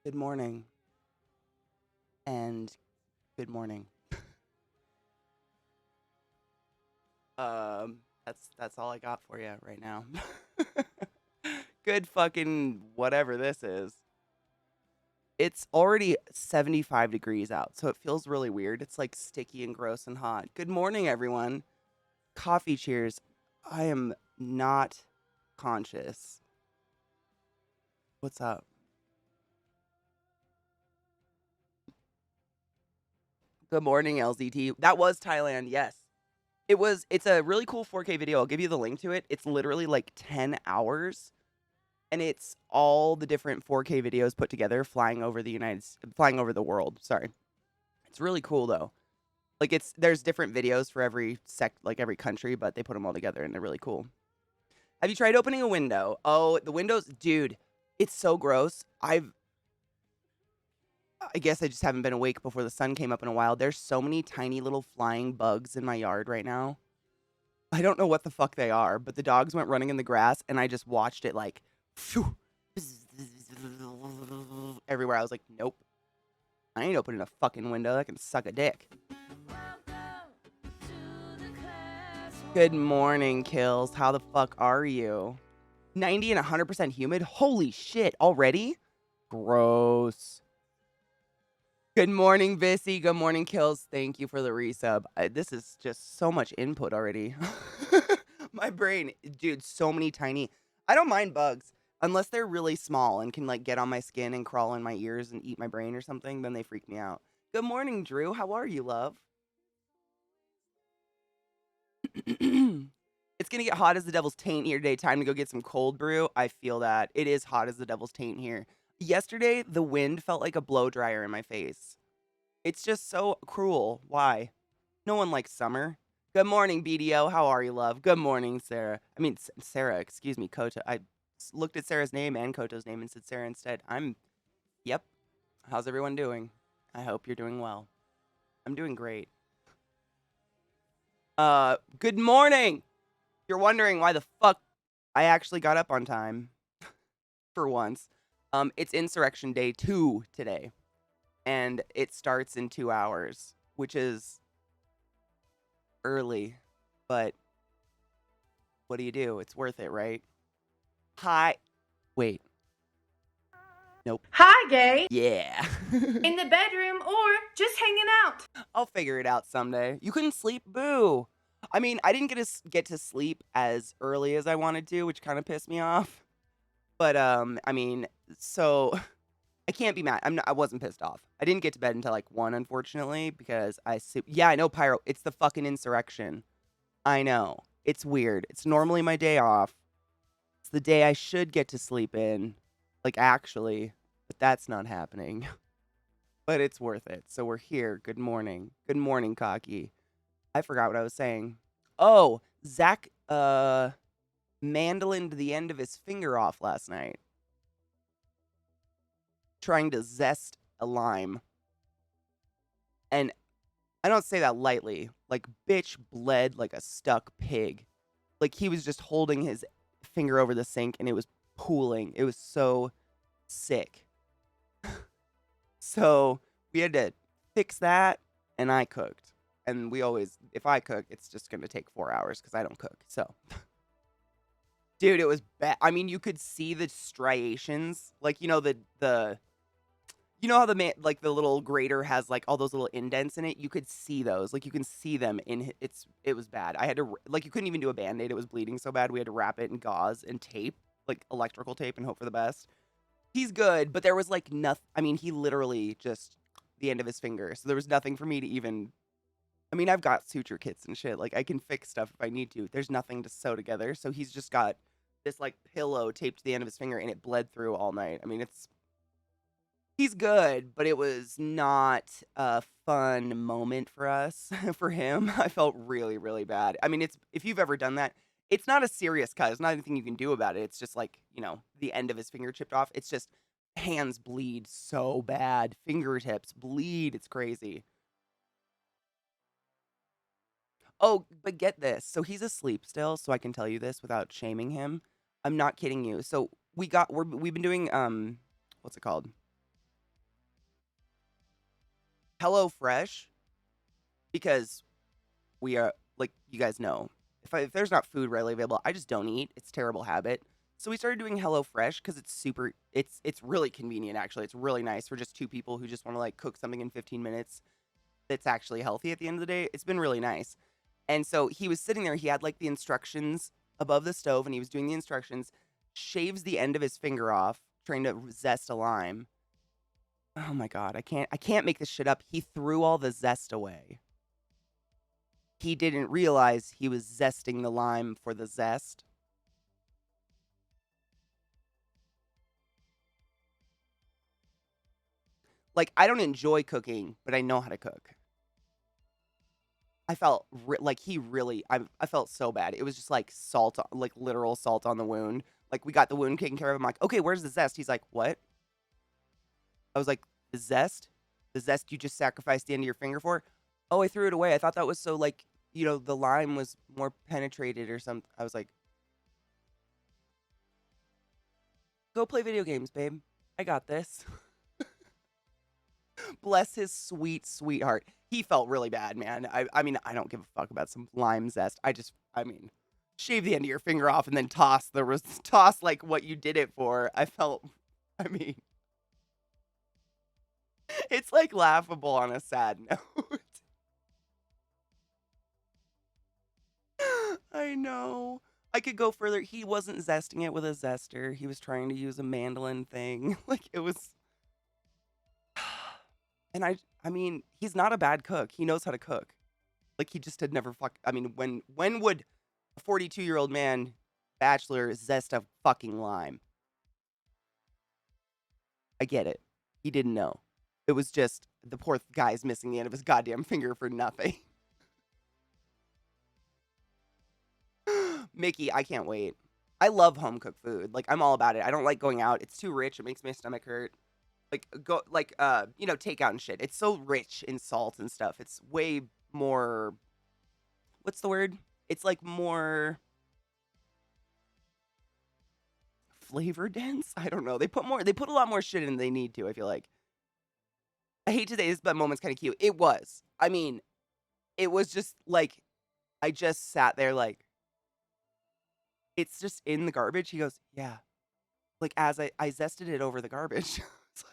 Good morning and good morning. That's all I got for you right now. Good fucking whatever this is. It's already 75 degrees out, so it feels really weird. It's like sticky and gross and hot. Good morning, everyone. Coffee cheers. I am not conscious. What's up? Good morning, LZT. That was Thailand, yes. It's a really cool 4K video. I'll give you the link to it. It's literally like 10 hours and it's all the different 4K videos put together flying over the world. Sorry. It's really cool though. Like there's different videos for every country, but they put them all together and they're really cool. Have you tried opening a window? Oh, the windows, dude, it's so gross. I guess I just haven't been awake before the sun came up in a while. There's so many tiny little flying bugs in my yard right now. I don't know what the fuck they are, but the dogs went running in the grass and I just watched it like phew, everywhere. I was like, nope, I ain't opening a fucking window. That can suck a dick. Good morning, Kills. How the fuck are you? 90 and 100% humid? Holy shit, already? Gross. Good morning, Vissy. Good morning, Kills. Thank you for the resub. This is just so much input already. My brain, dude, so many tiny. I don't mind bugs unless they're really small and can like get on my skin and crawl in my ears and eat my brain or something. Then they freak me out. Good morning, Drew. How are you, love? It's gonna get hot as the devil's taint here today. Time to go get some cold brew. I feel that. It is hot as the devil's taint here. Yesterday, the wind felt like a blow dryer in my face. It's just so cruel. Why? No one likes summer. Good morning, BDO. How are you, love? Good morning, Sarah. I mean, Sarah, excuse me, Kota. Looked at Sarah's name and Koto's name and said Sarah instead. Yep. How's everyone doing? I hope you're doing well. I'm doing great. Good morning. You're wondering why the fuck I actually got up on time for once. It's Insurrection Day 2 today, and it starts in 2 hours, which is early, but what do you do? It's worth it, right? Hi. Wait. Nope. Hi, gay. Yeah. In the bedroom or just hanging out. I'll figure it out someday. You couldn't sleep? Boo. I mean, I didn't get to sleep as early as I wanted to, which kind of pissed me off. But I mean, so I can't be mad. I wasn't pissed off. I didn't get to bed until like 1 unfortunately because yeah, I know Pyro. It's the fucking insurrection. I know. It's weird. It's normally my day off. It's the day I should get to sleep in. Like actually, but that's not happening. But it's worth it. So we're here. Good morning. Good morning, Cocky. I forgot what I was saying. Oh, Zach mandolined the end of his finger off last night. Trying to zest a lime. And I don't say that lightly. Like, bitch bled like a stuck pig. Like, he was just holding his finger over the sink and it was pooling. It was so sick. So we had to fix that, and I cooked. And if I cook, it's just going to take 4 hours because I don't cook. So, dude, it was bad. I mean, you could see the striations. Like, you know how like the little grater has like all those little indents in it? You could see those. Like, you can see them it was bad. I had to, like, you couldn't even do a band aid. It was bleeding so bad. We had to wrap it in gauze and tape, like electrical tape, and hope for the best. He's good, but there was like nothing. I mean, he literally just the end of his finger. So there was nothing for me to even. I mean, I've got suture kits and shit. Like I can fix stuff if I need to. There's nothing to sew together. So he's just got this like pillow taped to the end of his finger and it bled through all night. I mean, he's good, but it was not a fun moment for us for him. I felt really, really bad. I mean, if you've ever done that, it's not a serious cut. It's not anything you can do about it. It's just like, the end of his finger chipped off. It's just hands bleed so bad. Fingertips bleed. It's crazy. Oh, but get this. So he's asleep still, so I can tell you this without shaming him. I'm not kidding you. So we've been doing what's it called? HelloFresh, because we are, like, you guys know, if there's not food readily available, I just don't eat. It's a terrible habit. So we started doing HelloFresh because it's really convenient, actually. It's really nice for just two people who just want to, like, cook something in 15 minutes that's actually healthy at the end of the day. It's been really nice. And so he was sitting there. He had, like, the instructions above the stove, and he was doing the instructions, shaves the end of his finger off, trying to zest a lime. Oh my God, I can't make this shit up. He threw all the zest away. He didn't realize he was zesting the lime for the zest. Like, I don't enjoy cooking, but I know how to cook. I felt like he really, I felt so bad. It was just like salt, like literal salt on the wound. Like, we got the wound taken care of. I'm like, okay, where's the zest? He's like, what? I was like, the zest? The zest you just sacrificed the end of your finger for? Oh, I threw it away. I thought that was so, like, the lime was more penetrated or something. I was like, go play video games, babe. I got this. Bless his sweet, sweetheart. He felt really bad, man. I mean, I don't give a fuck about some lime zest. I mean, shave the end of your finger off and then toss like what you did it for. I mean, it's like laughable on a sad note. I know. I could go further. He wasn't zesting it with a zester. He was trying to use a mandolin thing. Like, it was. And I mean, he's not a bad cook. He knows how to cook. Like, he just had never I mean, when would a 42-year-old man, bachelor, zest a fucking lime? I get it. He didn't know. It was just the poor guy's missing the end of his goddamn finger for nothing. Mickey, I can't wait. I love home cooked food. Like, I'm all about it. I don't like going out. It's too rich. It makes my stomach hurt. Like, takeout and shit. It's so rich in salt and stuff. It's way more, what's the word? It's like more flavor dense. I don't know. They put a lot more shit in than they need to, I feel like. I hate to say this, but moment's kind of cute. It was. I mean, it was just like, I just sat there like, it's just in the garbage. He goes, yeah. Like, as I zested it over the garbage. It's like,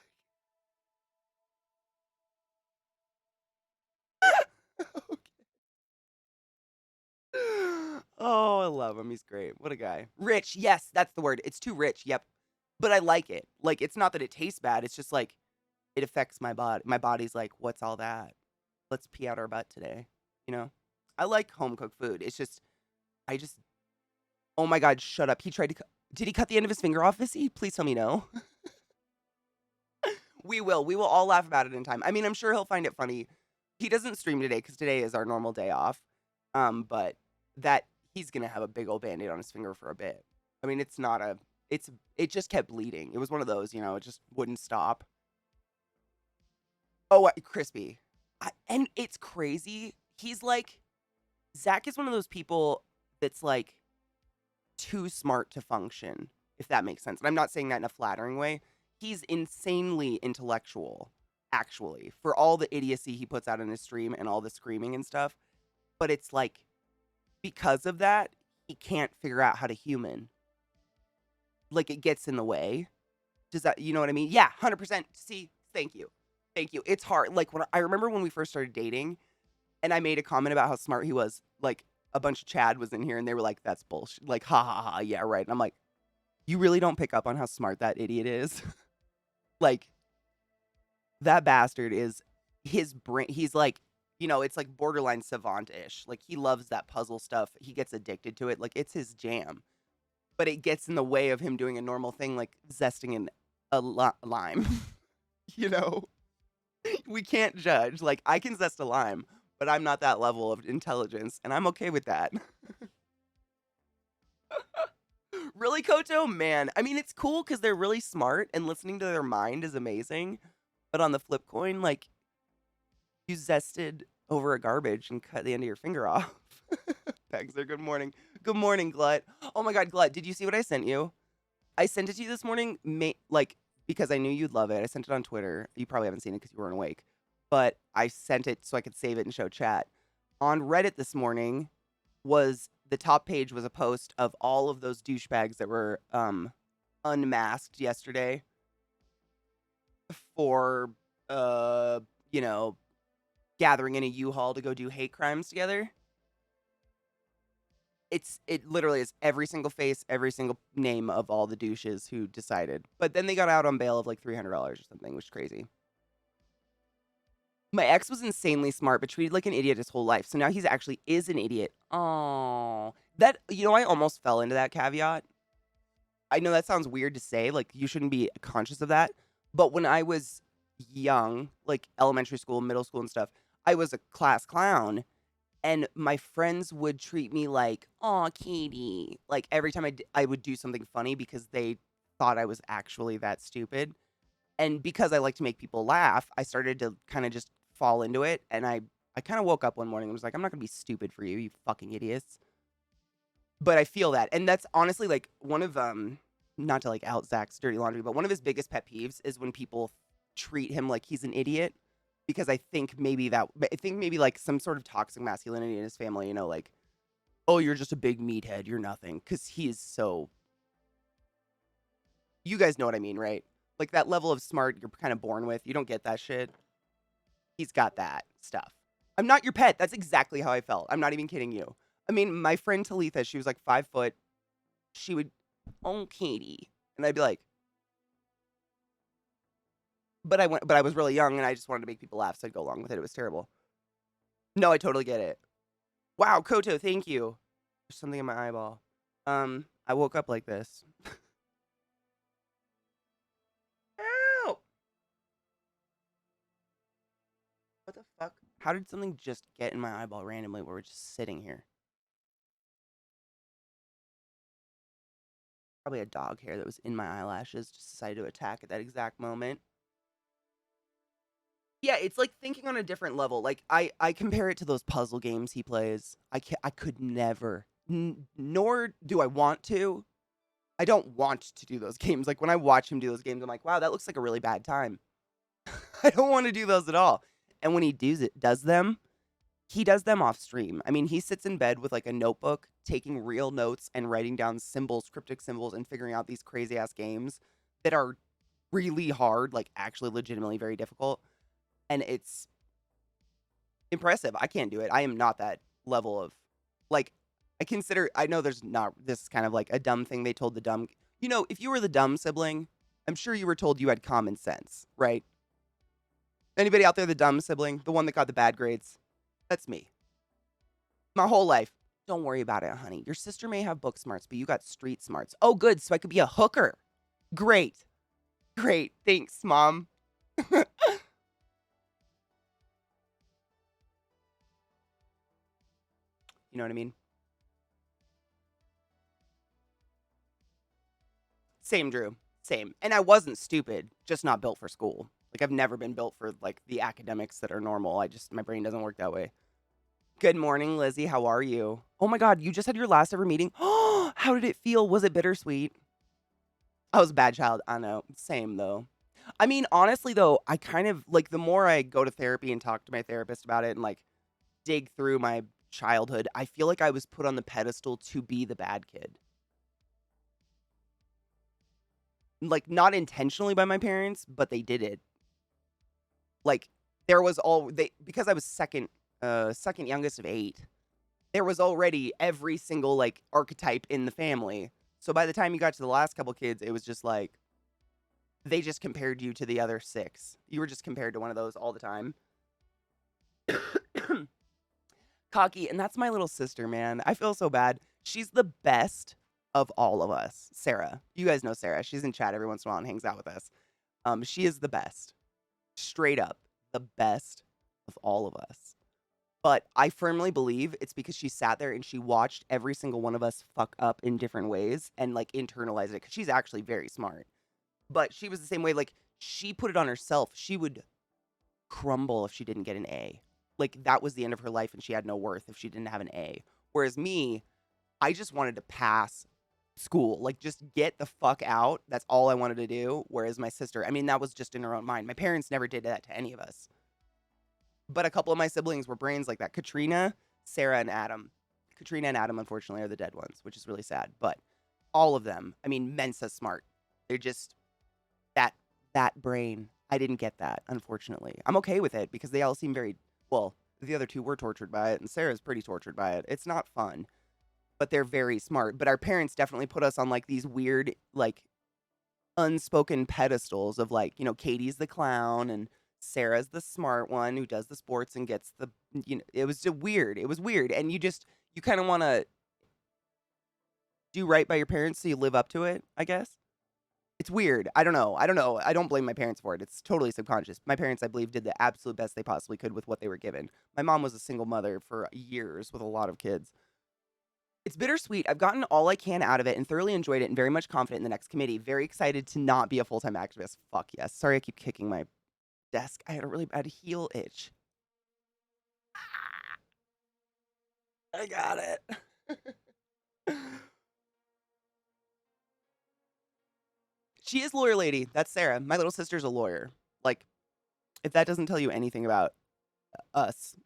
oh, I love him. He's great. What a guy. Rich. Yes, that's the word. It's too rich. Yep. But I like it. Like, it's not that it tastes bad. It's just like, it affects my body. My body's like, what's all that? Let's pee out our butt today. You know? I like home cooked food. It's just, I just, oh my God, shut up. He tried to, did he cut the end of his finger off, Missy? Please tell me no. We will. We will all laugh about it in time. I mean, I'm sure he'll find it funny. He doesn't stream today because today is our normal day off. But that he's gonna have a big old band-aid on his finger for a bit. I mean, it just kept bleeding. It was one of those, it just wouldn't stop. Oh, crispy. And it's crazy. He's like, Zach is one of those people that's like too smart to function, if that makes sense. And I'm not saying that in a flattering way. He's insanely intellectual, actually, for all the idiocy he puts out in his stream and all the screaming and stuff. But it's like, because of that, he can't figure out how to human. Like, it gets in the way. Does that, you know what I mean? Yeah, 100%. See, thank you. Thank you. It's hard. Like, I remember when we first started dating, and I made a comment about how smart he was. Like, a bunch of Chad was in here, and they were like, that's bullshit. Like, ha, ha, ha, yeah, right. And I'm like, you really don't pick up on how smart that idiot is? Like, that bastard is, his brain, he's like, it's like borderline savant-ish. Like, he loves that puzzle stuff. He gets addicted to it. Like, it's his jam. But it gets in the way of him doing a normal thing, like zesting in a lime. You know? We can't judge. Like, I can zest a lime, but I'm not that level of intelligence, and I'm okay with that. Really, Koto? Man, I mean, it's cool because they're really smart, and listening to their mind is amazing. But on the flip coin, like, you zested over a garbage and cut the end of your finger off. Pegzer, good morning. Good morning, Glut. Oh my God, Glut, did you see what I sent you? I sent it to you this morning, because I knew you'd love it. I sent it on Twitter. You probably haven't seen it because you weren't awake. but I sent it so I could save it and show chat. On Reddit this morning was the top page was a post of all of those douchebags that were unmasked yesterday for uh you know gathering in a U-Haul to go do hate crimes together. It literally is every single face, every single name of all the douches who decided. But then they got out on bail of like $300 or something, which is crazy. My ex was insanely smart, but treated like an idiot his whole life. So now he's actually is an idiot. Oh, that I almost fell into that caveat. I know that sounds weird to say, like you shouldn't be conscious of that. But when I was young, like elementary school, middle school, and stuff, I was a class clown, and my friends would treat me like, "Aw, Katie," like every time I would do something funny because they thought I was actually that stupid. And because I like to make people laugh, I started to kind of just fall into it. And I kind of woke up one morning and was like, I'm not going to be stupid for you, you fucking idiots. But I feel that. And that's honestly like one of, not to like out Zach's dirty laundry, but one of his biggest pet peeves is when people treat him like he's an idiot. Because I think maybe like some sort of toxic masculinity in his family, like, oh, you're just a big meathead, you're nothing. Because he is so, you guys know what I mean, right? Like that level of smart you're kind of born with. You don't get that shit. He's got that stuff. I'm not your pet. That's exactly how I felt. I'm not even kidding you. I mean, my friend Talitha, she was like 5 foot. She would, oh, Katie. And I'd be like, but I was really young and I just wanted to make people laugh. So I'd go along with it. It was terrible. No, I totally get it. Wow, Koto, thank you. There's something in my eyeball. I woke up like this. Ow! What the fuck? How did something just get in my eyeball randomly where we're just sitting here? Probably a dog hair that was in my eyelashes just decided to attack at that exact moment. Yeah, it's like thinking on a different level. Like I compare it to those puzzle games he plays. I could never, nor do I want to. I don't want to do those games. Like when I watch him do those games, I'm like, wow, that looks like a really bad time. I don't want to do those at all. And when he does them, he does them off stream. I mean, he sits in bed with like a notebook, taking real notes and writing down symbols, cryptic symbols, and figuring out these crazy ass games that are really hard, like actually legitimately very difficult. And it's impressive. I can't do it. I am not that level of like I know there's not this is kind of like a dumb thing they told the dumb if you were the dumb sibling, I'm sure you were told you had common sense, right? Anybody out there the dumb sibling, the one that got the bad grades? That's me. My whole life. Don't worry about it, honey. Your sister may have book smarts, but you got street smarts. Oh, good. So I could be a hooker. Great. Great. Thanks, Mom. You know what I mean? Same, Drew. Same. And I wasn't stupid, just not built for school. Like I've never been built for like the academics that are normal. My brain doesn't work that way. Good morning, Lizzie. How are you? Oh my God, you just had your last ever meeting. Oh, how did it feel? Was it bittersweet? I was a bad child. I know. Same though. I mean, honestly though, I kind of like the more I go to therapy and talk to my therapist about it and like dig through my childhood, I feel like I was put on the pedestal to be the bad kid. Like not intentionally by my parents, but they did it. Like there was all they because I was second youngest of 8. There was already every single like archetype in the family. So by the time you got to the last couple kids, it was just like they just compared you to the other 6. You were just compared to one of those all the time. Cocky, and that's my little sister, man. I feel so bad. She's the best of all of us. Sarah. You guys know Sarah. She's in chat every once in a while and hangs out with us. She is the best. Straight up, the best of all of us. But I firmly believe it's because she sat there and she watched every single one of us fuck up in different ways and like internalize it because she's actually very smart. But she was the same way. Like she put it on herself. She would crumble if she didn't get an A. Like that was the end of her life and she had no worth if she didn't have an A. Whereas me, I just wanted to pass school, like just get the fuck out. That's all I wanted to do. Whereas my sister, I mean, that was just in her own mind. My parents never did that to any of us. But a couple of my siblings were brains like that. Katrina, Sarah, and Adam. Katrina and Adam, unfortunately, are the dead ones, which is really sad. But all of them, I mean, Mensa smart. They're just that that brain. I didn't get that, unfortunately. I'm okay with it because they all seem very well. The other two were tortured by it, and Sarah's pretty tortured by it. It's not fun, but they're very smart. But our parents definitely put us on like these weird, like unspoken pedestals of like, Katie's the clown and Sarah's the smart one who does the sports and gets the, it was just weird. It was weird. And you kind of want to do right by your parents so you live up to it, I guess. It's weird. I don't know. I don't blame my parents for it. It's totally subconscious. My parents, I believe, did the absolute best they possibly could with what they were given. My mom was a single mother for years with a lot of kids. It's bittersweet. I've gotten all I can out of it and thoroughly enjoyed it and very much confident in the next committee. Very excited to not be a full-time activist. Fuck yes. Sorry I keep kicking my desk. I had a really bad heel itch. I got it. She is lawyer lady. That's Sarah. My little sister's a lawyer. Like, if that doesn't tell you anything about us.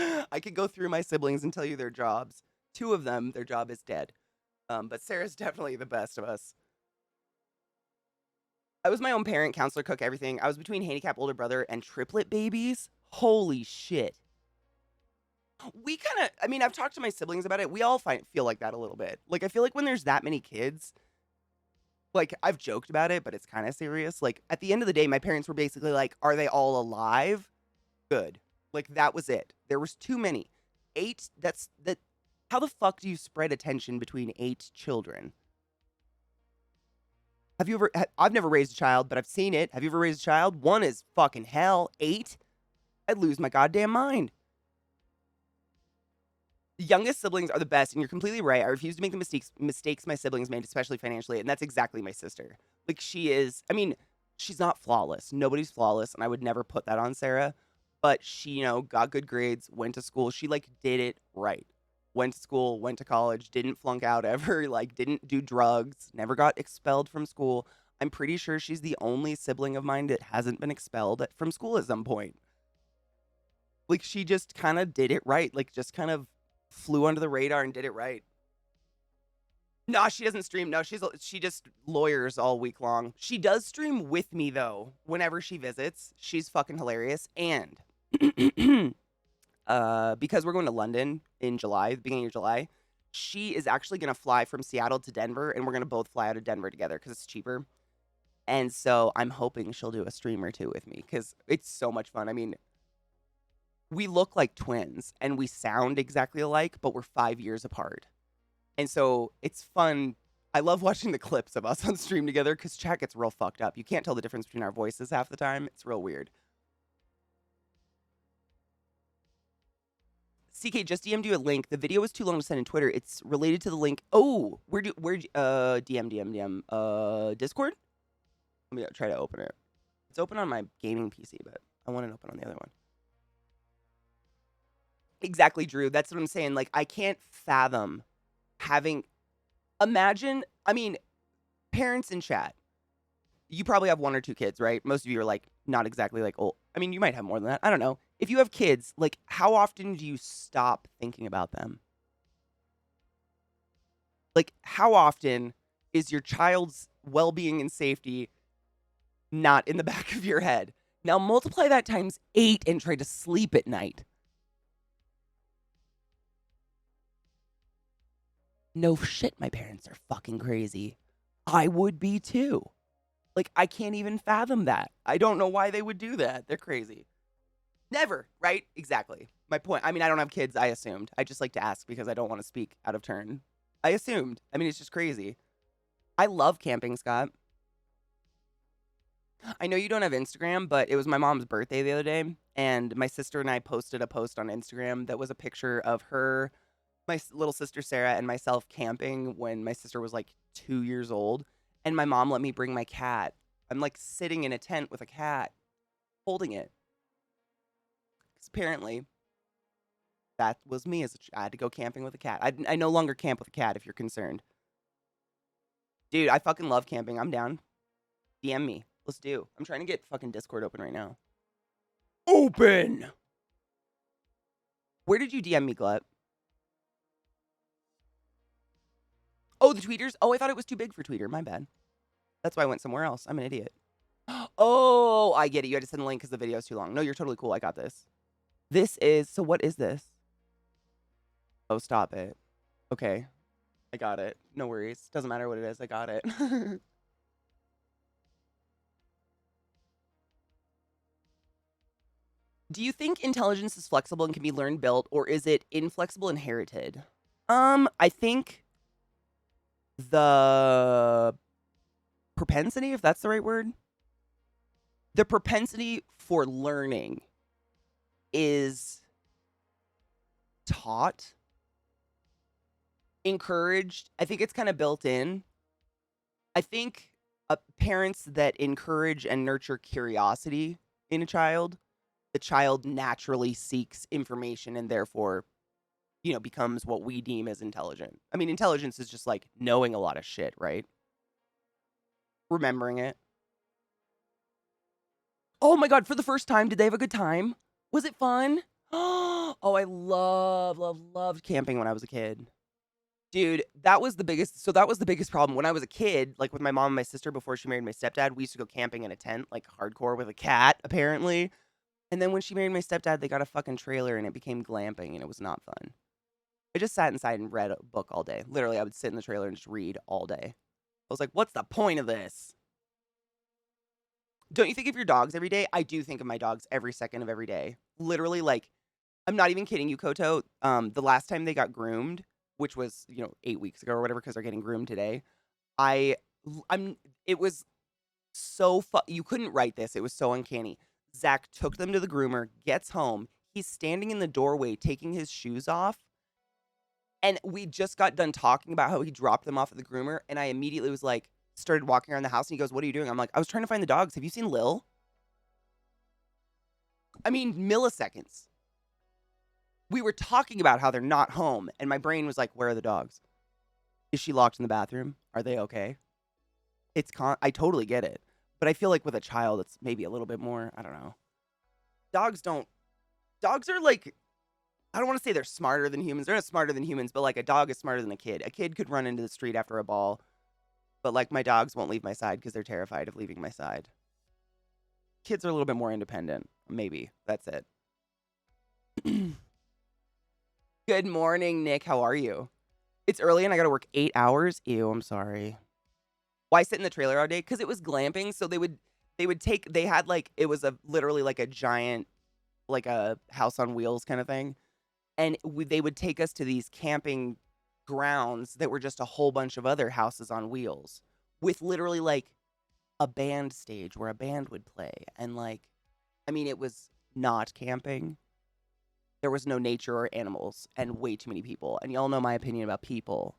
I could go through my siblings and tell you their jobs. Two of them, their job is dead. But Sarah's definitely the best of us. I was my own parent, counselor, cook, everything. I was between handicap older brother and triplet babies. Holy shit. We kind of, I mean, I've talked to my siblings about it. We all feel like that a little bit. Like, I feel like when there's that many kids, like, I've joked about it, but it's kind of serious. Like, at the end of the day, my parents were basically like, are they all alive? Good. Like, that was it. There was too many. 8, that's, that, how the fuck do you spread attention between 8 children? Have you ever, I've never raised a child, but I've seen it. Have you ever raised a child? 1 is fucking hell. 8? I'd lose my goddamn mind. The youngest siblings are the best, and you're completely right. I refuse to make the mistakes my siblings made, especially financially, and that's exactly my sister. Like, she is, I mean, she's not flawless. Nobody's flawless, and I would never put that on Sarah. But she, got good grades, went to school. She, like, did it right. Went to school, went to college, didn't flunk out ever, like, didn't do drugs, never got expelled from school. I'm pretty sure she's the only sibling of mine that hasn't been expelled from school at some point. Like, she just kind of did it right. Like, just kind of flew under the radar and did it right. No, she doesn't stream. No, she just lawyers all week long. She does stream with me though. Whenever she visits, she's fucking hilarious. And because we're going to London in July, the beginning of July, she is actually gonna fly from Seattle to Denver, and we're gonna both fly out of Denver together because it's cheaper. And so I'm hoping she'll do a stream or two with me because it's so much fun. I mean, we look like twins and we sound exactly alike, but we're 5 years apart. And so it's fun. I love watching the clips of us on stream together because chat gets real fucked up. You can't tell the difference between our voices half the time. It's real weird. CK just DM'd you a link. The video was too long to send in Twitter. It's related to the link. Oh, DM Discord? Let me try to open it. It's open on my gaming PC, but I want it open on the other one. Exactly, Drew. That's what I'm saying. Like, I can't fathom having, imagine, I mean, parents in chat, you probably have 1 or 2 kids, right? Most of you are like, not exactly like old. I mean, you might have more than that. I don't know. If you have kids, like, how often do you stop thinking about them? Like, how often is your child's well-being and safety not in the back of your head? Now multiply that times 8 and try to sleep at night. No shit, my parents are fucking crazy. I would be too. Like, I can't even fathom that. I don't know why they would do that. They're crazy. Never, right? Exactly. My point. I mean, I don't have kids, I assumed. I just like to ask because I don't want to speak out of turn. I assumed. I mean, it's just crazy. I love camping, Scott. I know you don't have Instagram, but it was my mom's birthday the other day, and my sister and I posted a post on Instagram that was a picture of her, my little sister Sarah, and myself camping when my sister was like 2 years old, and my mom let me bring my cat. I'm like sitting in a tent with a cat, holding it. Because apparently, that was me I had to go camping with a cat. I no longer camp with a cat if you're concerned. Dude, I fucking love camping. I'm down. DM me. Let's do. I'm trying to get fucking Discord open right now. Open! Where did you DM me, Glut? Oh, the tweeters? Oh, I thought it was too big for Tweeter. My bad. That's why I went somewhere else. I'm an idiot. Oh, I get it. You had to send the link because the video is too long. No, you're totally cool. I got this. This is... So what is this? Oh, stop it. Okay. I got it. No worries. Doesn't matter what it is. I got it. Do you think intelligence is flexible and can be learned, built, or is it inflexible, inherited? I think the propensity, if that's the right word, the propensity for learning is taught, encouraged. I think it's kind of built in. I think parents that encourage and nurture curiosity in a child, the child naturally seeks information and therefore, becomes what we deem as intelligent. I mean, intelligence is just like knowing a lot of shit, right? Remembering it. Oh my God, for the first time, did they have a good time? Was it fun? Oh, I loved camping when I was a kid. Dude, that was the biggest problem. When I was a kid, like with my mom and my sister before she married my stepdad, we used to go camping in a tent, like hardcore with a cat, apparently. And then when she married my stepdad, they got a fucking trailer and it became glamping and it was not fun. I just sat inside and read a book all day. Literally, I would sit in the trailer and just read all day. I was like, what's the point of this? Don't you think of your dogs every day? I do think of my dogs every second of every day. Literally, like, I'm not even kidding you, Koto. The last time they got groomed, which was, 8 weeks ago or whatever, because they're getting groomed today. It was so you couldn't write this. It was so uncanny. Zach took them to the groomer, gets home. He's standing in the doorway, taking his shoes off. And we just got done talking about how he dropped them off at the groomer. And I immediately was like, started walking around the house and he goes, what are you doing? I'm like, I was trying to find the dogs. Have you seen Lil? I mean, milliseconds. We were talking about how they're not home. And my brain was like, where are the dogs? Is she locked in the bathroom? Are they okay? I totally get it. But I feel like with a child, it's maybe a little bit more. I don't know. Dogs are like, I don't want to say they're smarter than humans. They're not smarter than humans, but like a dog is smarter than a kid. A kid could run into the street after a ball, but like my dogs won't leave my side because they're terrified of leaving my side. Kids are a little bit more independent. Maybe. That's it. Good morning, Nick. How are you? It's early and I got to work 8 hours. Ew, I'm sorry. Why sit in the trailer all day? Because it was glamping. So they had like, it was literally like a giant, like a house on wheels kind of thing. And they would take us to these camping grounds that were just a whole bunch of other houses on wheels with literally like a band stage where a band would play. And like, I mean, it was not camping. There was no nature or animals and way too many people. And y'all know my opinion about people.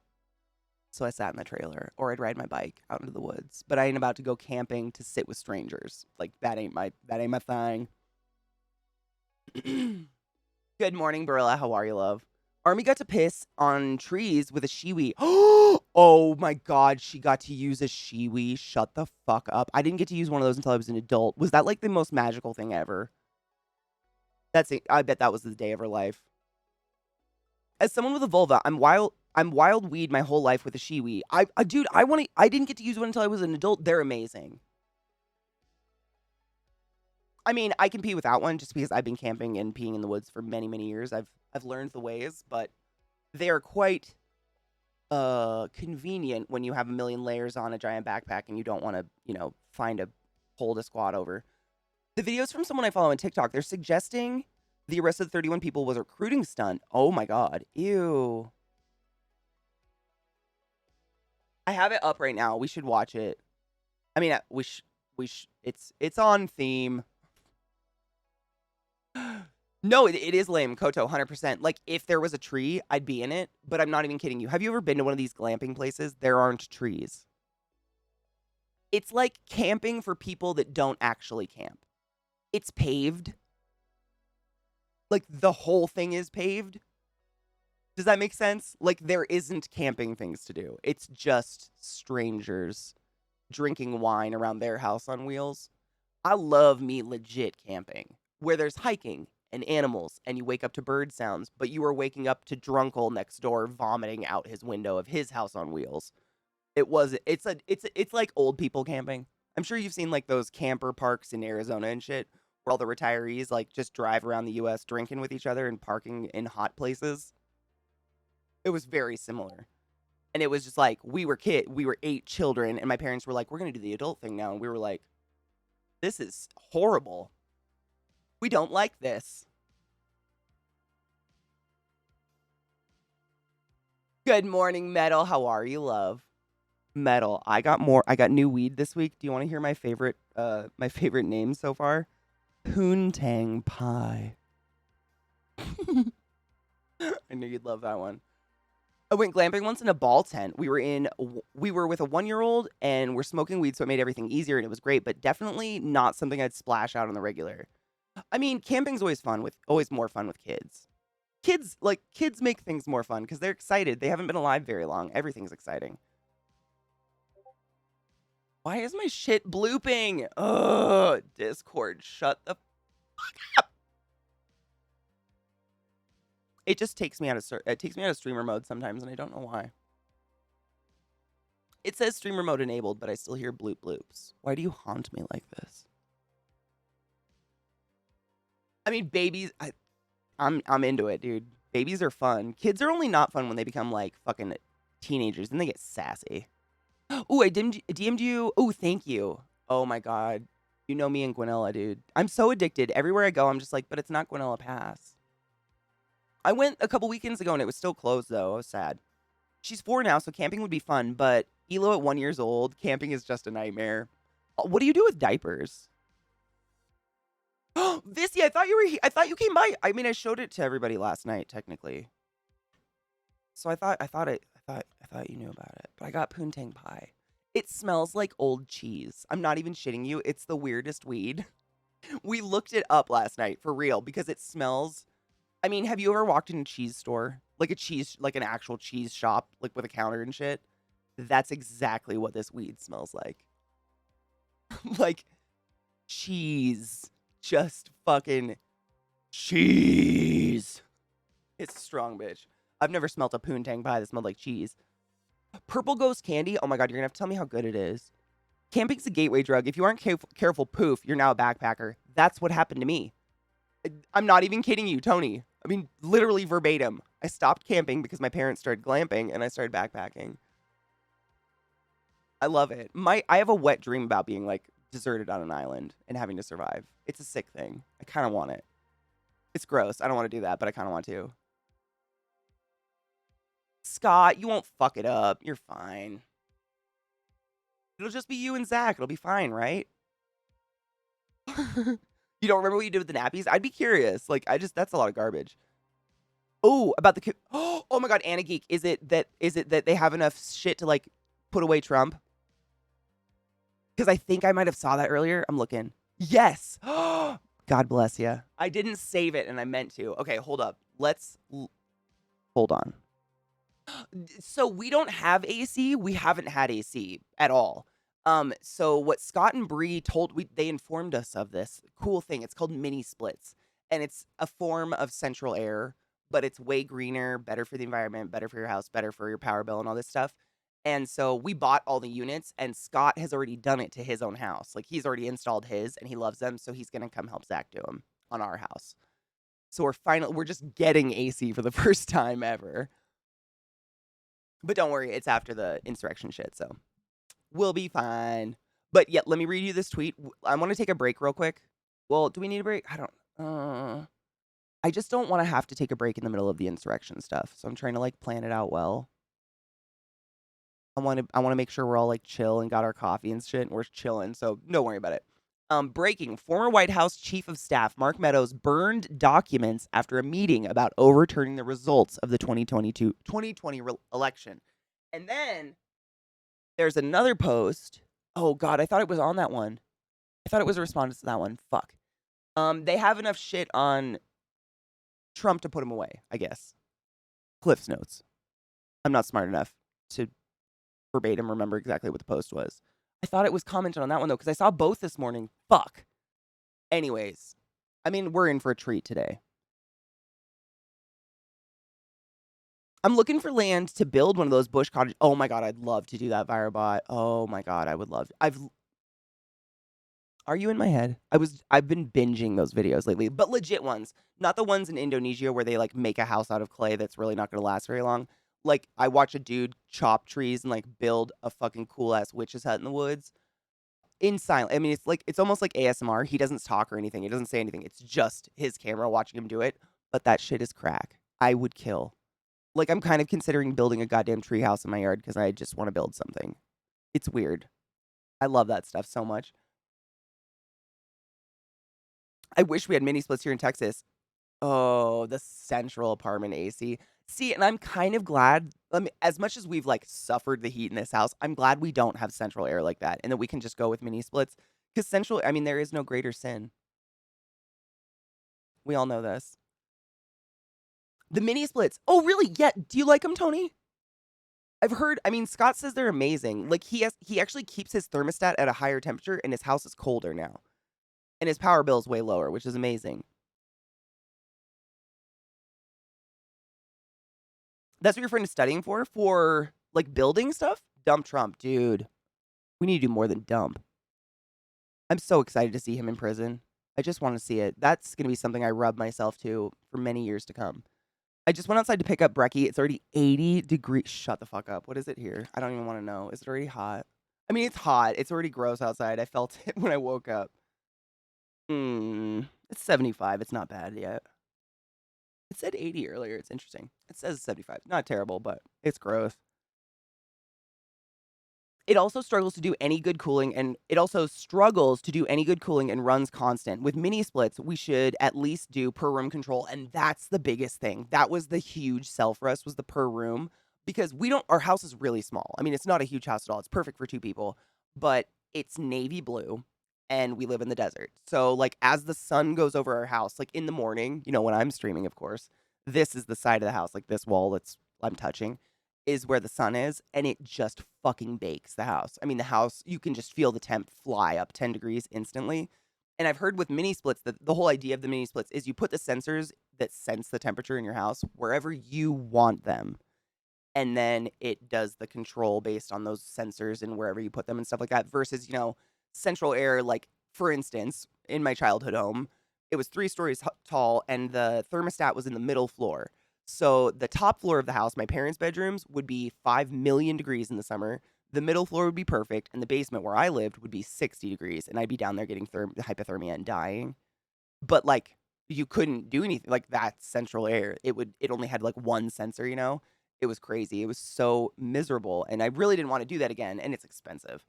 So I sat in the trailer or I'd ride my bike out into the woods. But I ain't about to go camping to sit with strangers. Like that ain't my thing. Good morning, Barilla. How are you, love? Army got to piss on trees with a shiwi. Oh my God, she got to use a shiwi. Shut the fuck up. I didn't get to use one of those until I was an adult. Was that like the most magical thing ever? That's it. I bet that was the day of her life. As someone with a vulva, I'm wild weed my whole life with a shiwi. Dude, I didn't get to use one until I was an adult. They're amazing. I mean, I can pee without one just because I've been camping and peeing in the woods for many, many years. I've learned the ways, but they are quite convenient when you have a million layers on a giant backpack and you don't want to, find a hole to squat over. The videos from someone I follow on TikTok, they're suggesting the arrest of the 31 people was a recruiting stunt. Oh my God. Ew. I have it up right now. We should watch it. I mean, it's on theme. No, it is lame, Koto, 100%. Like, if there was a tree, I'd be in it, but I'm not even kidding you. Have you ever been to one of these glamping places? There aren't trees. It's like camping for people that don't actually camp. It's paved. Like, the whole thing is paved. Does that make sense? Like, there isn't camping things to do. It's just strangers drinking wine around their house on wheels. I love me legit camping. where there's hiking and animals and you wake up to bird sounds, but you are waking up to Drunkle next door vomiting out his window of his house on wheels. It's like old people camping. I'm sure you've seen like those camper parks in Arizona and shit where all the retirees like just drive around the US drinking with each other and parking in hot places. It was very similar. And it was just like we were 8 children and my parents were like, "We're going to do the adult thing now." And we were like, "This is horrible. We don't like this." Good morning, Metal. How are you, love? Metal. I got new weed this week. Do you want to hear my favorite name so far? Poontang Pie. I knew you'd love that one. I went glamping once in a ball tent. We were with a 1-year-old and we're smoking weed, so it made everything easier and it was great, but definitely not something I'd splash out on the regular. I mean, camping's always more fun with kids. Kids make things more fun because they're excited. They haven't been alive very long. Everything's exciting. Why is my shit blooping? Ugh, Discord, shut the fuck up. It just takes me out of streamer mode sometimes, and I don't know why. It says streamer mode enabled, but I still hear bloop bloops. Why do you haunt me like this? I mean, babies. I'm into it, dude. Babies are fun. Kids are only not fun when they become like fucking teenagers, then they get sassy. Ooh, I DM'd you. Oh, thank you. Oh my god. You know me and Gwenella, dude. I'm so addicted. Everywhere I go, I'm just like, but it's not Gwenella Pass. I went a couple weekends ago and it was still closed though. I was sad. She's 4 now, so camping would be fun, but Elo at 1 years old, camping is just a nightmare. What do you do with diapers? Vissy, I thought you came by. I mean, I showed it to everybody last night, technically. So I thought you knew about it. But I got Poontang Pie. It smells like old cheese. I'm not even shitting you. It's the weirdest weed. We looked it up last night for real because it smells. I mean, have you ever walked in a cheese store? Like an actual cheese shop, like with a counter and shit? That's exactly what this weed smells like. Like cheese. Just fucking cheese. It's a strong bitch. I've never smelt a Poontang Pie that smelled like cheese. Purple Ghost Candy. Oh my god, you're gonna have to tell me how good it is. Camping's a gateway drug. If you aren't careful, poof, you're now a backpacker. That's what happened to me. I'm not even kidding you, Tony. I mean, literally verbatim. I stopped camping because my parents started glamping and I started backpacking. I love it. I have a wet dream about being like deserted on an island and having to survive. It's a sick thing. I kind of want it. It's gross. I don't want to do that, but I kind of want to. Scott, you won't fuck it up. You're fine. It'll just be you and Zach. It'll be fine, right? You don't remember what you did with the nappies? I'd be curious. Like, that's a lot of garbage. Oh, about the oh my god, Anna Geek. Is it that they have enough shit to like put away Trump? Because I think I might have saw that earlier. I'm looking. Yes. God bless you. I didn't save it and I meant to. Okay, hold up. Hold on. So we don't have AC. We haven't had AC at all. So what Scott and Bree they informed us of this cool thing. It's called mini splits, and it's a form of central air, but it's way greener, better for the environment, better for your house, better for your power bill and all this stuff. And so we bought all the units, and Scott has already done it to his own house. Like he's already installed his, and he loves them, so he's gonna come help Zach do them on our house. So we're just getting AC for the first time ever. But don't worry, it's after the insurrection shit, so we'll be fine. But yeah, let me read you this tweet. I want to take a break real quick. Well, do we need a break? I just don't want to have to take a break in the middle of the insurrection stuff. So I'm trying to like plan it out well. I want to make sure we're all like chill and got our coffee and shit and we're chilling. So don't worry about it. Breaking. Former White House Chief of Staff Mark Meadows burned documents after a meeting about overturning the results of the 2020 election. And then there's another post. Oh god, I thought it was on that one. I thought it was a response to that one. Fuck. They have enough shit on Trump to put him away, I guess. Cliff's notes. I'm not smart enough to verbatim remember exactly what the post was. I thought it was commented on that one though, because I saw both this morning. Fuck. Anyways, I mean, we're in for a treat today. I'm looking for land to build one of those bush cottage. Oh my god, I'd love to do that, Virobot. Oh my god, I would love. Are you in my head? I've been binging those videos lately, but legit ones, not the ones in Indonesia where they like make a house out of clay that's really not going to last very long. Like I watch a dude chop trees and like build a fucking cool ass witch's hut in the woods in silence. I mean, it's almost like ASMR. He doesn't talk or anything. He doesn't say anything. It's just his camera watching him do it. But that shit is crack. I would kill. Like I'm kind of considering building a goddamn tree house in my yard because I just want to build something. It's weird. I love that stuff so much. I wish we had mini splits here in Texas. Oh, the central apartment AC. See, and I'm kind of glad. I mean, as much as we've like suffered the heat in this house, I'm glad we don't have central air like that, and that we can just go with mini splits. Because central, I mean, there is no greater sin. We all know this. The mini splits. Oh, really? Yeah. Do you like them, Tony? I've heard. I mean, Scott says they're amazing. Like he actually keeps his thermostat at a higher temperature, and his house is colder now, and his power bill is way lower, which is amazing. That's what your friend is studying for like building stuff? Dump Trump, dude. We need to do more than dump. I'm so excited to see him in prison. I just want to see it. That's going to be something I rub myself to for many years to come. I just went outside to pick up Brecky. It's already 80 degrees. Shut the fuck up. What is it here? I don't even want to know. Is it already hot? I mean, it's hot. It's already gross outside. I felt it when I woke up. It's 75. It's not bad yet. It said 80 earlier. It's interesting. It says 75. Not terrible, but it's gross. It also struggles to do any good cooling, and it also struggles to do any good cooling and runs constant. With mini splits, we should at least do per room control, and that's the biggest thing. That was the huge sell for us, was the per room, because we don't our house is really small. I mean, it's not a huge house at all. It's perfect for two people, but it's navy blue and we live in the desert. So like as the sun goes over our house, like in the morning, when I'm streaming, of course, this is the side of the house, like this wall that's I'm touching is where the sun is, and it just fucking bakes the house. I mean, the house, you can just feel the temp fly up 10 degrees instantly. And I've heard with mini splits that the whole idea of the mini splits is you put the sensors that sense the temperature in your house wherever you want them. And then it does the control based on those sensors and wherever you put them and stuff like that. Versus, central air, like for instance, in my childhood home, it was 3 stories tall and the thermostat was in the middle floor. So the top floor of the house, my parents' bedrooms, would be 5 million degrees in the summer. The middle floor would be perfect, and the basement where I lived would be 60 degrees, and I'd be down there getting hypothermia and dying. But like, you couldn't do anything like that. Central air, it only had like one sensor. It was crazy. It was so miserable, and I really didn't want to do that again. And it's expensive.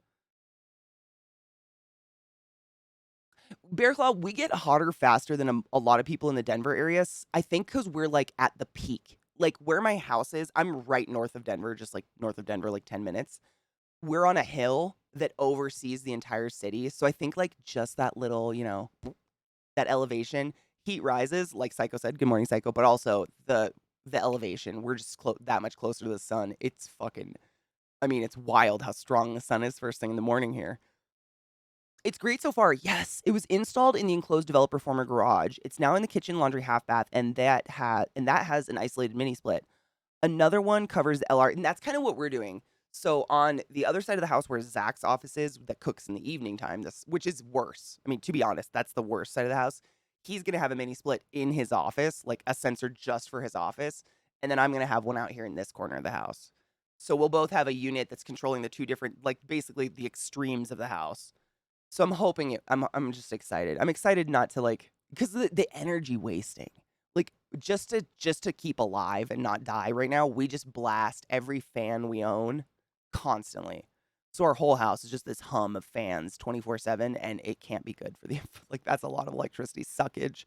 Bear Claw, we get hotter faster than a lot of people in the Denver area. I think because we're like at the peak. Like where my house is, I'm right north of Denver, just like north of Denver, like 10 minutes. We're on a hill that oversees the entire city. So I think like just that little, that elevation, heat rises, like Psycho said, good morning, Psycho, but also the elevation. We're just that much closer to the sun. It's fucking, I mean, it's wild how strong the sun is first thing in the morning here. It's great so far. Yes, it was installed in the enclosed developer former garage. It's now in the kitchen, laundry, half bath, and that has an isolated mini split. Another one covers the LR, and that's kind of what we're doing. So on the other side of the house where Zach's office is, that cooks in the evening time, which is worse. I mean, to be honest, that's the worst side of the house. He's gonna have a mini split in his office, like a sensor just for his office, and then I'm gonna have one out here in this corner of the house. So we'll both have a unit that's controlling the two different, like basically the extremes of the house. So I'm hoping I'm just excited. I'm excited not to like because the energy wasting. Like just to keep alive and not die right now, we just blast every fan we own constantly. So our whole house is just this hum of fans 24/7 and it can't be good for the like that's a lot of electricity suckage.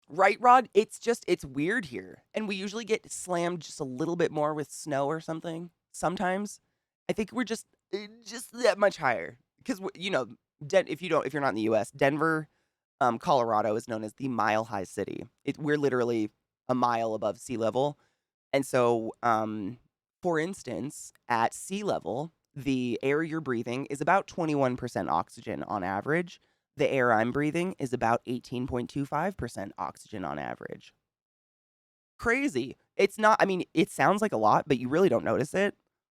Right, Rod? It's weird here. And we usually get slammed just a little bit more with snow or something sometimes. I think we're just that much higher because if you're not in the US, Denver, Colorado is known as the Mile High City. We're literally a mile above sea level. And so for instance, at sea level, the air you're breathing is about 21% oxygen on average. The air I'm breathing is about 18.25% oxygen on average. Crazy. It's not, I mean, it sounds like a lot, but you really don't notice it.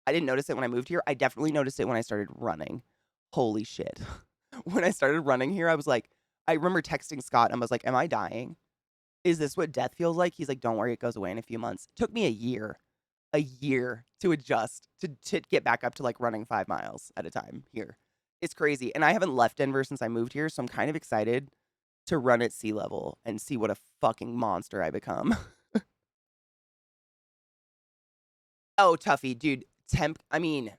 I didn't notice it when I moved here. I definitely noticed it when I started running. Holy shit. When I started running here, I was like, I remember texting Scott and I was like, am I dying? Is this what death feels like? He's like, don't worry, it goes away in a few months. It took me a year to adjust to get back up to like running 5 miles at a time here. It's crazy. And I haven't left Denver since I moved here, so I'm kind of excited to run at sea level and see what a fucking monster I become. Oh, Tuffy, dude. I mean,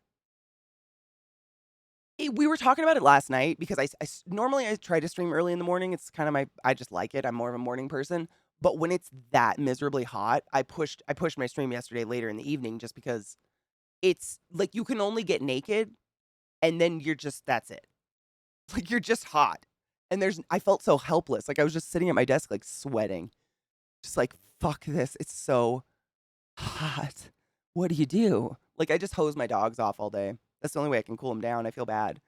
we were talking about it last night because normally I try to stream early in the morning. It's kind of I just like it. I'm more of a morning person. But when it's that miserably hot, I pushed my stream yesterday later in the evening just because it's like you can only get naked and then that's it. Like you're just hot. And I felt so helpless. Like I was just sitting at my desk like sweating. Just like fuck this. It's so hot. What do you do? Like I just hose my dogs off all day. That's the only way I can cool them down. I feel bad.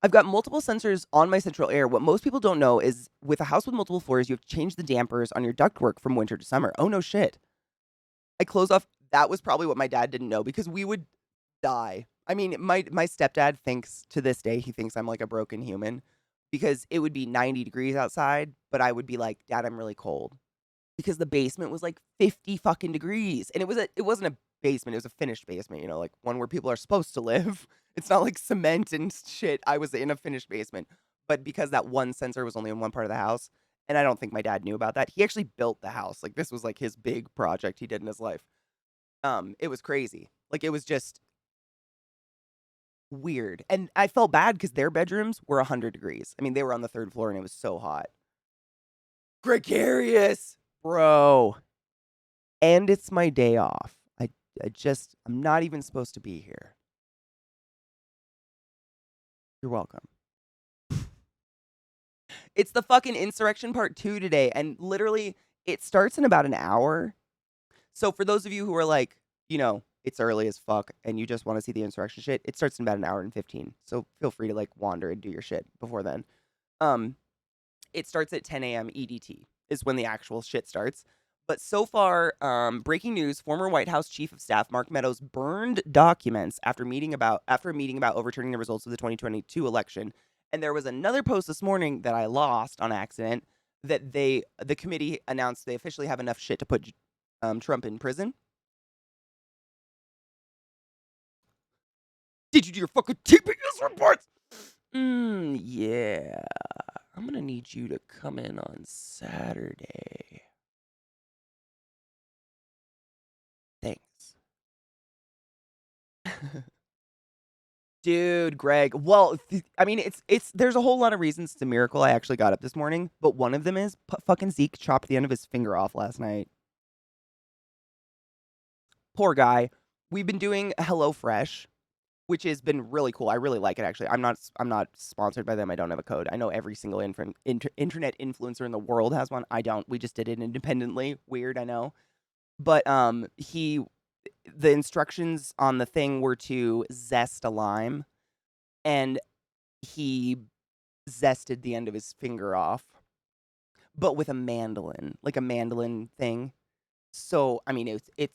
I've got multiple sensors on my central air. What most people don't know is with a house with multiple floors, you have to change the dampers on your ductwork from winter to summer. Oh no shit. I close off. That was probably what my dad didn't know because we would die. I mean, my stepdad thinks to this day he thinks I'm like a broken human because it would be 90 degrees outside, but I would be like, "Dad, I'm really cold." Because the basement was like 50 fucking degrees. And it wasn't a basement, it was a finished basement, like one where people are supposed to live. It's not like cement and shit. I was in a finished basement. But because that one sensor was only in one part of the house, and I don't think my dad knew about that. He actually built the house. Like this was like his big project he did in his life. It was crazy. Like it was just weird. And I felt bad because their bedrooms were 100 degrees. I mean, they were on the third floor and it was so hot. Gregarious, bro. And it's my day off. I'm not even supposed to be here. You're welcome. It's the fucking Insurrection Part 2 today, and literally, it starts in about an hour. So for those of you who are like, it's early as fuck, and you just want to see the Insurrection shit, it starts in about an hour and 15. So feel free to like wander and do your shit before then. Um, it starts at 10 a.m. EDT is when the actual shit starts. But so far, breaking news: former White House Chief of Staff Mark Meadows burned documents after a meeting about overturning the results of the 2022 election. And there was another post this morning that I lost on accident that the committee announced they officially have enough shit to put Trump in prison. Did you do your fucking TPS reports? Yeah. I'm gonna need you to come in on Saturday. Thanks. Dude, Greg. Well, I mean, there's a whole lot of reasons it's a miracle I actually got up this morning, but one of them is fucking Zeke chopped the end of his finger off last night. Poor guy. We've been doing HelloFresh, which has been really cool. I really like it actually. I'm not sponsored by them. I don't have a code. I know every single internet influencer in the world has one. I don't. We just did it independently. Weird, I know. But the instructions on the thing were to zest a lime, and he zested the end of his finger off, but with a mandolin, like a mandolin thing. So I mean, it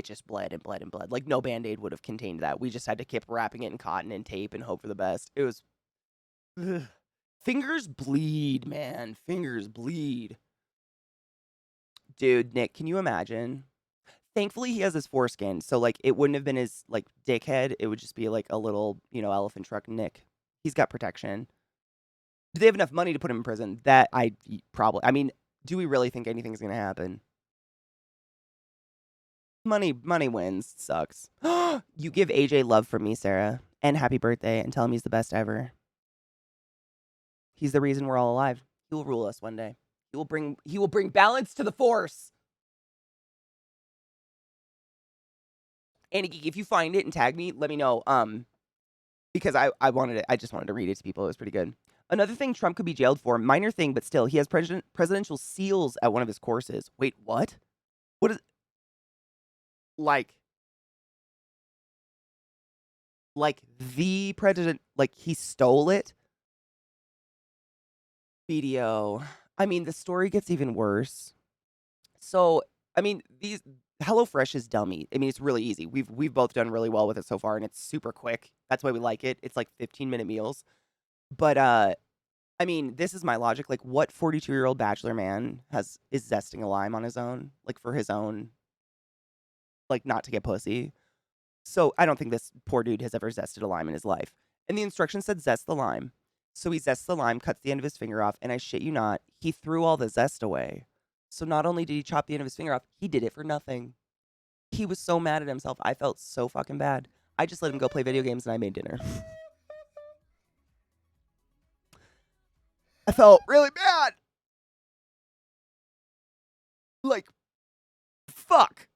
just bled and bled and bled. Like no Band-Aid would have contained that. We just had to keep wrapping it in cotton and tape and hope for the best. It was ugh. Fingers bleed, man. Fingers bleed, dude. Nick, can you imagine? Thankfully, he has his foreskin, so like it wouldn't have been his like dickhead. It would just be like a little, elephant truck Nick. He's got protection. Do they have enough money to put him in prison? That probably. I mean, do we really think anything's gonna happen? Money wins. Sucks. You give AJ love from me, Sarah, and happy birthday, and tell him he's the best ever. He's the reason we're all alive. He will rule us one day. He will bring balance to the force. Annie Geek, if you find it and tag me, let me know. Because I just wanted to read it to people. It was pretty good. Another thing Trump could be jailed for, minor thing, but still, he has presidential seals at one of his courses. Wait, what? What is like? like the president, like he stole it. Video. I mean, the story gets even worse. So, I mean, these HelloFresh is dummy. I mean, it's really easy. We've both done really well with it so far, and it's super quick. That's why we like it. It's like 15-minute meals. But I mean, this is my logic. Like, what 42-year-old bachelor man is zesting a lime on his own, like for his own, like not to get pussy. So I don't think this poor dude has ever zested a lime in his life. And the instructions said zest the lime. So he zests the lime, cuts the end of his finger off, and I shit you not, he threw all the zest away. So not only did he chop the end of his finger off, he did it for nothing. He was so mad at himself. I felt so fucking bad. I just let him go play video games and I made dinner. I felt really bad. Like, fuck.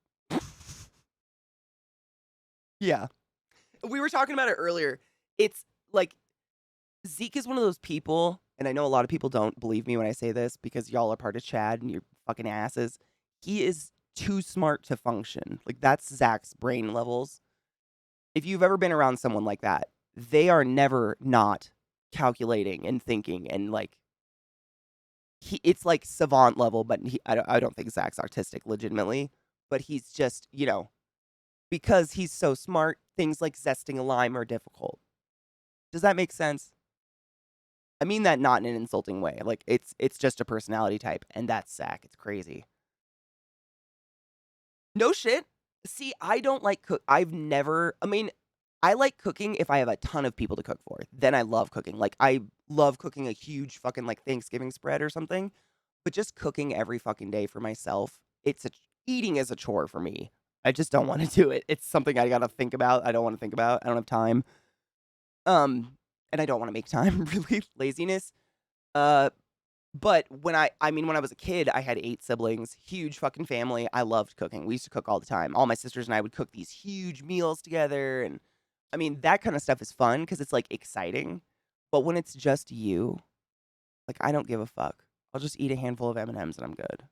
Yeah. We were talking about it earlier. It's like Zeke is one of those people, and I know a lot of people don't believe me when I say this because y'all are part of Chad and you're fucking asses. He is too smart to function. Like, that's Zach's brain levels. If you've ever been around someone like that, they are never not calculating and thinking and like it's like savant level, but I don't think Zach's artistic legitimately, but he's just, because he's so smart, things like zesting a lime are difficult. Does that make sense? I mean that not in an insulting way. Like it's just a personality type, and that's Zach. It's crazy. No shit. See, I don't like cook. I've never. I mean, I like cooking if I have a ton of people to cook for. Then I love cooking. Like I love cooking a huge fucking like Thanksgiving spread or something. But just cooking every fucking day for myself, eating is a chore for me. I just don't want to do it. It's something I gotta think about. I don't want to think about. I don't have time. And I don't want to make time. Really, laziness. Uh, but when I was a kid, I had 8 siblings, huge fucking family. I loved cooking. We used to cook all the time. All my sisters and I would cook these huge meals together, and I mean that kind of stuff is fun because it's like exciting. But when it's just you, like I don't give a fuck. I'll just eat a handful of M&Ms and I'm good.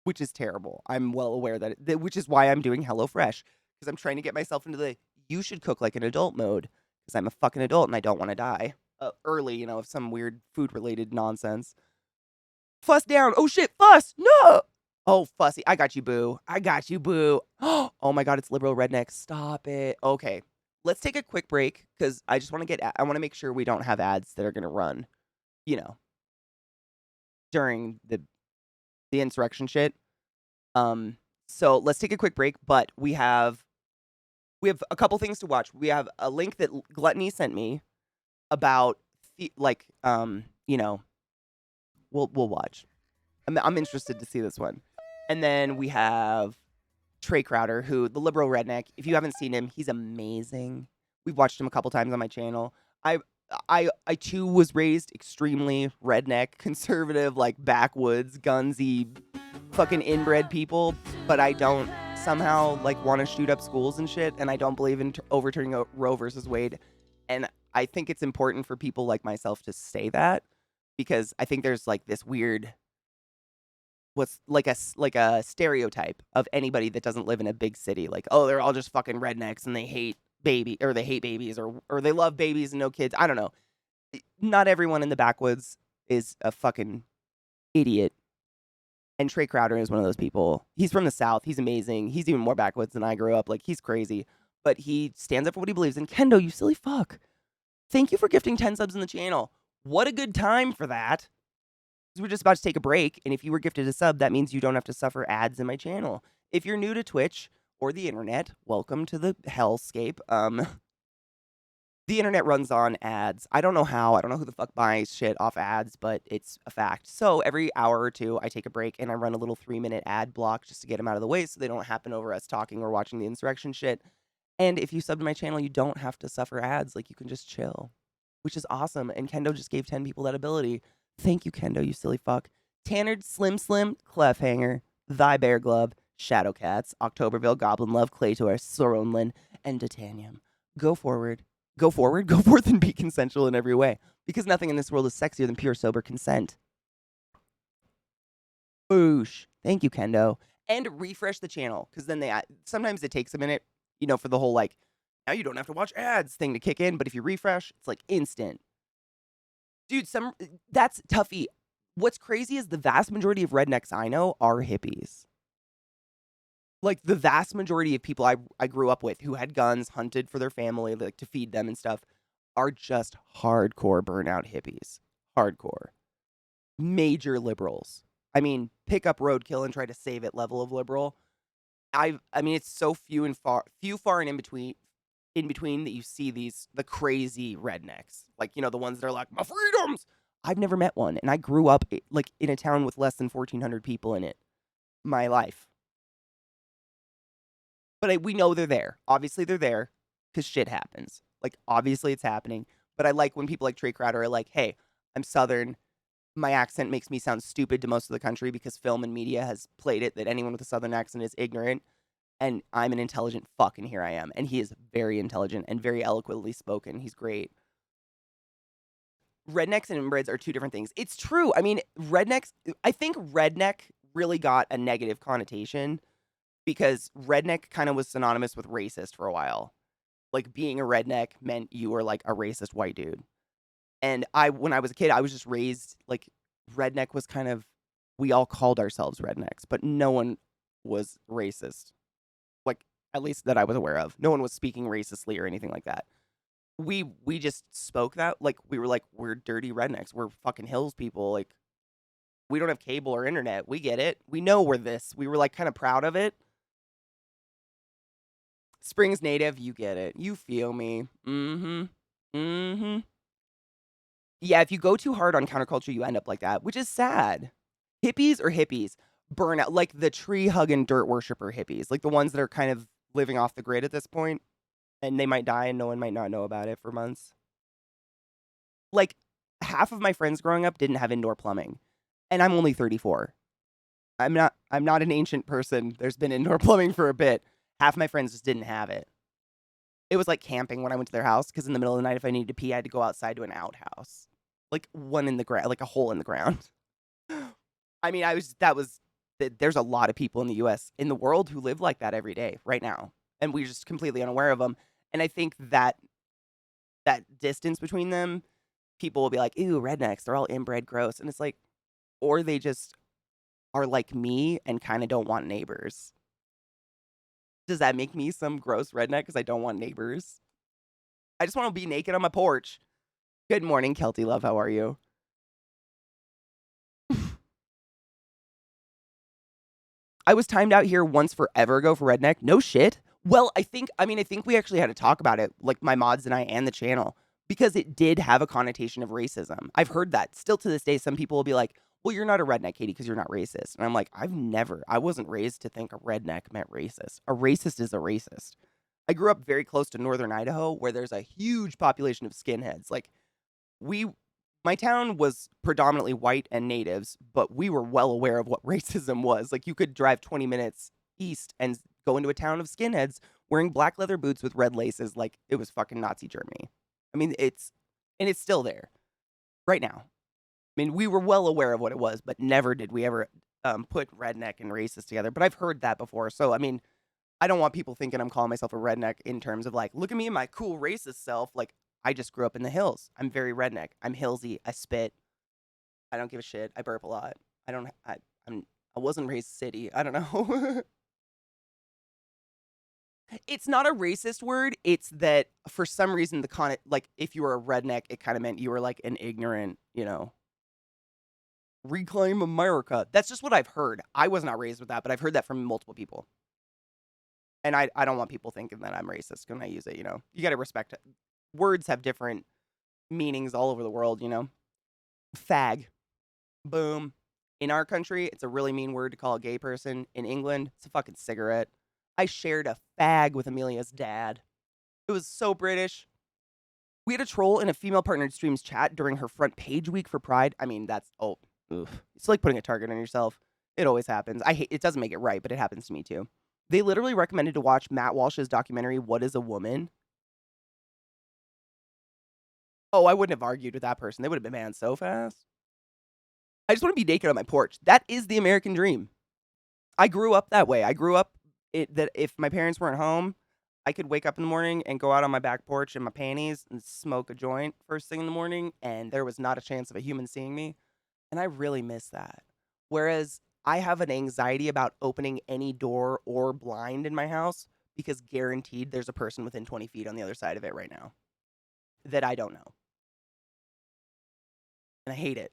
Which is terrible. I'm well aware which is why I'm doing HelloFresh because I'm trying to get myself into the you should cook like an adult mode because I'm a fucking adult and I don't want to die early, of some weird food related nonsense. Fuss down. Oh shit, Fuss. No. Oh, Fussy. I got you, boo. I got you, boo. Oh my god, it's liberal redneck. Stop it. Okay. Let's take a quick break because I just want to I want to make sure we don't have ads that are going to run, you know, during the insurrection shit. So let's take a quick break, but we have a couple things to watch. We have a link that Gluttony sent me about you know, we'll watch. I'm interested to see this one. And then we have Trey Crowder, who the liberal redneck. If you haven't seen him, he's amazing. We've watched him a couple times on my channel. I too was raised extremely redneck, conservative, like backwoods, gunsy, fucking inbred people, but I don't somehow like want to shoot up schools and shit, and I don't believe in overturning Roe versus Wade. And I think it's important for people like myself to say that because I think there's like this weird what's like a stereotype of anybody that doesn't live in a big city, like, oh, they're all just fucking rednecks and they hate babies or they love babies and no kids. I don't know. Not everyone in the backwoods is a fucking idiot. And Trey Crowder is one of those people. He's from the South. He's amazing. He's even more backwoods than I grew up. Like, he's crazy. But he stands up for what he believes in. Kendo, you silly fuck. Thank you for gifting 10 subs in the channel. What a good time for that. We're just about to take a break, and if you were gifted a sub, that means you don't have to suffer ads in my channel. If you're new to Twitch or the internet, welcome to the hellscape. The internet runs on ads. I don't know how. I don't know who the fuck buys shit off ads, but it's a fact. So every hour or two, I take a break and I run a little 3-minute ad block just to get them out of the way so they don't happen over us talking or watching the insurrection shit. And if you sub to my channel, you don't have to suffer ads. Like, you can just chill, which is awesome. And Kendo just gave 10 people that ability. Thank you, Kendo, you silly fuck. Tannard, Slim, Clefhanger, Thy Bear Glove, Shadowcats, Octoberville, Goblin Love, Claytor, Soronlin, and Titanium. Go forward, go forth and be consensual in every way. Because nothing in this world is sexier than pure, sober consent. Boosh. Thank you, Kendo. And refresh the channel, because then sometimes it takes a minute, for the whole, like, Now you don't have to watch ads thing to kick in, but if you refresh, it's like instant. Dude, that's toughy. What's crazy is the vast majority of rednecks I know are hippies. Like the vast majority of people I grew up with who had guns, hunted for their family, like to feed them and stuff, are just hardcore burnout hippies. Hardcore. Major liberals. I mean, pick up roadkill and try to save it level of liberal. I mean, it's so few far and in between that you see the crazy rednecks. Like, the ones that are like, my freedoms. I've never met one, and I grew up like in a town with less than 1,400 people in it. My life. But we know they're there. Obviously, they're there because shit happens. Like, obviously, it's happening. But I like when people like Trey Crowder are like, hey, I'm Southern. My accent makes me sound stupid to most of the country because film and media has played it that anyone with a Southern accent is ignorant. And I'm an intelligent fuck, and here I am. And he is very intelligent and very eloquently spoken. He's great. Rednecks and inbreds are two different things. It's true. I mean, I think redneck really got a negative connotation because redneck kind of was synonymous with racist for a while. Like being a redneck meant you were like a racist white dude. And when I was a kid, I was just raised like redneck was kind of, we all called ourselves rednecks, but no one was racist. Like, at least that I was aware of. No one was speaking racistly or anything like that. We just spoke that, like, we were like, we're dirty rednecks. We're fucking hills people. Like, we don't have cable or internet. We get it. We know we're this. We were like kind of proud of it. Springs native, you get it. You feel me. Mm-hmm. Mm-hmm. Yeah, if you go too hard on counterculture, you end up like that, which is sad. Hippies or hippies burn out, like the tree hugging dirt worshiper hippies, like the ones that are kind of living off the grid at this point, and they might die and no one might not know about it for months. Like half of my friends growing up didn't have indoor plumbing, and I'm only 34. I'm not an ancient person. There's been indoor plumbing for a bit. Half my friends just didn't have it. It was like camping when I went to their house because in the middle of the night, if I needed to pee, I had to go outside to an outhouse, like one in the ground, like a hole in the ground. I mean, there's a lot of people in the US, in the world, who live like that every day right now. And we're just completely unaware of them. And I think that distance between them, people will be like, ew, rednecks, they're all inbred, gross. And it's like, or they just are like me and kind of don't want neighbors. Does that make me some gross redneck because I don't want neighbors? I just want to be naked on my porch. Good morning, Kelty Love. How are you? I was timed out here once forever ago for redneck. No shit. Well, I think we actually had to talk about it, like my mods and I and the channel, because it did have a connotation of racism. I've heard that. Still to this day, some people will be like, well, you're not a redneck, Katie, because you're not racist. And I'm like, I wasn't raised to think a redneck meant racist. A racist is a racist. I grew up very close to northern Idaho where there's a huge population of skinheads. Like, we my town was predominantly white and natives, but we were well aware of what racism was. Like you could drive 20 minutes east and go into a town of skinheads wearing black leather boots with red laces like it was fucking Nazi Germany. I mean, it's still there right now. I mean, we were well aware of what it was, but never did we ever put redneck and racist together. But I've heard that before. So, I mean, I don't want people thinking I'm calling myself a redneck in terms of like, look at me and my cool racist self. Like, I just grew up in the hills. I'm very redneck. I'm hillsy. I spit. I don't give a shit. I burp a lot. I don't. I wasn't raised city. I don't know. It's not a racist word. It's that for some reason like if you were a redneck, it kind of meant you were like an ignorant, reclaim America. That's just what I've heard. I was not raised with that, but I've heard that from multiple people. And I don't want people thinking that I'm racist when I use it, You got to respect it. Words have different meanings all over the world, Fag. Boom. In our country, it's a really mean word to call a gay person. In England, it's a fucking cigarette. I shared a fag with Amelia's dad. It was so British. We had a troll in a female partnered stream's chat during her front page week for Pride. I mean, oof. It's like putting a target on yourself. It always happens. It doesn't make it right, but it happens to me too. They literally recommended to watch Matt Walsh's documentary, What is a Woman? Oh, I wouldn't have argued with that person. They would have been banned so fast. I just want to be naked on my porch. That is the American dream. I grew up that way. I grew up that if my parents weren't home, I could wake up in the morning and go out on my back porch in my panties and smoke a joint first thing in the morning, and there was not a chance of a human seeing me. And I really miss that. Whereas I have an anxiety about opening any door or blind in my house because guaranteed there's a person within 20 feet on the other side of it right now that I don't know. And I hate it.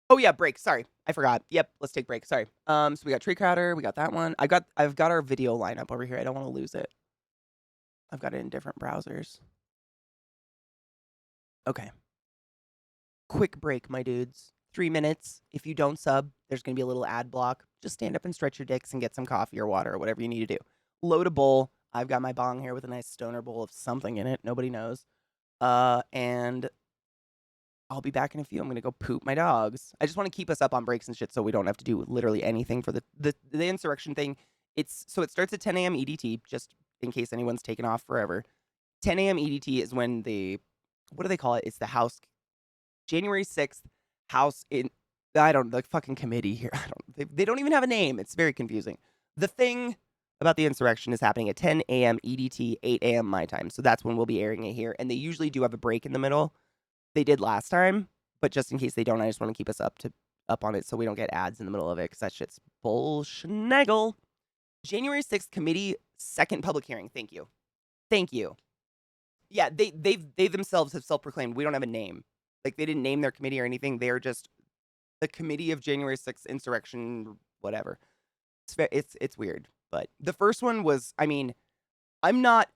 Oh yeah, break. Sorry, I forgot. Yep, let's take break. Sorry. So we got Tree Crowder, we got that one. I've got our video lineup over here. I don't want to lose it. I've got it in different browsers. Okay. Quick break, my dudes. 3 minutes. If you don't sub, there's gonna be a little ad block. Just stand up and stretch your dicks and get some coffee or water or whatever you need to do. Load a bowl. I've got my bong here with a nice stoner bowl of something in it. Nobody knows. And I'll be back in a few. I'm gonna go poop my dogs. I just want to keep us up on breaks and shit so we don't have to do literally anything for the insurrection thing. It starts at 10 a.m. EDT, just in case anyone's taken off forever. 10 a.m. EDT is when what do they call it? It's the House January 6th House in I don't the fucking committee here. They don't even have a name. It's very confusing. The thing about the insurrection is happening at 10 a.m. EDT, 8 a.m. my time. So that's when we'll be airing it here. And they usually do have a break in the middle. They did last time, but just in case they don't, I just want to keep us up on it so we don't get ads in the middle of it because that shit's bullshit. January 6th committee, second public hearing. Thank you. Thank you. Yeah, they themselves have self-proclaimed we don't have a name. Like they didn't name their committee or anything. They're just the committee of January 6th insurrection, whatever. It's weird. But the first one was, I mean, I'm not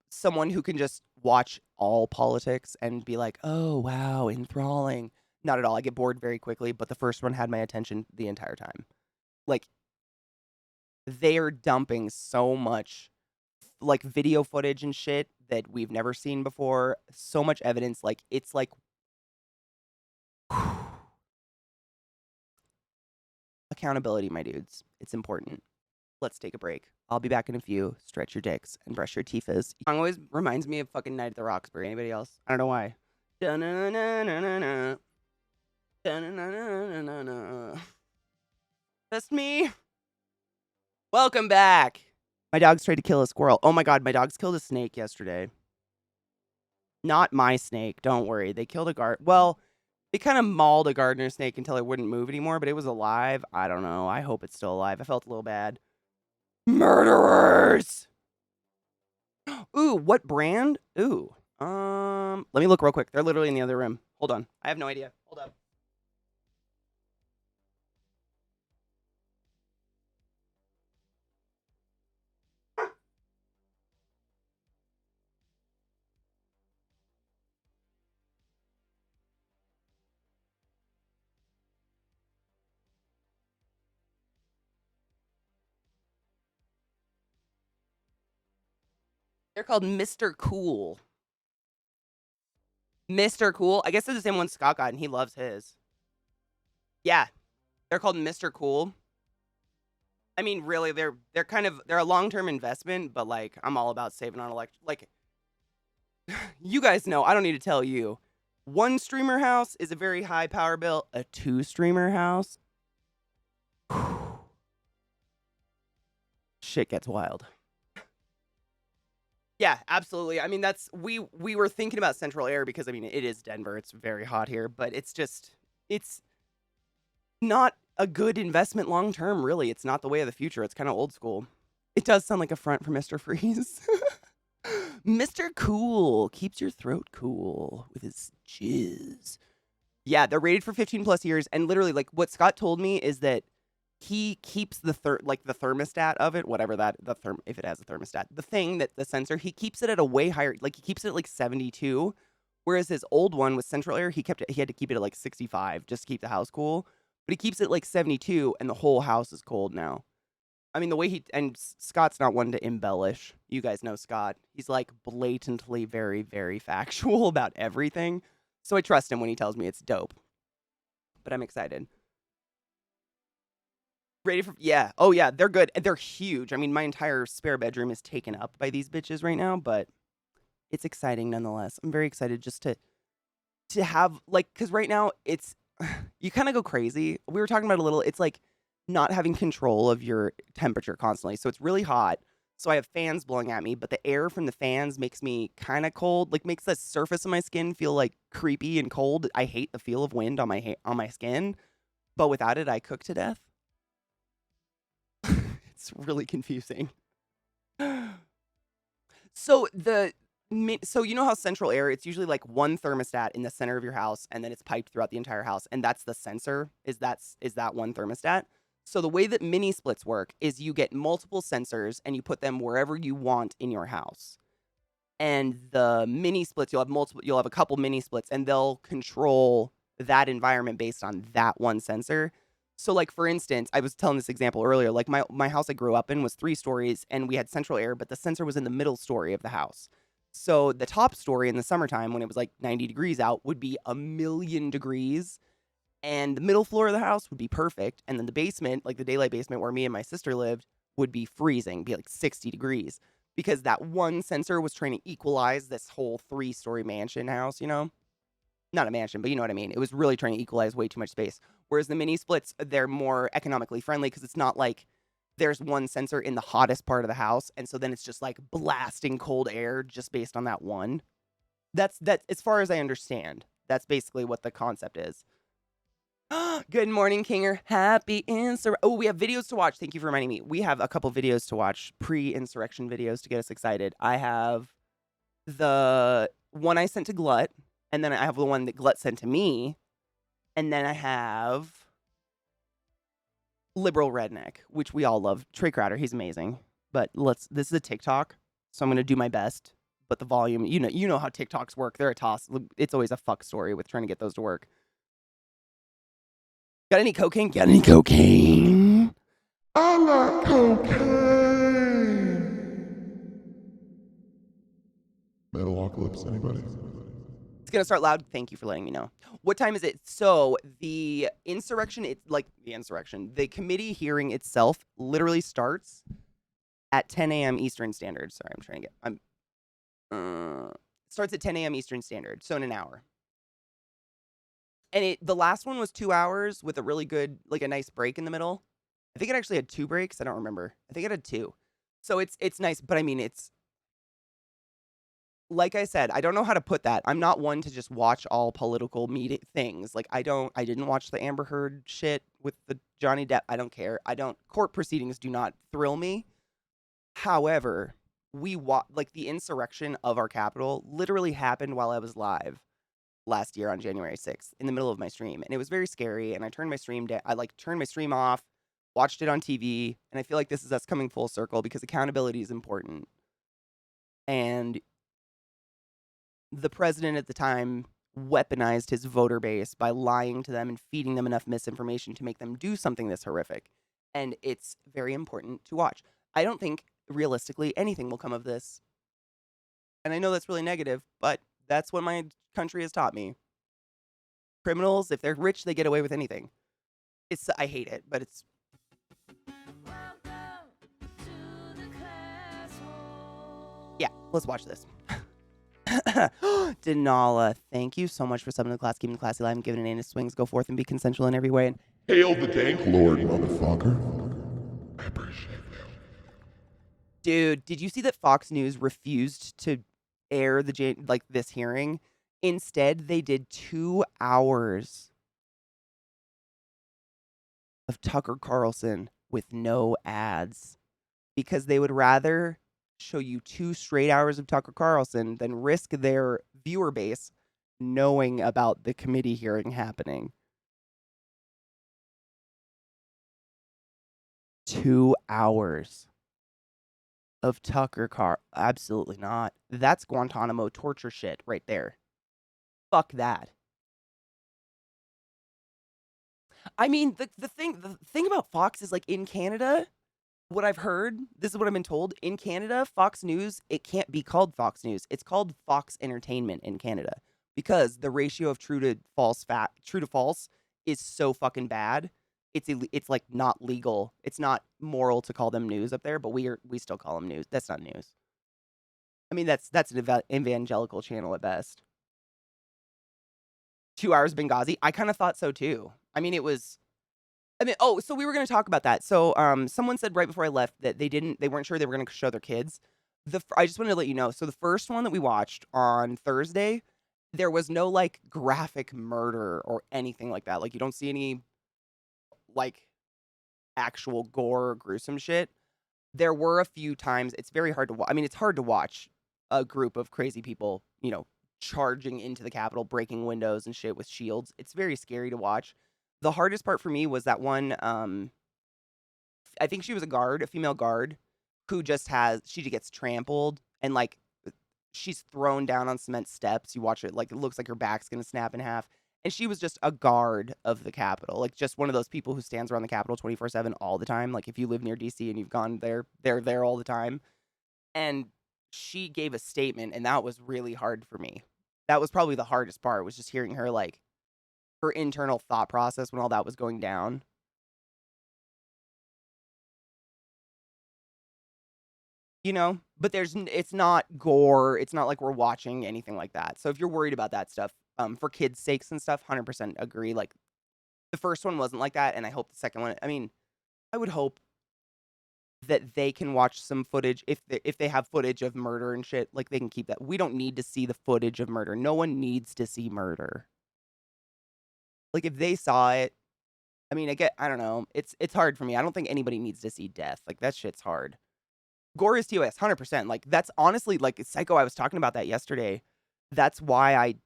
someone who can just watch all politics and be like, oh, wow, enthralling. Not at all. I get bored very quickly, but the first one had my attention the entire time. Like, they are dumping so much, like, video footage and shit that we've never seen before. So much evidence. Like, it's like, accountability, my dudes. It's important. Let's take a break. I'll be back in a few. Stretch your dicks and brush your teethas. Song always reminds me of fucking Night at the Roxbury. Anybody else? I don't know why. Just me. Welcome back. My dogs tried to kill a squirrel. Oh my god, my dogs killed a snake yesterday. Not my snake. Don't worry. They killed well, they kind of mauled a gardener snake until it wouldn't move anymore, but it was alive. I don't know. I hope it's still alive. I felt a little bad. Murderers! Ooh, what brand? Ooh. Let me look real quick. They're literally in the other room. Hold on. I have no idea. Hold up. They're called Mr. Cool. Mr. Cool. I guess they're the same one Scott got, and he loves his. Yeah, they're called Mr. Cool. I mean, really, they're a long-term investment, but like I'm all about saving on like you guys know, I don't need to tell you. One streamer house is a very high power bill. A 2-streamer house, shit gets wild. Yeah, absolutely. I mean, that's we were thinking about central air because I mean it is Denver. It's very hot here, but it's not a good investment long term, really. It's not the way of the future. It's kind of old school. It does sound like a front for Mr. Freeze. Mr. Cool keeps your throat cool with his jizz. Yeah, they're rated for 15 plus years, and literally, like what Scott told me is that he keeps the the thermostat of it, whatever that if it has a thermostat, the thing that the sensor, he keeps it at a way higher, like he keeps it at like 72, whereas his old one with central air, he had to keep it at like 65 just to keep the house cool, but he keeps it like 72, and the whole house is cold now. I mean, the way Scott's not one to embellish. You guys know Scott. He's like blatantly very, very factual about everything. So I trust him when he tells me it's dope. But I'm excited. Ready for, yeah. Oh, yeah, they're good. They're huge. I mean, my entire spare bedroom is taken up by these bitches right now, but it's exciting nonetheless. I'm very excited just to have, like, because right now you kind of go crazy. We were talking about a little, it's like not having control of your temperature constantly. So it's really hot. So I have fans blowing at me, but the air from the fans makes me kind of cold, like makes the surface of my skin feel like creepy and cold. I hate the feel of wind on on my skin, but without it, I cook to death. It's really confusing. So so you know how central air, it's usually like one thermostat in the center of your house and then it's piped throughout the entire house and that's the sensor is that one thermostat. So the way that mini splits work is you get multiple sensors and you put them wherever you want in your house. And the mini splits, you'll have a couple mini splits and they'll control that environment based on that one sensor. So like for instance, I was telling this example earlier, like my house I grew up in was 3 stories and we had central air, but the sensor was in the middle story of the house. So the top story in the summertime when it was like 90 degrees out would be a million degrees and the middle floor of the house would be perfect and then the basement, like the daylight basement where me and my sister lived, would be freezing, be like 60 degrees because that one sensor was trying to equalize this whole 3 story mansion house, you know? Not a mansion, but you know what I mean. It was really trying to equalize way too much space. Whereas the mini splits, they're more economically friendly because it's not like there's one sensor in the hottest part of the house, and so then it's just like blasting cold air just based on that one. That's as far as I understand. That's basically what the concept is. Good morning, Kinger. Happy insurrection. Oh, we have videos to watch. Thank you for reminding me. We have a couple videos to watch, pre-insurrection videos to get us excited. I have the one I sent to Glut, and then I have the one that Glut sent to me, and then I have Liberal Redneck, which we all love. Trey Crowder, he's amazing. But this is a TikTok, so I'm gonna do my best. But the volume, you know how TikToks work. They're a toss. It's always a fuck story with trying to get those to work. Got any cocaine? Got any cocaine? I like cocaine. Metalocalypse, anybody? It's gonna start loud. Thank you for letting me know. What time is it? So the insurrection, it's like the insurrection. The committee hearing itself literally starts at 10 a.m. Eastern Standard. Sorry, I'm trying to get. Starts at 10 a.m. Eastern Standard, so in an hour. And the last one was 2 hours with a really good, like a nice break in the middle. I think it actually had 2 breaks. I don't remember. I think it had 2. So it's nice, but I mean it's like I said, I don't know how to put that. I'm not one to just watch all political media things. Like I didn't watch the Amber Heard shit with the Johnny Depp. I don't care. Court proceedings do not thrill me. However, like the insurrection of our capital literally happened while I was live last year on January 6th in the middle of my stream. And it was very scary. And I turned my stream down. I like turned my stream off, watched it on TV. And I feel like this is us coming full circle because accountability is important. And the president at the time weaponized his voter base by lying to them and feeding them enough misinformation to make them do something this horrific. And it's very important to watch. I don't think realistically anything will come of this. And I know that's really negative, but that's what my country has taught me. Criminals, if they're rich, they get away with anything. I hate it, but it's. Yeah, let's watch this. Denala, thank you so much for subbing to the class, keeping the classy live and giving an anus swings. Go forth and be consensual in every way. And Hail the Dank Lord, motherfucker. I appreciate you. dude, did you see that Fox News refused to air this hearing? Instead, they did 2 hours of Tucker Carlson with no ads because they would rather show you 2 straight hours of Tucker Carlson than risk their viewer base knowing about the committee hearing happening. 2 hours of absolutely not. That's Guantanamo torture shit right there. Fuck that. I mean, the thing about Fox is like in Canada, what I've heard, this is what I've been told, in Canada, Fox News, it can't be called Fox News. It's called Fox Entertainment in Canada because the ratio of true to false is so fucking bad. It's like not legal. It's not moral to call them news up there, but we still call them news. That's not news. I mean, that's an evangelical channel at best. 2 hours Benghazi. I kind of thought so too. I mean, it was. I mean, so we were going to talk about that. So, someone said right before I left that they weren't sure they were going to show their kids. I just wanted to let you know. So the first one that we watched on Thursday, there was no like graphic murder or anything like that. Like you don't see any like actual gore or gruesome shit. There were a few times. It's very hard to watch. I mean, it's hard to watch a group of crazy people, charging into the Capitol, breaking windows and shit with shields. It's very scary to watch. The hardest part for me was that one. I think she was a female guard, who she gets trampled and like she's thrown down on cement steps. You watch it, like it looks like her back's gonna snap in half. And she was just a guard of the Capitol, like just one of those people who stands around the Capitol 24/7 all the time. Like if you live near DC and you've gone there, they're there all the time. And she gave a statement, and that was really hard for me. That was probably the hardest part, was just hearing her like her internal thought process when all that was going down. But it's not gore. It's not like we're watching anything like that. So if you're worried about that stuff, for kids' sakes and stuff, 100% agree. Like the first one wasn't like that, and I hope the second one. I mean, I would hope that they can watch some footage if they have footage of murder and shit. Like they can keep that. We don't need to see the footage of murder. No one needs to see murder. Like if they saw it, I mean, I don't know. It's hard for me. I don't think anybody needs to see death. Like that shit's hard. Gore is TOS, 100%. Like, that's honestly, like, Psycho, I was talking about that yesterday. That's why I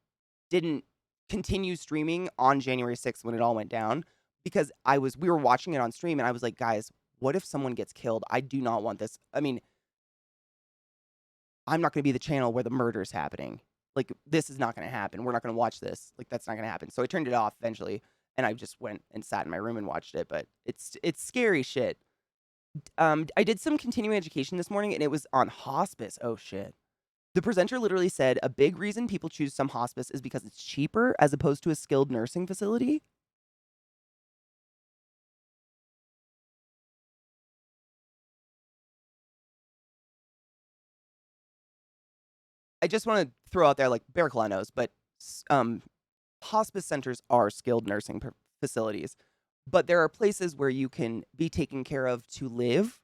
didn't continue streaming on January 6th when it all went down, because we were watching it on stream, and I was like, guys, what if someone gets killed? I do not want this. I mean, I'm not going to be the channel where the murder is happening. Like, this is not going to happen. We're not going to watch this. Like, that's not going to happen. So I turned it off eventually, and I just went and sat in my room and watched it, but it's scary shit. I did some continuing education this morning, and it was on hospice. Oh shit. The presenter literally said a big reason people choose some hospice is because it's cheaper as opposed to a skilled nursing facility. I just want to throw out there, like, Barraclough knows, but hospice centers are skilled nursing facilities. But there are places where you can be taken care of to live.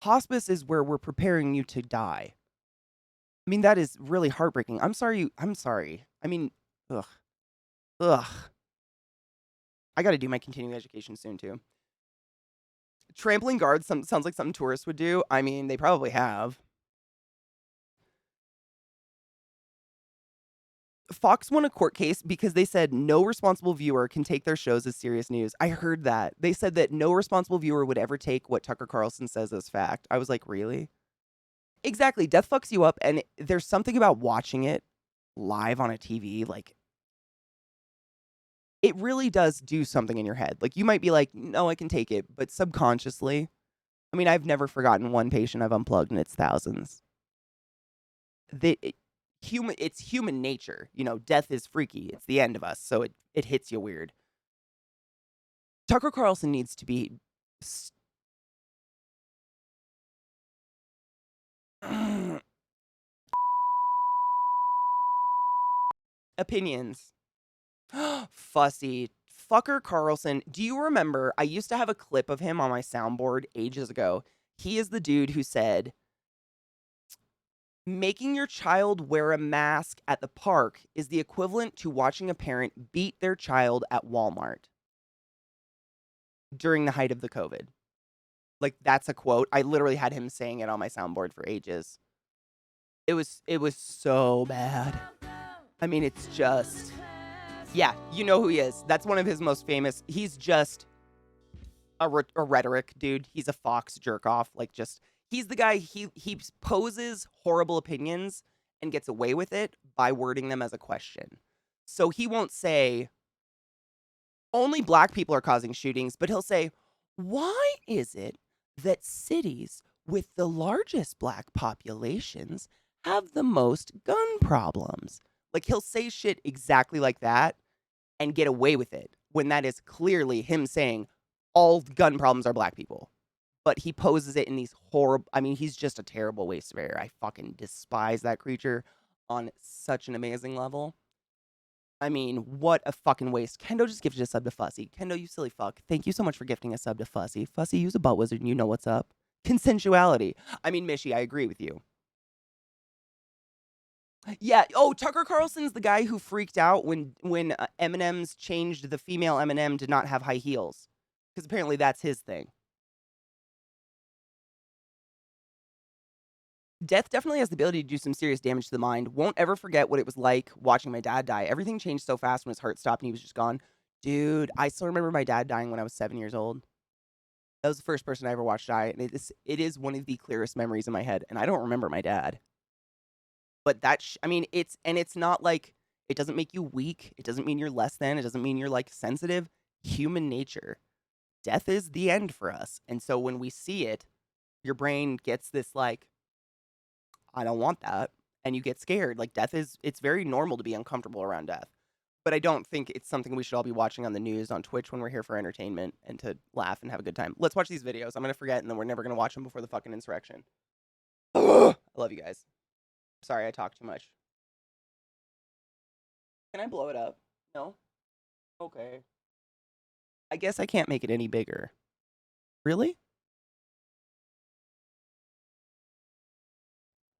Hospice is where we're preparing you to die. I mean, that is really heartbreaking. I'm sorry. I mean, ugh. Ugh. I gotta do my continuing education soon, too. Trampling guards sounds like something tourists would do. I mean, they probably have. Fox won a court case because they said no responsible viewer can take their shows as serious news. I heard that. They said that no responsible viewer would ever take what Tucker Carlson says as fact. I was like, really? Exactly. Death fucks you up, and there's something about watching it live on a TV, like, it really does do something in your head. Like, you might be like, no, I can take it, but subconsciously, I mean, I've never forgotten one patient I've unplugged, and it's thousands. It's human nature. Death is freaky. It's the end of us, so it hits you weird. Tucker Carlson needs to be opinions. Fussy. Fucker Carlson. Do you remember? I used to have a clip of him on my soundboard ages ago. He is the dude who said, making your child wear a mask at the park is the equivalent to watching a parent beat their child at Walmart during the height of the COVID. Like, that's a quote. I literally had him saying it on my soundboard for ages. It was so bad. I mean, it's just, yeah, you know who he is. That's one of his most famous. He's just a rhetoric dude. He's a Fox jerk off. Like, just, he's the guy, he poses horrible opinions and gets away with it by wording them as a question. So he won't say, only black people are causing shootings, but he'll say, why is it that cities with the largest black populations have the most gun problems? Like, he'll say shit exactly like that and get away with it when that is clearly him saying all gun problems are black people. But he poses it in these horrible, I mean, he's just a terrible waste of air. I fucking despise that creature on such an amazing level. I mean, what a fucking waste. Kendo just gifted a sub to Fussy. Kendo, you silly fuck. Thank you so much for gifting a sub to Fussy. Fussy, use a butt wizard and you know what's up. Consensuality. I mean, Mishy, I agree with you. Yeah. Oh, Tucker Carlson's the guy who freaked out when M&M's changed the female M&M to not have high heels. Because apparently that's his thing. Death definitely has the ability to do some serious damage to the mind. Won't ever forget what it was like watching my dad die. Everything changed so fast when his heart stopped and he was just gone. Dude, I still remember my dad dying when I was 7 years old. That was the first person I ever watched die, and it is one of the clearest memories in my head, and I don't remember my dad. But I mean, it's not like, it doesn't make you weak. It doesn't mean you're less than. It doesn't mean you're, like, sensitive. Human nature. Death is the end for us. And so when we see it, your brain gets this, like, I don't want that. And you get scared. Like, it's very normal to be uncomfortable around death. But I don't think it's something we should all be watching on the news, on Twitch, when we're here for entertainment and to laugh and have a good time. Let's watch these videos. I'm going to forget, and then we're never going to watch them before the fucking insurrection. I love you guys. Sorry, I talk too much. Can I blow it up? No? Okay. I guess I can't make it any bigger. Really?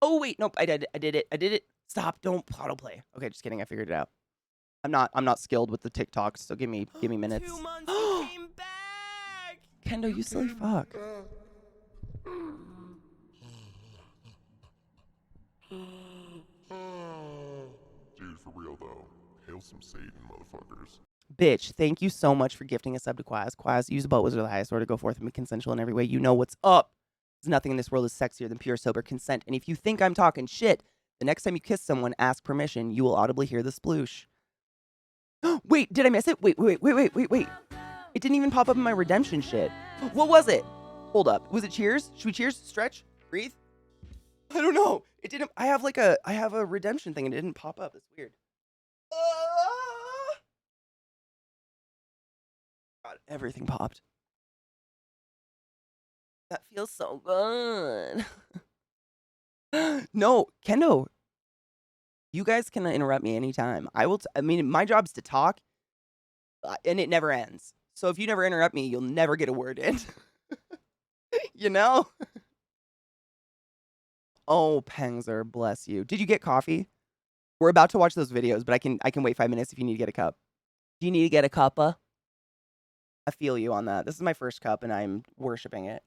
Oh, wait. Nope. I did it. Stop. Don't autoplay. Okay, just kidding. I figured it out. I'm not skilled with the TikToks, so give me minutes. 2 months he came back. Kendo, you silly fuck. Dude, for real though. Hail some Satan, motherfuckers. Bitch, thank you so much for gifting a sub to Quaz. Quaz, use a butt wizard of the highest order, go forth and be consensual in every way. You know what's up. There's nothing in this world is sexier than pure, sober consent. And if you think I'm talking shit, the next time you kiss someone, ask permission. You will audibly hear the sploosh. Wait, did I miss it? Wait. It didn't even pop up in my redemption shit. What was it? Hold up. Was it cheers? Should we cheers? Stretch? Breathe? I don't know. It didn't. I have a redemption thing and it didn't pop up. It's weird. God, everything popped. That feels so good. No, Kendo, you guys can interrupt me anytime. I mean, my job's to talk, and it never ends. So if you never interrupt me, you'll never get a word in. You know? Oh, Pengzer, bless you. Did you get coffee? We're about to watch those videos, but I can wait 5 minutes if you need to get a cup. Do you need to get a cuppa? I feel you on that. This is my first cup, and I'm worshiping it.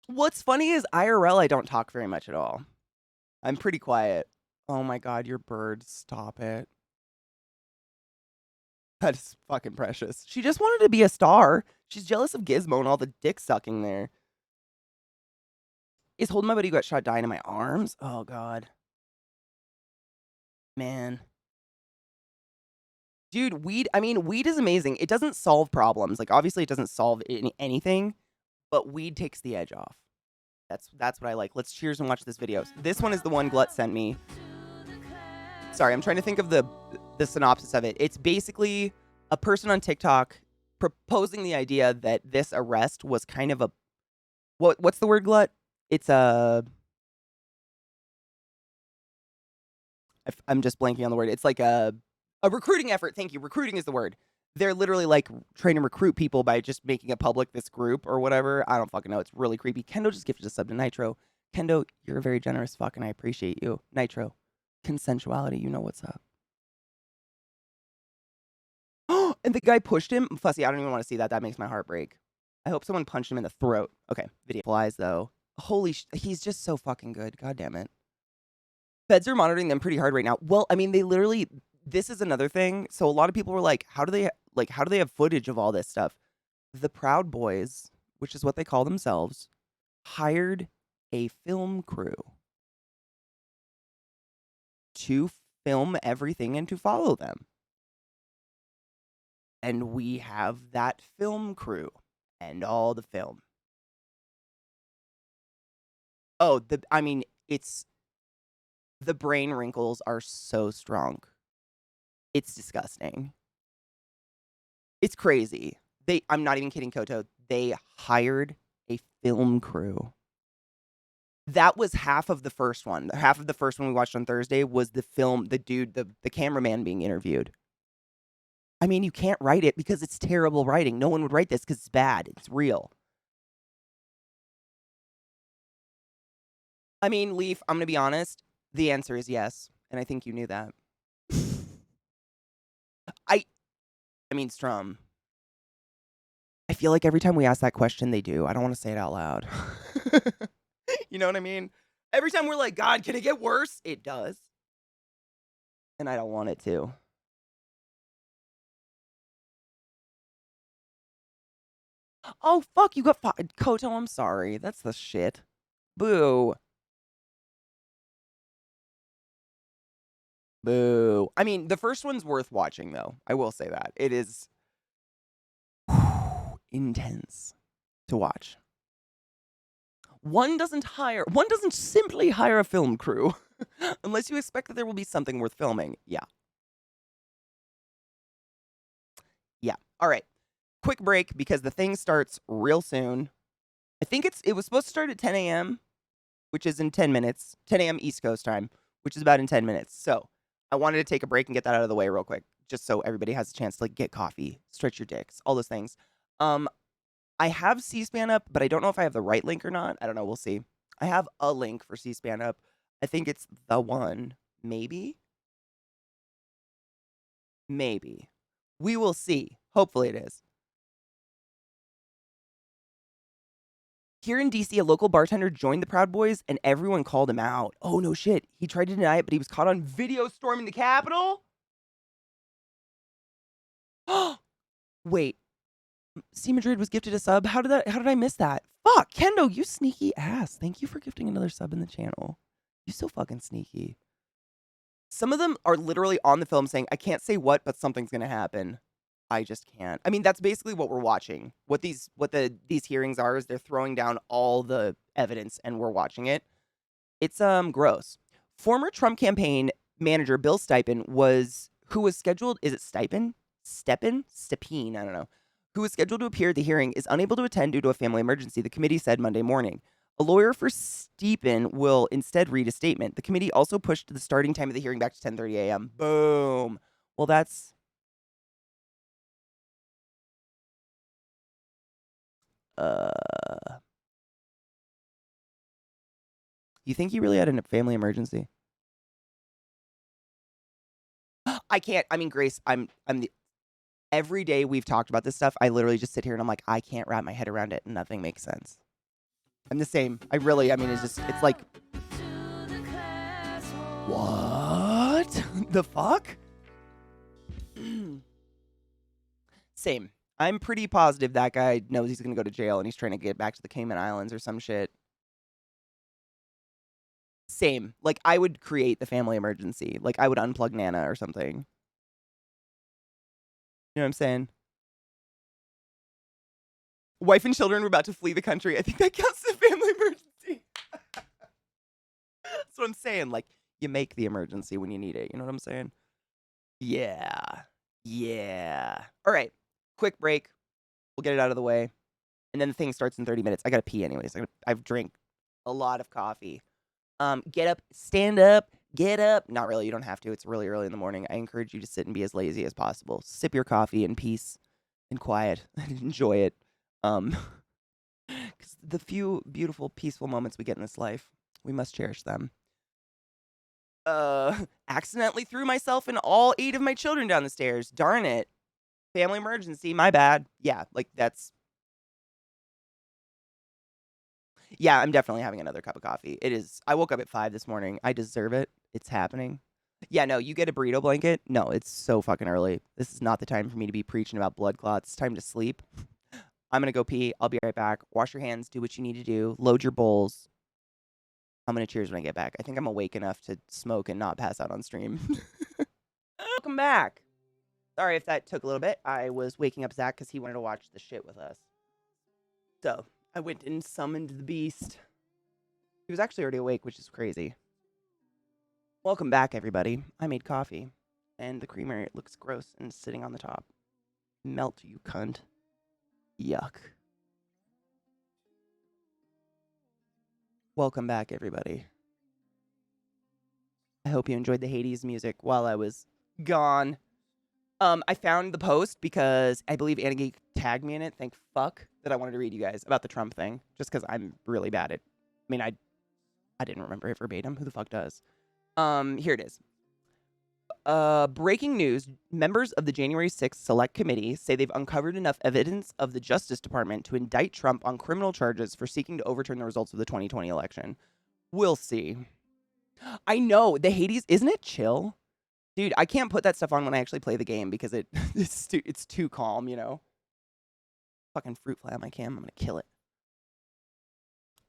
What's funny is IRL, I don't talk very much at all. I'm pretty quiet. Oh my god, your bird. Stop it. That is fucking precious. She just wanted to be a star. She's jealous of Gizmo and all the dick sucking there. Is holding my buddy who got shot dying in my arms? Oh god. Man. Dude, weed is amazing. It doesn't solve problems. Like, obviously, it doesn't solve anything, but weed takes the edge off. That's what I like. Let's cheers and watch this video. This one is the one Glut sent me. Sorry, I'm trying to think of the synopsis of it. It's basically a person on TikTok proposing the idea that this arrest was kind of a... What's the word, Glut? It's a... I'm just blanking on the word. It's like a recruiting effort. Thank you. Recruiting is the word. They're literally like trying to recruit people by just making it public, this group or whatever. I don't fucking know. It's really creepy. Kendo just gifted a sub to Nitro. Kendo, you're a very generous fuck and I appreciate you. Nitro, consensuality, you know what's up. And the guy pushed him. Fussy, I don't even want to see that. That makes my heart break. I hope someone punched him in the throat. Okay, video flies though. Holy he's just so fucking good. God damn it. Feds are monitoring them pretty hard right now. Well, I mean, they literally... This is another thing. So a lot of people were like, how do they have footage of all this stuff? The Proud Boys, which is what they call themselves, hired a film crew to film everything and to follow them. And we have that film crew and all the film. Oh, it's The brain wrinkles are so strong. It's disgusting. It's crazy. I'm not even kidding, Koto. They hired a film crew. That was half of the first one. Half of the first one we watched on Thursday was the dude, the cameraman being interviewed. I mean, you can't write it because it's terrible writing. No one would write this because it's bad. It's real. I mean, Leaf, I'm going to be honest. The answer is yes. And I think you knew that. I mean, Strum. I feel like every time we ask that question, they do. I don't want to say it out loud. You know what I mean? Every time we're like, God, can it get worse? It does. And I don't want it to. Oh, fuck, you got Koto, I'm sorry. That's the shit. Boo. Boo. I mean, the first one's worth watching, though. I will say that. It is intense to watch. One doesn't simply hire a film crew unless you expect that there will be something worth filming. Yeah. Yeah. All right. Quick break because the thing starts real soon. I think it was supposed to start at 10 a.m., which is in 10 minutes. 10 a.m. East Coast time, which is about in 10 minutes. So I wanted to take a break and get that out of the way real quick, just so everybody has a chance to like get coffee, stretch your dicks, all those things. I have C-SPAN up, but I don't know if I have the right link or not. I don't know. We'll see. I have a link for C-SPAN up. I think it's the one. Maybe. Maybe. We will see. Hopefully it is. Here in DC, a local bartender joined the Proud Boys and everyone called him out. Oh, no shit. He tried to deny it, but he was caught on video storming the Capitol? Wait. C Madrid was gifted a sub. How did I miss that? Fuck, Kendo, you sneaky ass. Thank you for gifting another sub in the channel. You so fucking sneaky. Some of them are literally on the film saying, I can't say what, but something's gonna happen. I just can't. I mean, that's basically what we're watching. What these hearings are is they're throwing down all the evidence and we're watching it. It's gross. Former Trump campaign manager Bill Stepien who was scheduled, is it Stepien? Stepien, I don't know. Who was scheduled to appear at the hearing is unable to attend due to a family emergency, the committee said Monday morning. A lawyer for Stepien will instead read a statement. The committee also pushed the starting time of the hearing back to 10:30 a.m. Boom. Well, that's... You think he really had a family emergency? I can't. I mean, Grace, every day we've talked about this stuff, I literally just sit here and I'm like, I can't wrap my head around it. Nothing makes sense. I'm the same. It's like, what the fuck? Same. I'm pretty positive that guy knows he's going to go to jail and he's trying to get back to the Cayman Islands or some shit. Same. Like, I would create the family emergency. Like, I would unplug Nana or something. You know what I'm saying? Wife and children were about to flee the country. I think that counts as a family emergency. That's what I'm saying. Like, you make the emergency when you need it. You know what I'm saying? Yeah. Yeah. All right. Quick break. We'll get it out of the way. And then the thing starts in 30 minutes. I got to pee anyways. I've drank a lot of coffee. Get up, stand up, get up. Not really. You don't have to. It's really early in the morning. I encourage you to sit and be as lazy as possible. Sip your coffee in peace and quiet and enjoy it. Because the few beautiful, peaceful moments we get in this life, we must cherish them. Accidentally threw myself and all 8 of my children down the stairs. Darn it. Family emergency. My bad. Yeah, like that's... Yeah, I'm definitely having another cup of coffee. It is... I woke up at 5 this morning. I deserve it. It's happening. Yeah, no, you get a burrito blanket? No, it's so fucking early. This is not the time for me to be preaching about blood clots. It's time to sleep. I'm going to go pee. I'll be right back. Wash your hands. Do what you need to do. Load your bowls. I'm going to cheers when I get back. I think I'm awake enough to smoke and not pass out on stream. Welcome back. Sorry if that took a little bit. I was waking up Zach because he wanted to watch the shit with us. So I went and summoned the beast. He was actually already awake, which is crazy. Welcome back, everybody. I made coffee, and the creamer looks gross and sitting on the top. Melt, you cunt. Yuck. Welcome back, everybody. I hope you enjoyed the Hades music while I was gone. I found the post because I believe Anna Geek tagged me in it. Thank fuck that I wanted to read you guys about the Trump thing, just because I'm really bad at. I mean, I didn't remember it verbatim. Who the fuck does? Here it is. Breaking news. Members of the January 6th Select Committee say they've uncovered enough evidence of the Justice Department to indict Trump on criminal charges for seeking to overturn the results of the 2020 election. We'll see. I know. The Hades, isn't it chill? Dude, I can't put that stuff on when I actually play the game because it's too calm, you know? Fucking fruit fly on my cam. I'm gonna kill it.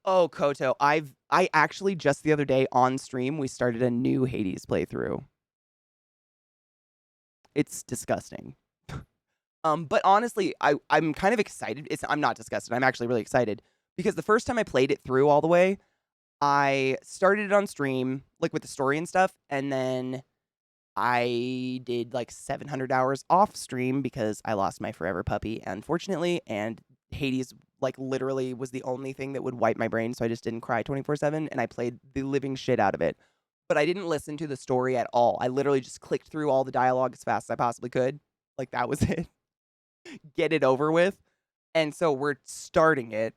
Oh, Koto, I actually just the other day on stream, we started a new Hades playthrough. It's disgusting. But honestly, I'm kind of excited. I'm not disgusted. I'm actually really excited because the first time I played it through all the way, I started it on stream, like with the story and stuff, and then I did like 700 hours off stream because I lost my forever puppy, unfortunately, and Hades like literally was the only thing that would wipe my brain, so I just didn't cry 24/7, and I played the living shit out of it. But I didn't listen to the story at all. I literally just clicked through all the dialogue as fast as I possibly could. Like that was it. Get it over with. And so we're starting it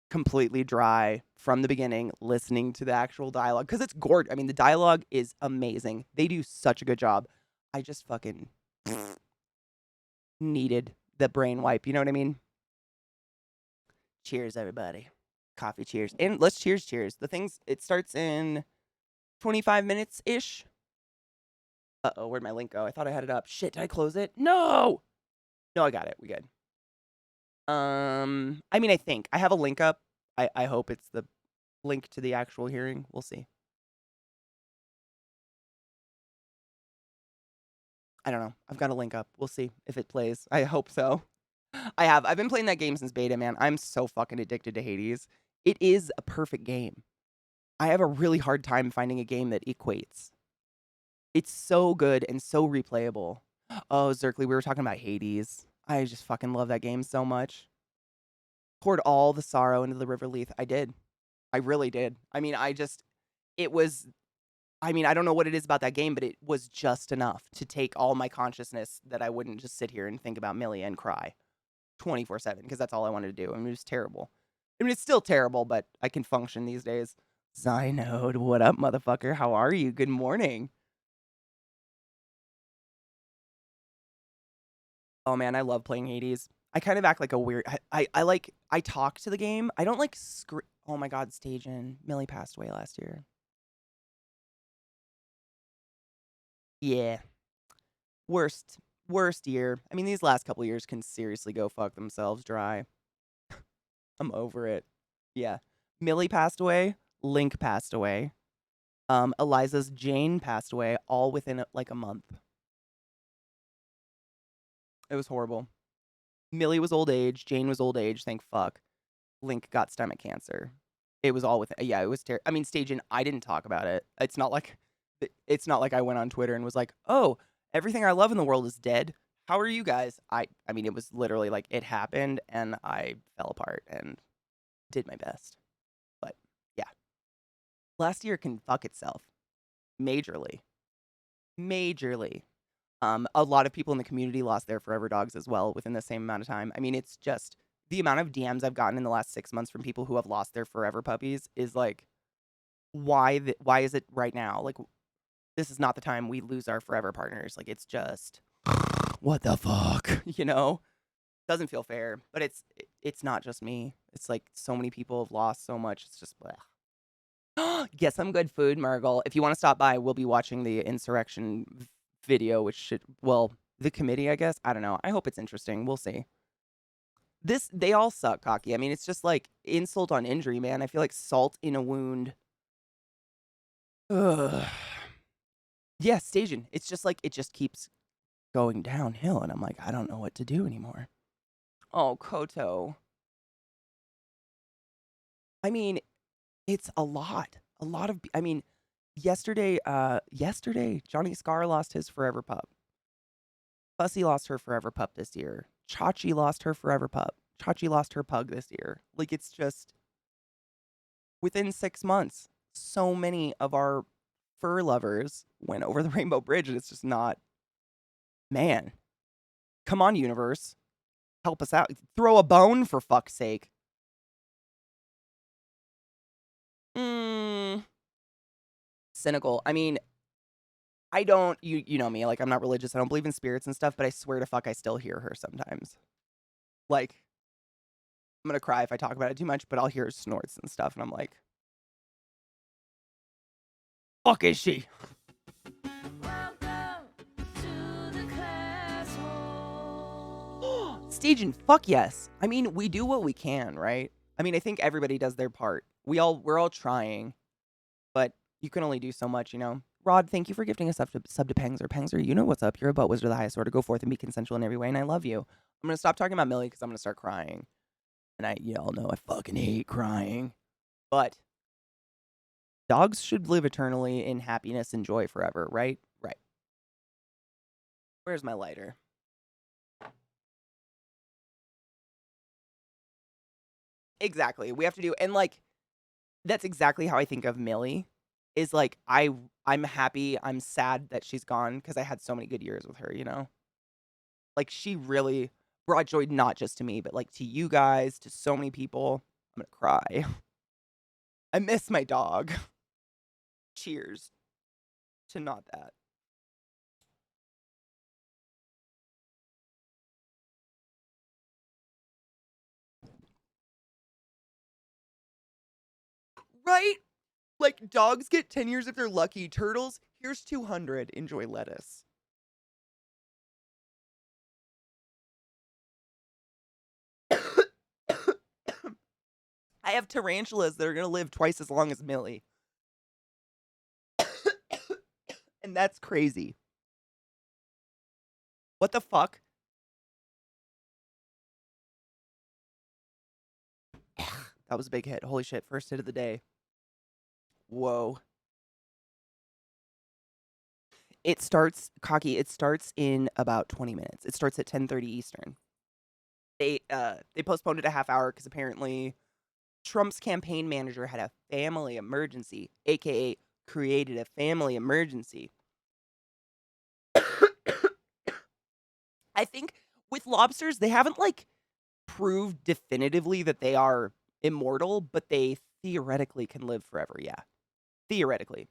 completely dry from the beginning, listening to the actual dialogue because it's gorgeous. I mean, the dialogue is amazing. They do such a good job. I just fucking needed the brain wipe. You know what I mean? Cheers, everybody. Coffee cheers. And let's cheers. The things, it starts in 25 minutes ish. Uh-oh, where'd my link go? I thought I had it up. Shit, did I close it? No, I got it. We good. I mean, I think I have a link up. I hope it's the link to the actual hearing. We'll see. I don't know. I've got a link up. We'll see if it plays. I hope so. I've been playing that game since beta, man. I'm so fucking addicted to Hades. It is a perfect game. I have a really hard time finding a game that equates. It's so good and so replayable. Oh, Zerkly, we were talking about Hades. I just fucking love that game so much. Poured all the sorrow into the River Leith. I did. I really did. I mean, it was, I mean, I don't know what it is about that game, but it was just enough to take all my consciousness that I wouldn't just sit here and think about Millie and cry 24/7 because that's all I wanted to do. I mean, it was terrible. I mean, it's still terrible, but I can function these days. Zynode, what up, motherfucker? How are you? Good morning. Oh man, I love playing Hades. I kind of act like a weird. I talk to the game. I don't like Oh my god, Stajan. Millie passed away last year. Yeah, worst year. I mean, these last couple years can seriously go fuck themselves dry. I'm over it. Yeah, Millie passed away. Link passed away. Eliza's Jane passed away, all within like a month. It was horrible. Millie was old age. Jane was old age. Thank fuck. Link got stomach cancer. It was all with yeah. It was terrible. I mean, Stajan, I didn't talk about it. It's not like I went on Twitter and was like, oh, everything I love in the world is dead. How are you guys? I mean, it was literally like it happened and I fell apart and did my best. But yeah, last year can fuck itself majorly, majorly. A lot of people in the community lost their forever dogs as well within the same amount of time. I mean, it's just the amount of DMs I've gotten in the last 6 months from people who have lost their forever puppies is like, why is it right now? Like, this is not the time we lose our forever partners. Like, it's just, what the fuck, you know? Doesn't feel fair, but it's not just me. It's like so many people have lost so much. It's just, bleh. Get some good food, Murgle. If you want to stop by, we'll be watching the insurrection video, which should, well, the committee, I guess. I don't know. I hope it's interesting. We'll see. They all suck, Cocky. I mean, it's just like insult on injury, man. I feel like salt in a wound. Ugh. Yeah, Stajan. It's just like, it just keeps going downhill, and I'm like, I don't know what to do anymore. Oh, Koto. I mean, it's a lot. I mean, yesterday, Johnny Scar lost his forever pup. Fussy lost her forever pup this year. Chachi lost her forever pup. Chachi lost her pug this year. Like, it's just within 6 months, so many of our fur lovers went over the Rainbow Bridge, and it's just not, man. Come on, universe. Help us out. Throw a bone, for fuck's sake. Cynical. I mean, I don't, you know me, like, I'm not religious. I don't believe in spirits and stuff, but I swear to fuck, I still hear her sometimes. Like, I'm gonna cry if I talk about it too much, but I'll hear snorts and stuff, and I'm like, fuck is she? Staging, fuck yes. I mean, we do what we can, right? I mean, I think everybody does their part. We're all trying, but you can only do so much, you know? Rod, thank you for gifting a sub to Pangzer. Pangzer, you know what's up. You're a butt wizard of the highest order. Go forth and be consensual in every way, and I love you. I'm gonna stop talking about Millie because I'm gonna start crying. And y'all know I fucking hate crying. But dogs should live eternally in happiness and joy forever, right? Right. Where's my lighter? Exactly. We have to do, and like, that's exactly how I think of Millie. Is like, I'm happy, I'm sad that she's gone because I had so many good years with her, you know? Like, she really brought joy not just to me, but like to you guys, to so many people. I'm gonna cry. I miss my dog. Cheers to not that. Right? Like, dogs get 10 years if they're lucky. Turtles, here's 200. Enjoy lettuce. I have tarantulas that are going to live twice as long as Millie. And that's crazy. What the fuck? That was a big hit. Holy shit. First hit of the day. Whoa. It starts, Cocky, it starts in about 20 minutes. It starts at 10:30 Eastern. They postponed it a half hour because apparently Trump's campaign manager had a family emergency, aka created a family emergency. I think with lobsters, they haven't like proved definitively that they are immortal, but they theoretically can live forever. Yeah, theoretically.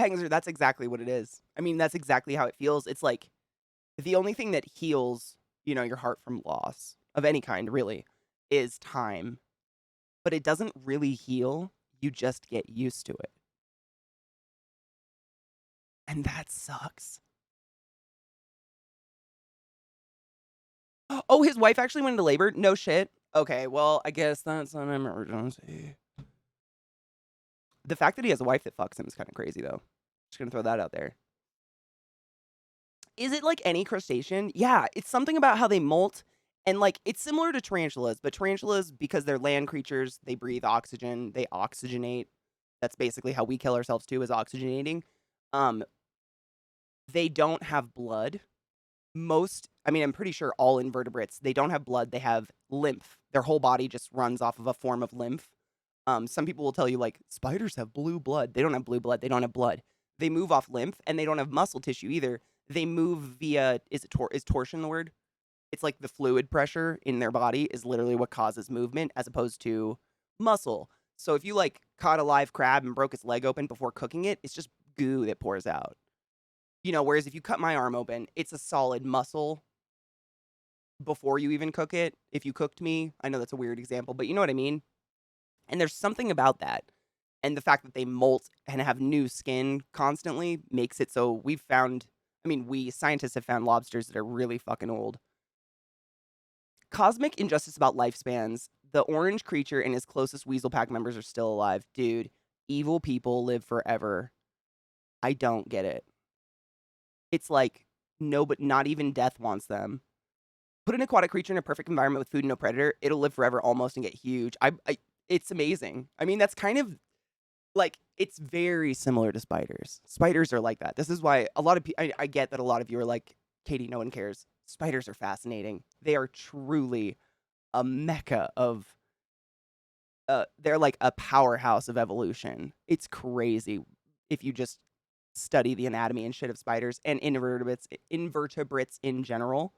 Pangzer, that's exactly what it is. I mean, that's exactly how it feels. It's like the only thing that heals, you know, your heart from loss of any kind, really, is time. But it doesn't really heal. You just get used to it. And that sucks. Oh, his wife actually went into labor? No shit. Okay, well, I guess that's an emergency. The fact that he has a wife that fucks him is kind of crazy, though. Just gonna throw that out there. Is it like any crustacean? Yeah, it's something about how they molt. And like, it's similar to tarantulas, but tarantulas, because they're land creatures, they breathe oxygen, they oxygenate. That's basically how we kill ourselves too, is oxygenating. They don't have blood. I'm pretty sure all invertebrates, they don't have blood, they have lymph. Their whole body just runs off of a form of lymph. Some people will tell you, like, spiders have blue blood. They don't have blue blood. They don't have blood. They move off lymph, and they don't have muscle tissue either. They move via, is torsion the word? It's like the fluid pressure in their body is literally what causes movement as opposed to muscle. So if you, like, caught a live crab and broke its leg open before cooking it, it's just goo that pours out. You know, whereas if you cut my arm open, it's a solid muscle before you even cook it. If you cooked me, I know that's a weird example, but you know what I mean? And there's something about that. And the fact that they molt and have new skin constantly makes it so we scientists have found lobsters that are really fucking old. Cosmic injustice about lifespans. The orange creature and his closest weasel pack members are still alive. Dude, evil people live forever. I don't get it. It's like, no, but not even death wants them. Put an aquatic creature in a perfect environment with food and no predator, it'll live forever almost and get huge. It's amazing. I mean, that's kind of like, it's very similar to spiders. Spiders are like that. This is why a lot of people, I get that a lot of you are like, Katie, no one cares. Spiders are fascinating. They are truly a mecca of, they're like a powerhouse of evolution. It's crazy if you just study the anatomy and shit of spiders and invertebrates in general.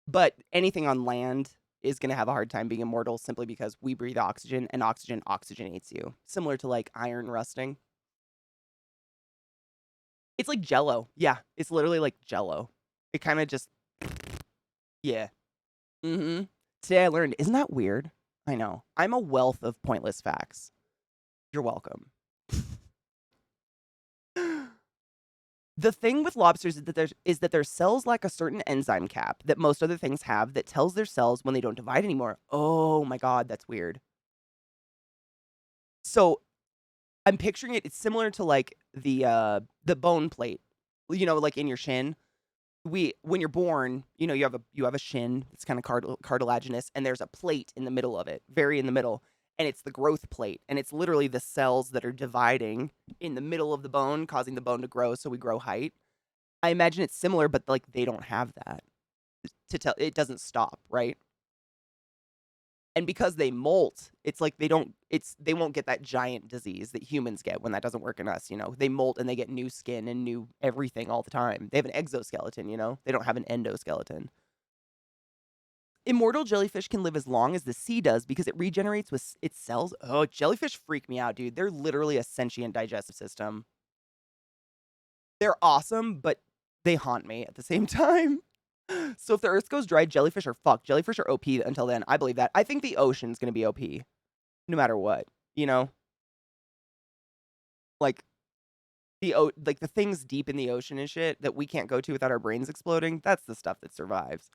But anything on land is going to have a hard time being immortal simply because we breathe oxygen and oxygen oxygenates you. Similar to like iron rusting. It's like Jello. Yeah, it's literally like Jello. It kind of just, yeah. Today I learned, isn't that weird? I know. I'm a wealth of pointless facts. You're welcome. The thing with lobsters is that their cells lack a certain enzyme cap that most other things have that tells their cells when they don't divide anymore. Oh my god, that's weird. So I'm picturing it. It's similar to like the bone plate, you know, like in your shin. When you're born, you know, you have a shin that's kind of cartilaginous, and there's a plate in the middle of it, very in the middle, and it's the growth plate, and it's literally the cells that are dividing in the middle of the bone, causing the bone to grow, so we grow height. I imagine it's similar, but like they don't have that to tell. It doesn't stop, right? And because they molt, it's like they won't get that giant disease that humans get when that doesn't work in us, you know. They molt and they get new skin and new everything all the time. They have an exoskeleton, you know. They don't have an endoskeleton. Immortal jellyfish can live as long as the sea does because it regenerates with its cells. Oh, jellyfish freak me out, dude. They're literally a sentient digestive system. They're awesome, but they haunt me at the same time. So if the earth goes dry, jellyfish are fucked. Jellyfish are OP until then. I believe that. I think the ocean's going to be OP no matter what, you know? Like like the things deep in the ocean and shit that we can't go to without our brains exploding, that's the stuff that survives.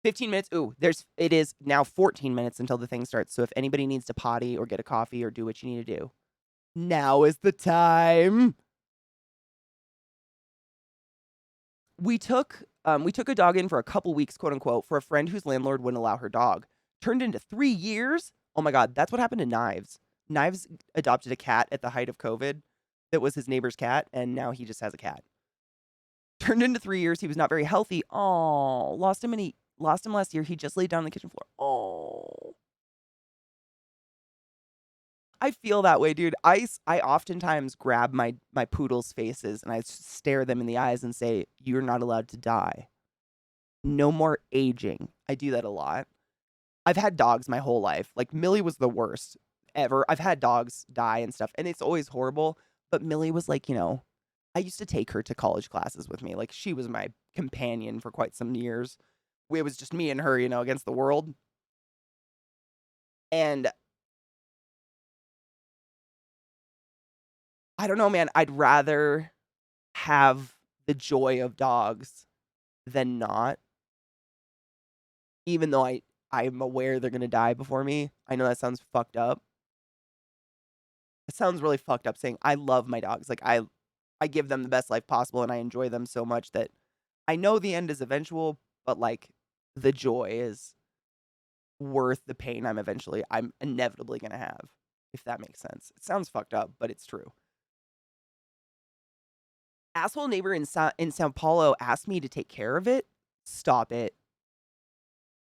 15 minutes. Ooh, it is now 14 minutes until the thing starts. So if anybody needs to potty or get a coffee or do what you need to do, now is the time. We took a dog in for a couple weeks, quote unquote, for a friend whose landlord wouldn't allow her dog. Turned into 3 years. Oh my god, that's what happened to Knives. Knives adopted a cat at the height of COVID that was his neighbor's cat, and now he just has a cat. Turned into 3 years. He was not very healthy. Oh, lost him last year. He just laid down on the kitchen floor. Oh. I feel that way, dude. I oftentimes grab my poodle's faces and I stare them in the eyes and say, "You're not allowed to die. No more aging." I do that a lot. I've had dogs my whole life. Like Millie was the worst ever. I've had dogs die and stuff, and it's always horrible. But Millie was like, you know, I used to take her to college classes with me. Like she was my companion for quite some years. It was just me and her, you know, against the world. And I don't know, man. I'd rather have the joy of dogs than not. Even though I'm aware they're gonna die before me. I know that sounds fucked up. It sounds really fucked up saying I love my dogs. Like I give them the best life possible and I enjoy them so much that I know the end is eventual, but like the joy is worth the pain I'm inevitably gonna have, if that makes sense. It sounds fucked up, but it's true. Asshole neighbor in Sao Paulo asked me to take care of it. Stop it.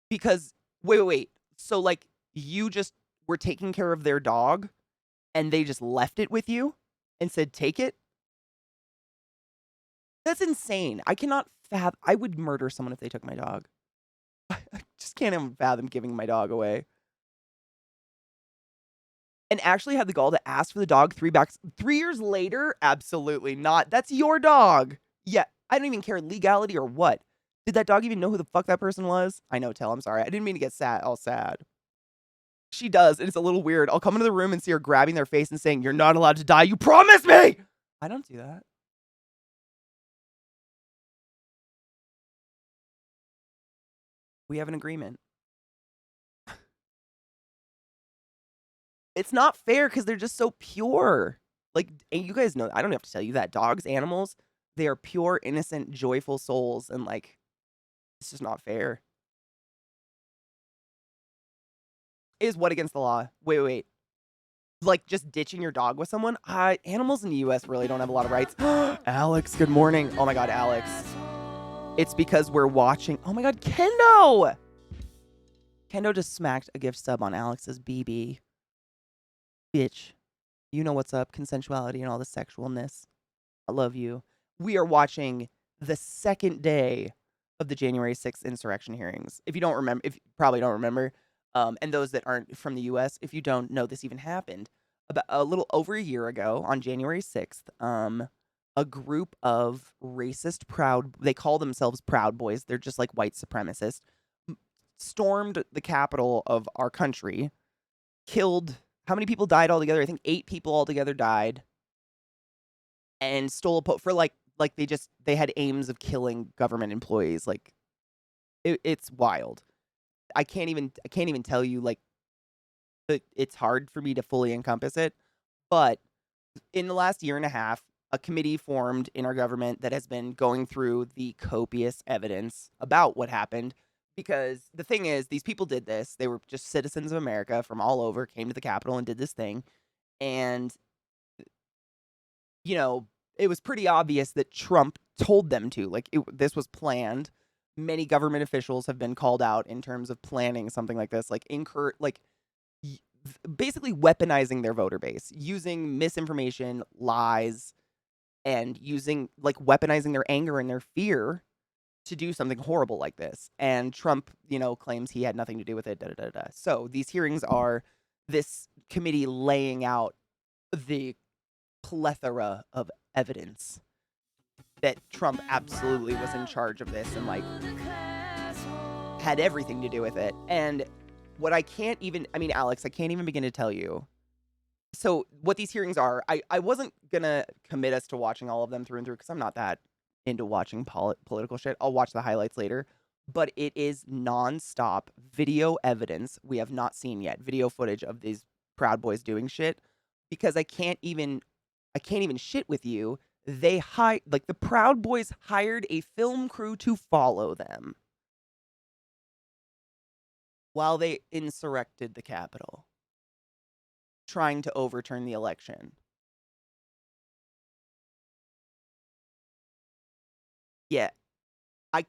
Because wait. So like you just were taking care of their dog and they just left it with you and said take it? That's insane. I cannot fathom. I would murder someone if they took my dog. I just can't even fathom giving my dog away. And actually had the gall to ask for the dog 3 years later? Absolutely not. That's your dog. Yeah, I don't even care legality or what. Did that dog even know who the fuck that person was? I know, I'm sorry. I didn't mean to get all sad. She does, and it's a little weird. I'll come into the room and see her grabbing their face and saying, "You're not allowed to die. You promised me!" I don't do that. We have an agreement. It's not fair because they're just so pure. Like, and you guys know, I don't have to tell you that. Dogs, animals, they are pure, innocent, joyful souls. And like, it's just not fair. Is what against the law? Wait. Like, just ditching your dog with someone? Animals in the U.S. really don't have a lot of rights. Alex, good morning. Oh my god, Alex. It's because we're watching. Oh my god, Kendo! Kendo just smacked a gift sub on Alex's BB. Bitch. You know what's up. Consensuality and all the sexualness. I love you. We are watching the second day of the January 6th insurrection hearings. If you probably don't remember, and those that aren't from the U.S., if you don't know this even happened, about a little over a year ago on January 6th, a group of racist they call themselves Proud Boys. They're just like white supremacists, stormed the capital of our country, killed, how many people died altogether? I think 8 people altogether died, and stole for like they had aims of killing government employees. Like it's wild. I can't even tell you, like, it's hard for me to fully encompass it. But in the last year and a half, a committee formed in our government that has been going through the copious evidence about what happened. Because the thing is, these people did this. They were just citizens of America from all over, came to the Capitol and did this thing. And, it was pretty obvious that Trump told them to. Like, this was planned. Many government officials have been called out in terms of planning something like this, like basically weaponizing their voter base, using misinformation, lies, and weaponizing their anger and their fear to do something horrible like this. And Trump, claims he had nothing to do with it. So these hearings are this committee laying out the plethora of evidence that Trump absolutely was in charge of this and had everything to do with it. And what Alex, I can't even begin to tell you. So what these hearings are, I wasn't going to commit us to watching all of them through and through because I'm not that into watching political shit. I'll watch the highlights later. But it is nonstop video evidence we have not seen yet. Video footage of these Proud Boys doing shit. Because I can't even shit with you. The Proud Boys hired a film crew to follow them while they insurrected the Capitol, trying to overturn the election. Yeah, I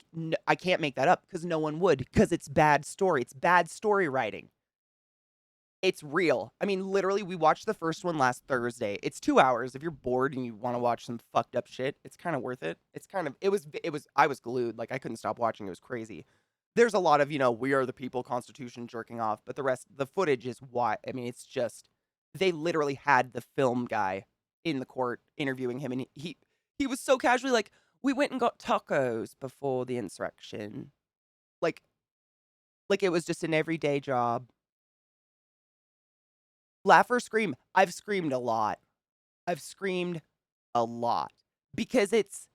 can't make that up because no one would, because it's bad story. It's bad story writing. It's real. I mean, literally, we watched the first one last Thursday. It's 2 hours. If you're bored and you want to watch some fucked up shit, it's kind of worth it. I was glued. Like, I couldn't stop watching. It was crazy. There's a lot of, we are the people, Constitution jerking off, but the footage is why. I mean, it's just, they literally had the film guy in the court interviewing him, and he was so casually like, we went and got tacos before the insurrection. Like it was just an everyday job. Laugh or scream? I've screamed a lot. Because it's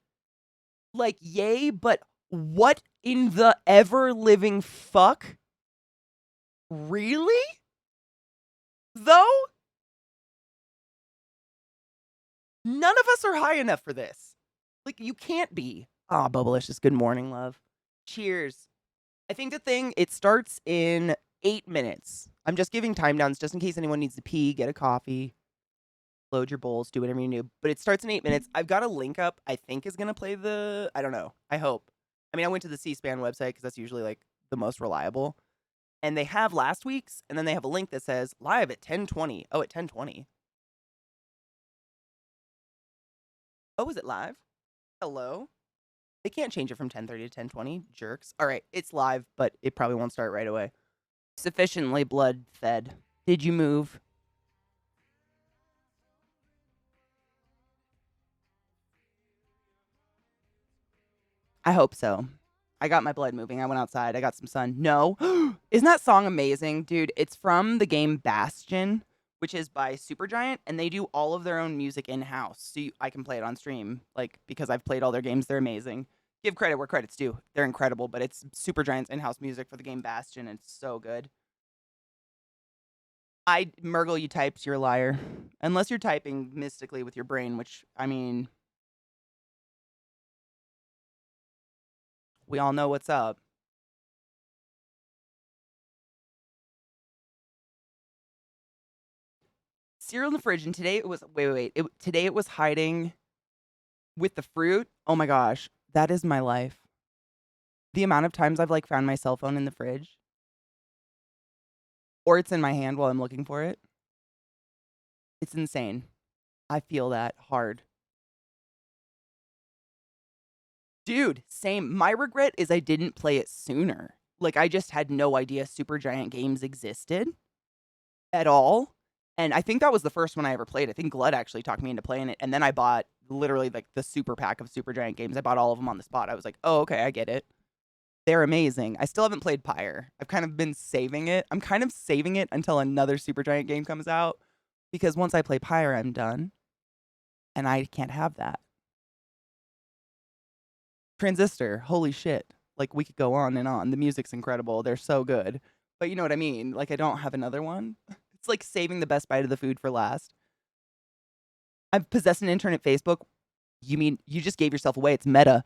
like, yay, but what in the ever-living fuck? Really? Though? None of us are high enough for this. Like, you can't be. Ah, Bubblicious, good morning, love. Cheers. I think it starts in 8 minutes. I'm just giving time downs just in case anyone needs to pee, get a coffee, load your bowls, do whatever you do. But it starts in 8 minutes. I've got a link up I think is going to play I don't know. I hope. I mean, I went to the C-SPAN website because that's usually like the most reliable. And they have last week's, and then they have a link that says live at 10:20. Oh, at 10:20. Oh, is it live? Hello? They can't change it from 10:30 to 10:20. Jerks. All right, it's live, but it probably won't start right away. Sufficiently blood fed. Did you move? I hope so. I got my blood moving. I went outside. I got some sun. No. Isn't that song amazing? Dude, it's from the game Bastion, which is by Supergiant, and they do all of their own music in-house. So I can play it on stream, because I've played all their games. They're amazing. Give credit where credit's due. They're incredible, but it's Supergiant's in-house music for the game Bastion, and it's so good. Murgle, you types, you're a liar. Unless you're typing mystically with your brain, which, I mean, we all know what's up. cereal in the fridge, and today it was wait. Today it was hiding with the fruit. Oh my gosh, that is my life. The amount of times I've like found my cell phone in the fridge, or it's in my hand while I'm looking for it. It's insane. I feel that hard. Dude, same. My regret is I didn't play it sooner. Like, I just had no idea Supergiant games existed at all. And I think that was the first one I ever played. I think Glut actually talked me into playing it. And then I bought literally like the super pack of Supergiant games. I bought all of them on the spot. I was like, oh, okay, I get it. They're amazing. I still haven't played Pyre. I've kind of been saving it. I'm kind of saving it until another Supergiant game comes out. Because once I play Pyre, I'm done. And I can't have that. Transistor, holy shit. Like, we could go on and on. The music's incredible. They're so good. But you know what I mean? Like, I don't have another one. It's like saving the best bite of the food for last. I possess an internet Facebook. You mean you just gave yourself away? It's meta.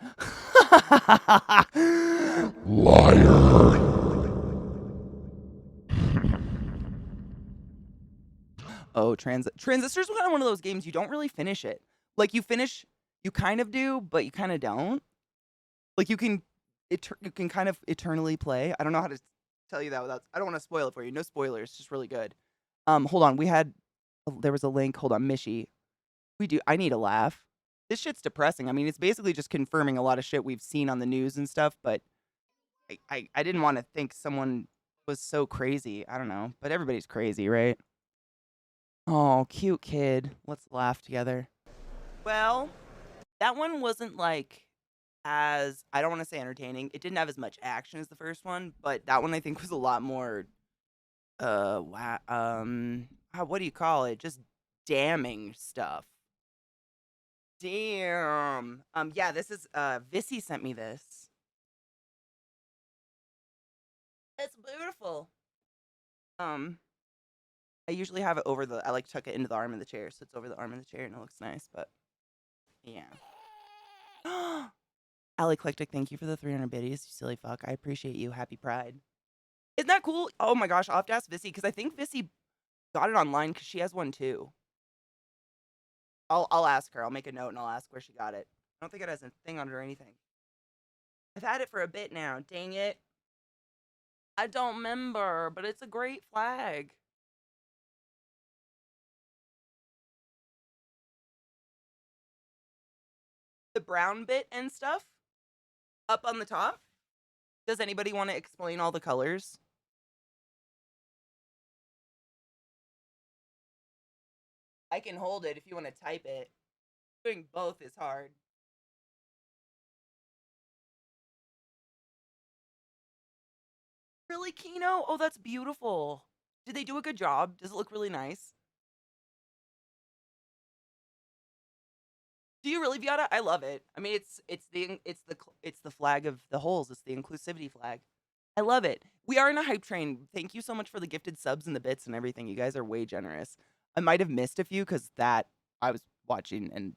Liar. Oh, Transistor's kind of one of those games you don't really finish it. Like, you kind of do, but you kind of don't. Like, you can kind of eternally play. I don't know how to tell you that without. I don't want to spoil it for you. No spoilers. It's just really good. Hold on. There was a link. Hold on, Mishy. I need a laugh. This shit's depressing. I mean, it's basically just confirming a lot of shit we've seen on the news and stuff. But I didn't want to think someone was so crazy. I don't know, but everybody's crazy, right? Oh, cute kid. Let's laugh together. Well, that one wasn't like as I don't want to say entertaining. It didn't have as much action as the first one, but that one I think was a lot more what do you call it? Just damning stuff. Damn. Yeah, this is Vissy sent me this. It's beautiful. I usually have it I like tuck it into the arm of the chair, so it's over the arm of the chair and it looks nice, but yeah. Ali Eclectic, thank you for the 300 biddies, you silly fuck. I appreciate you. Happy Pride. Isn't that cool? Oh my gosh, I'll have to ask Vissy, because I think Vissy got it online because she has one too. I'll ask her. I'll make a note and I'll ask where she got it. I don't think it has a thing on it or anything. I've had it for a bit now. Dang it. I don't remember, but it's a great flag. The brown bit and stuff up on the top. Does anybody want to explain all the colors? I can hold it if you want to type it. Doing both is hard. Really, Kino? Oh, that's beautiful. Did they do a good job? Does it look really nice? Do you really, Viata? I love it. I mean, it's the flag of the holes. It's the inclusivity flag. I love it. We are in a hype train. Thank you so much for the gifted subs and the bits and everything. You guys are way generous. I might have missed a few because that I was watching and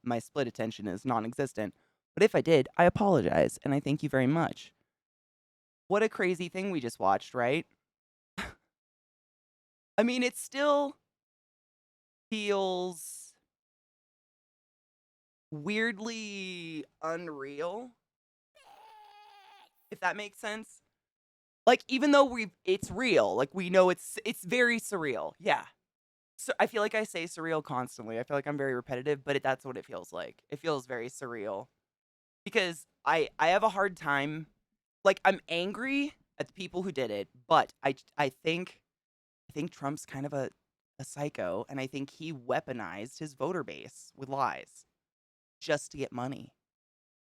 my split attention is non-existent. But if I did, I apologize and I thank you very much. What a crazy thing we just watched, right? I mean, it still feels weirdly unreal, if that makes sense. Like, even though it's real, like, we know it's very surreal. Yeah. So I feel like I say surreal constantly. I feel like I'm very repetitive, but that's what it feels like. It feels very surreal. Because I have a hard time, like, I'm angry at the people who did it, but I think Trump's kind of a psycho, and I think he weaponized his voter base with lies just to get money.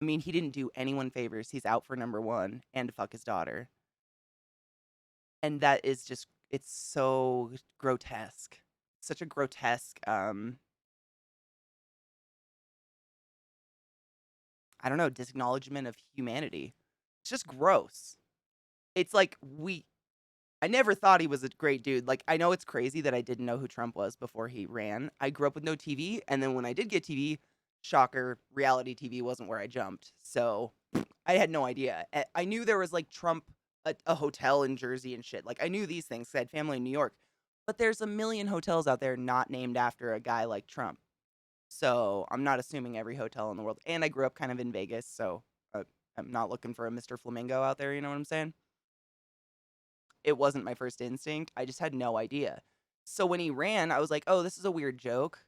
I mean, he didn't do anyone favors. He's out for number one and to fuck his daughter. And that is just, it's so grotesque. Such a grotesque, I don't know, disacknowledgement of humanity. It's just gross. It's like I never thought he was a great dude. Like, I know it's crazy that I didn't know who Trump was before he ran. I grew up with no TV, and then when I did get TV, shocker, reality TV wasn't where I jumped. So I had no idea. I knew there was like Trump, a hotel in Jersey and shit. Like, I knew these things. I had family in New York. But there's a million hotels out there not named after a guy like Trump. So I'm not assuming every hotel in the world. And I grew up kind of in Vegas, so I'm not looking for a Mr. Flamingo out there, you know what I'm saying? It wasn't my first instinct. I just had no idea. So when he ran, I was like, oh, this is a weird joke.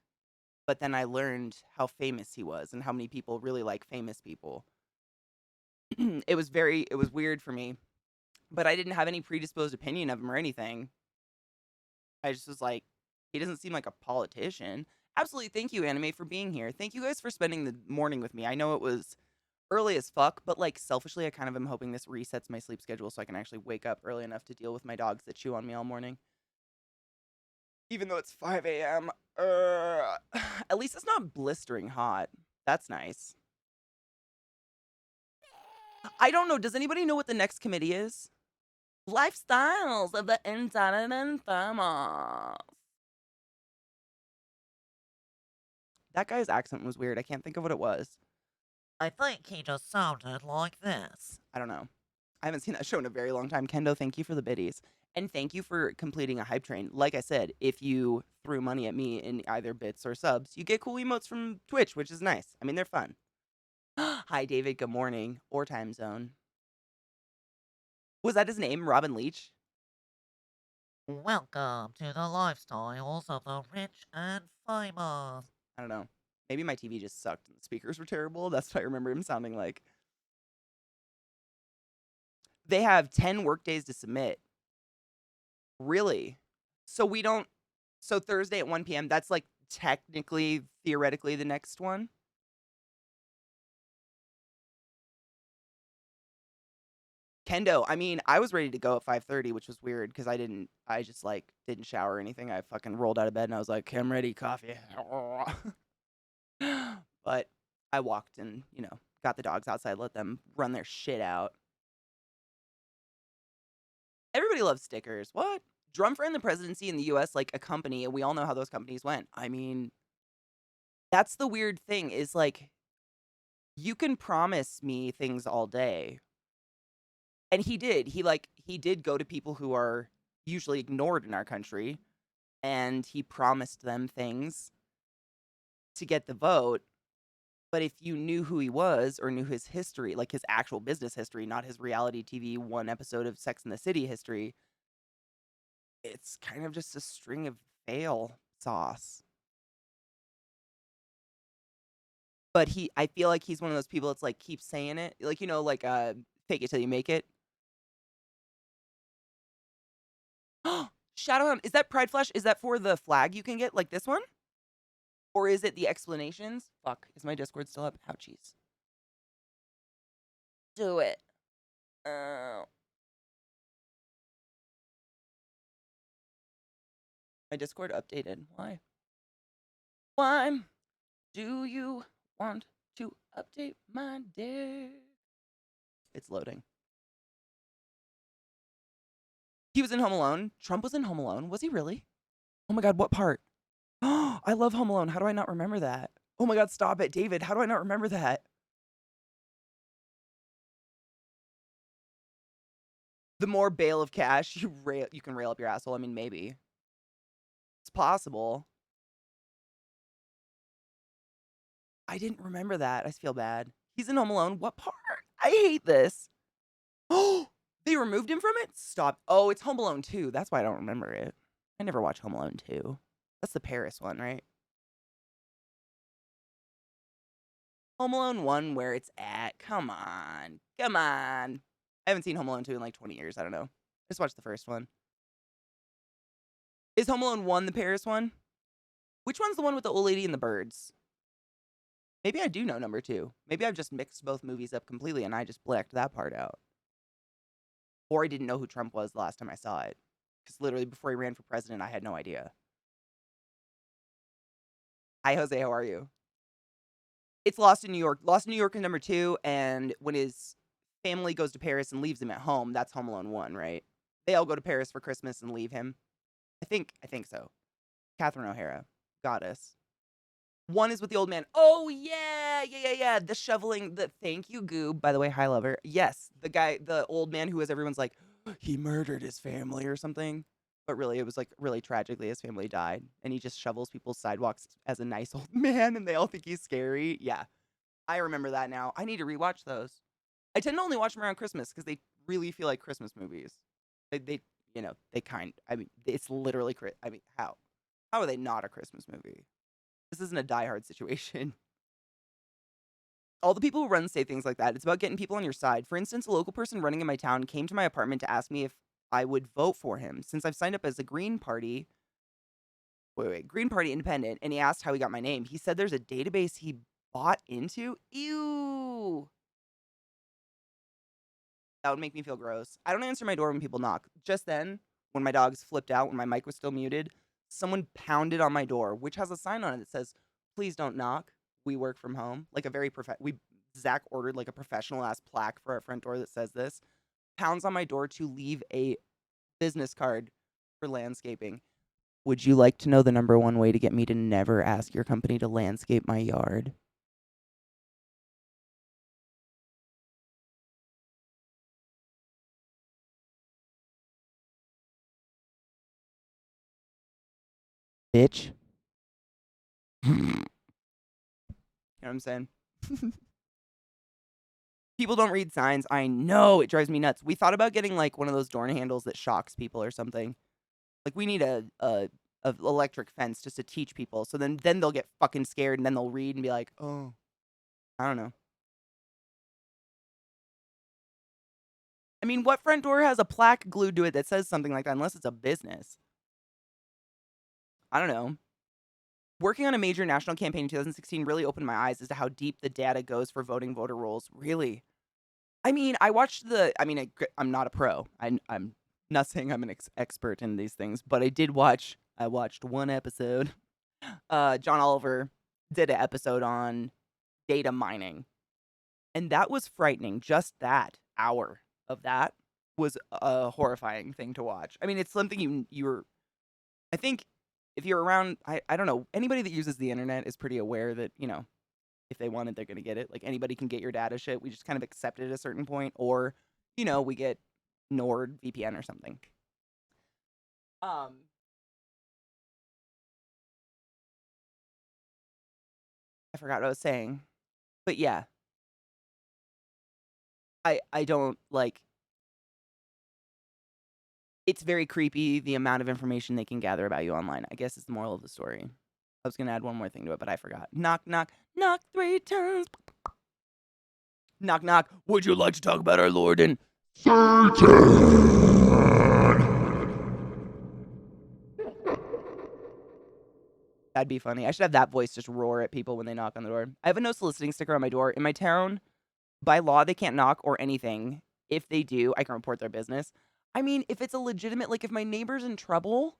But then I learned how famous he was and how many people really like famous people. It was weird for me. But I didn't have any predisposed opinion of him or anything. I just was like, he doesn't seem like a politician. Absolutely. Thank you, Anime, for being here. Thank you guys for spending the morning with me. I know it was early as fuck, but like selfishly, I kind of am hoping this resets my sleep schedule so I can actually wake up early enough to deal with my dogs that chew on me all morning. Even though it's 5 a.m. At least it's not blistering hot. That's nice. I don't know. Does anybody know what the next committee is? Lifestyles of the internet and famous. That guy's accent was weird. I can't think of what it was. I think he just sounded like this. I don't know. I haven't seen that show in a very long time. Kendo, thank you for the biddies. And thank you for completing a hype train. Like I said, if you threw money at me in either bits or subs, you get cool emotes from Twitch, which is nice. I mean, they're fun. Hi, David. Good morning. Or time zone. Was that his name, Robin Leach? Welcome to the lifestyles of the rich and famous. I don't know. Maybe my TV just sucked and the speakers were terrible. That's what I remember him sounding like. They have 10 work days to submit. Really? So we don't... So Thursday at 1 p.m., that's like technically, theoretically, the next one? Kendo, I mean, I was ready to go at 5:30, which was weird because I just like didn't shower or anything. I fucking rolled out of bed and I was like, I'm ready, coffee. But I walked and, got the dogs outside, let them run their shit out. Everybody loves stickers. What? Drum for in the presidency in the US, like a company, and we all know how those companies went. I mean, that's the weird thing is like, you can promise me things all day. And he did. He did go to people who are usually ignored in our country, and he promised them things to get the vote. But if you knew who he was or knew his history, like his actual business history, not his reality TV one episode of Sex and the City history, it's kind of just a string of fail sauce. But I feel like he's one of those people that's like keeps saying it. Like, fake it till you make it. Shadowhound, is that Pride Flash? Is that for the flag you can get, like this one? Or is it the explanations? Fuck, is my Discord still up? Ouchies. Do it. My Discord updated. Why? Why do you want to update my Discord? It's loading. He was in Home Alone. Trump was in Home Alone. Was he really? Oh my god, what part? Oh, I love Home Alone. How do I not remember that? Oh my god, stop it. David, how do I not remember that? The more bail of cash you can rail up your asshole. I mean, maybe. It's possible. I didn't remember that. I feel bad. He's in Home Alone. What part? I hate this. Oh, they removed him from it? Stop. Oh, it's Home Alone 2. That's why I don't remember it. I never watched Home Alone 2. That's the Paris one, right? Home Alone 1, where it's at. Come on. Come on. I haven't seen Home Alone 2 in like 20 years. I don't know. Just watched the first one. Is Home Alone 1 the Paris one? Which one's the one with the old lady and the birds? Maybe I do know number 2. Maybe I've just mixed both movies up completely and I just blacked that part out. Or I didn't know who Trump was the last time I saw it. Because literally before he ran for president, I had no idea. Hi, Jose. How are you? It's Lost in New York. Lost in New York is number 2. And when his family goes to Paris and leaves him at home, that's Home Alone 1, right? They all go to Paris for Christmas and leave him. I think so. Catherine O'Hara. Goddess. 1 is with the old man. Oh, yeah. The shoveling. Thank you, Goob. By the way, hi, lover. Yes, the old man who everyone's like, he murdered his family or something. But really, it was like really tragically his family died, and he just shovels people's sidewalks as a nice old man, and they all think he's scary. Yeah, I remember that now. I need to rewatch those. I tend to only watch them around Christmas because they really feel like Christmas movies. They I mean, it's literally, I mean, how are they not a Christmas movie? This isn't a Die Hard situation. All the people who run say things like that. It's about getting people on your side. For instance, a local person running in my town came to my apartment to ask me if I would vote for him since I've signed up as a Green Party. Green Party independent, and he asked how he got my name. He said there's a database he bought into. Ew. That would make me feel gross. I don't answer my door when people knock. Just then, when my dogs flipped out, when my mic was still muted, someone pounded on my door, which has a sign on it that says, "Please don't knock. We work from home." Like a very Zach ordered like a professional ass plaque for our front door that says this. Pounds on my door to leave a business card for landscaping. Would you like to know the number one way to get me to never ask your company to landscape my yard? Bitch. You know what I'm saying? People don't read signs. I know. It drives me nuts. We thought about getting like one of those door handles that shocks people or something. Like we need a electric fence just to teach people. So then they'll get fucking scared and then they'll read and be like, "Oh, I don't know." I mean, what front door has a plaque glued to it that says something like that unless it's a business? I don't know. Working on a major national campaign in 2016 really opened my eyes as to how deep the data goes for voting voter rolls. Really? I mean, I'm not a pro. I'm not saying I'm an expert in these things, but I watched one episode. John Oliver did an episode on data mining, and that was frightening. Just that hour of that was a horrifying thing to watch. I mean, it's something you're. I think if you're around, I don't know, anybody that uses the internet is pretty aware that if they want it, they're gonna get it. Like anybody can get your data shit. We just kind of accept it at a certain point, or we get NordVPN or something. Um, I forgot what I was saying, but yeah, I don't like. It's very creepy the amount of information they can gather about you online. I guess is the moral of the story. I was gonna add one more thing to it, but I forgot. Knock, knock, knock 3 times. Knock, knock. Would you like to talk about our Lord and That'd be funny. I should have that voice just roar at people when they knock on the door. I have a no soliciting sticker on my door. In my town, by law, they can't knock or anything. If they do, I can report their business. I mean, if it's a legitimate, like if my neighbor's in trouble,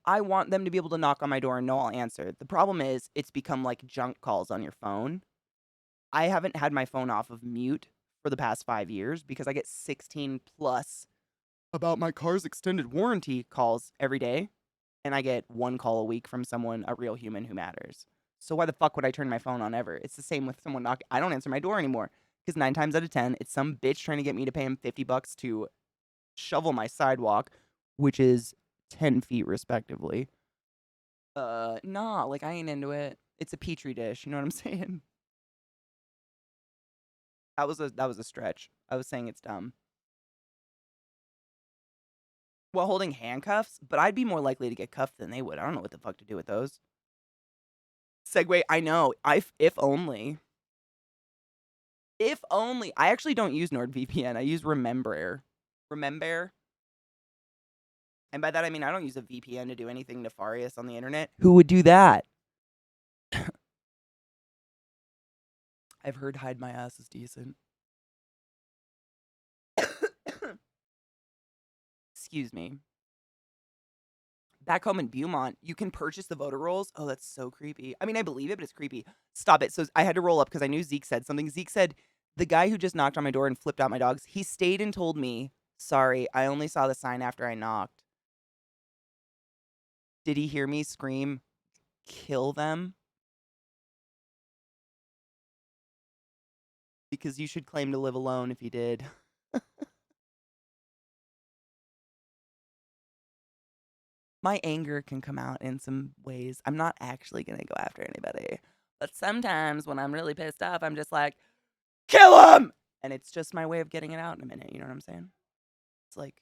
I want them to be able to knock on my door and know I'll answer. The problem is it's become like junk calls on your phone. I haven't had my phone off of mute for the past 5 years because I get 16 plus about my car's extended warranty calls every day. And I get one call a week from someone, a real human who matters. So why the fuck would I turn my phone on ever? It's the same with someone knocking. I don't answer my door anymore because 9 times out of 10, it's some bitch trying to get me to pay him $50 to shovel my sidewalk, which is 10 feet respectively. Nah, like I ain't into it. It's a petri dish. You know what I'm saying? That was a stretch. I was saying it's dumb. While holding handcuffs, but I'd be more likely to get cuffed than they would. I don't know what the fuck to do with those. Segue, I know. If only. If only. I actually don't use NordVPN. I use Remember. Remember? And by that I mean I don't use a VPN to do anything nefarious on the internet. Who would do that? I've heard hide my ass is decent. Excuse me. Back home in Beaumont, you can purchase the voter rolls. Oh, that's so creepy. I mean, I believe it, but it's creepy. Stop it. So I had to roll up because I knew Zeke said something. Zeke said, the guy who just knocked on my door and flipped out my dogs, he stayed and told me, sorry, I only saw the sign after I knocked. Did he hear me scream, kill them? Because you should claim to live alone if you did. my anger can come out in some ways. I'm not actually gonna go after anybody. But sometimes when I'm really pissed off, I'm just like, kill him! And it's just my way of getting it out in a minute. You know what I'm saying? It's like,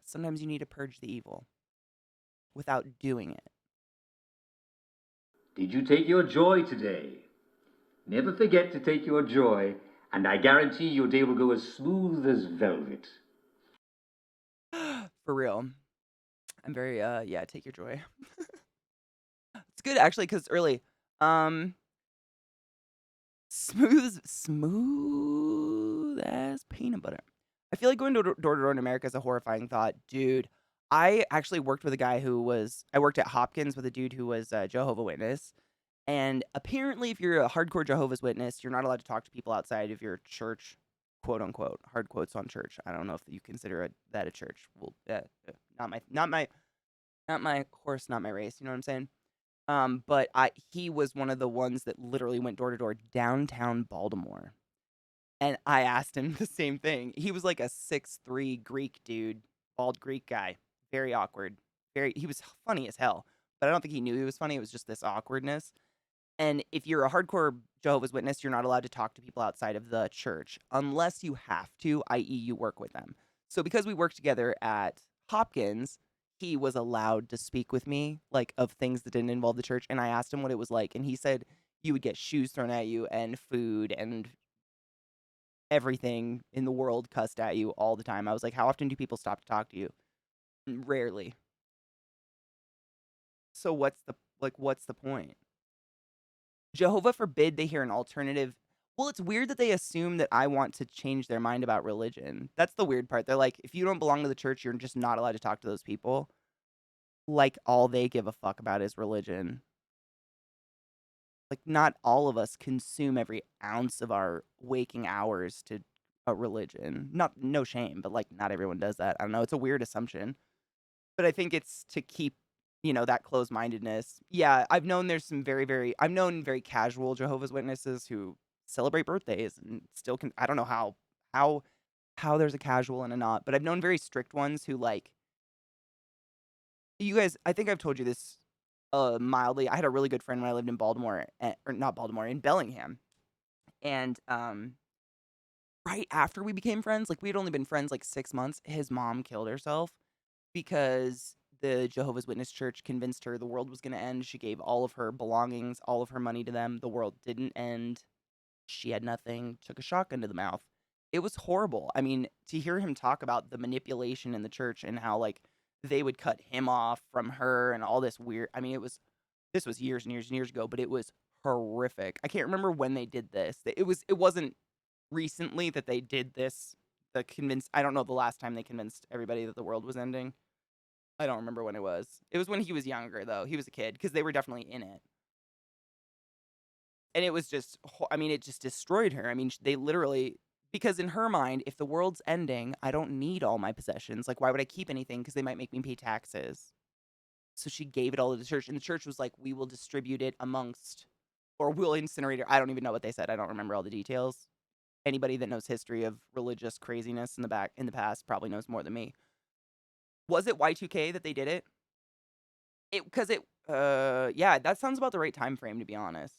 sometimes you need to purge the evil without doing it. Did you take your joy today? Never forget to take your joy, and I guarantee your day will go as smooth as velvet. For real. I'm very, yeah, take your joy. It's good, actually, because it's early. Smooth as peanut butter. I feel like going door to door in America is a horrifying thought. Dude, I actually worked with a guy I worked at Hopkins with a dude who was a Jehovah's Witness. And apparently, if you're a hardcore Jehovah's Witness, you're not allowed to talk to people outside of your church, quote unquote. Hard quotes on church. I don't know if you consider that a church. Well, not my horse, not my race. You know what I'm saying? But he was one of the ones that literally went door to door downtown Baltimore. And I asked him the same thing. He was like a 6'3" Greek dude, bald Greek guy. Very awkward. He was funny as hell. But I don't think he knew he was funny. It was just this awkwardness. And if you're a hardcore Jehovah's Witness, you're not allowed to talk to people outside of the church unless you have to, i.e., you work with them. So because we worked together at Hopkins, he was allowed to speak with me, like, of things that didn't involve the church. And I asked him what it was like. And he said you would get shoes thrown at you and food and everything in the world cussed at you all the time. I was like, how often do people stop to talk to you? Rarely. So what's the point? Jehovah forbid they hear an alternative. Well, it's weird that they assume that I want to change their mind about religion. That's the weird part. They're like, if you don't belong to the church, you're just not allowed to talk to those people. Like, all they give a fuck about is religion. Like, not all of us consume every ounce of our waking hours to a religion. No shame, but, like, not everyone does that. I don't know. It's a weird assumption. But I think it's to keep, that closed-mindedness. Yeah, I've known I've known very casual Jehovah's Witnesses who celebrate birthdays and still I don't know how there's a casual and a not, but I've known very strict ones who, like, you guys, I think I've told you this mildly. I had a really good friend when I lived in Baltimore, or not Baltimore, in Bellingham. And right after we became friends, like, we had only been friends like 6 months, his mom killed herself because the Jehovah's Witness church convinced her the world was going to end. She gave all of her belongings, all of her money to them. The world didn't end. She had nothing, took a shotgun to the mouth. It was horrible. I mean, to hear him talk about the manipulation in the church and how, like, they would cut him off from her and all this weird. I mean, this was years and years and years ago, but it was horrific. I can't remember when they did this. It wasn't recently that they did this. I don't know the last time they convinced everybody that the world was ending. I don't remember when it was. It was when he was younger, though. He was a kid, because they were definitely in it. And it was just, it just destroyed her. I mean, they literally, because in her mind, if the world's ending, I don't need all my possessions. Like, why would I keep anything? Because they might make me pay taxes. So she gave it all to the church, and the church was like, we will distribute it amongst, or we'll incinerate it. I don't even know what they said. I don't remember all the details. Anybody that knows history of religious craziness in the past probably knows more than me. Was it Y2K that they did it? Yeah, that sounds about the right time frame, to be honest.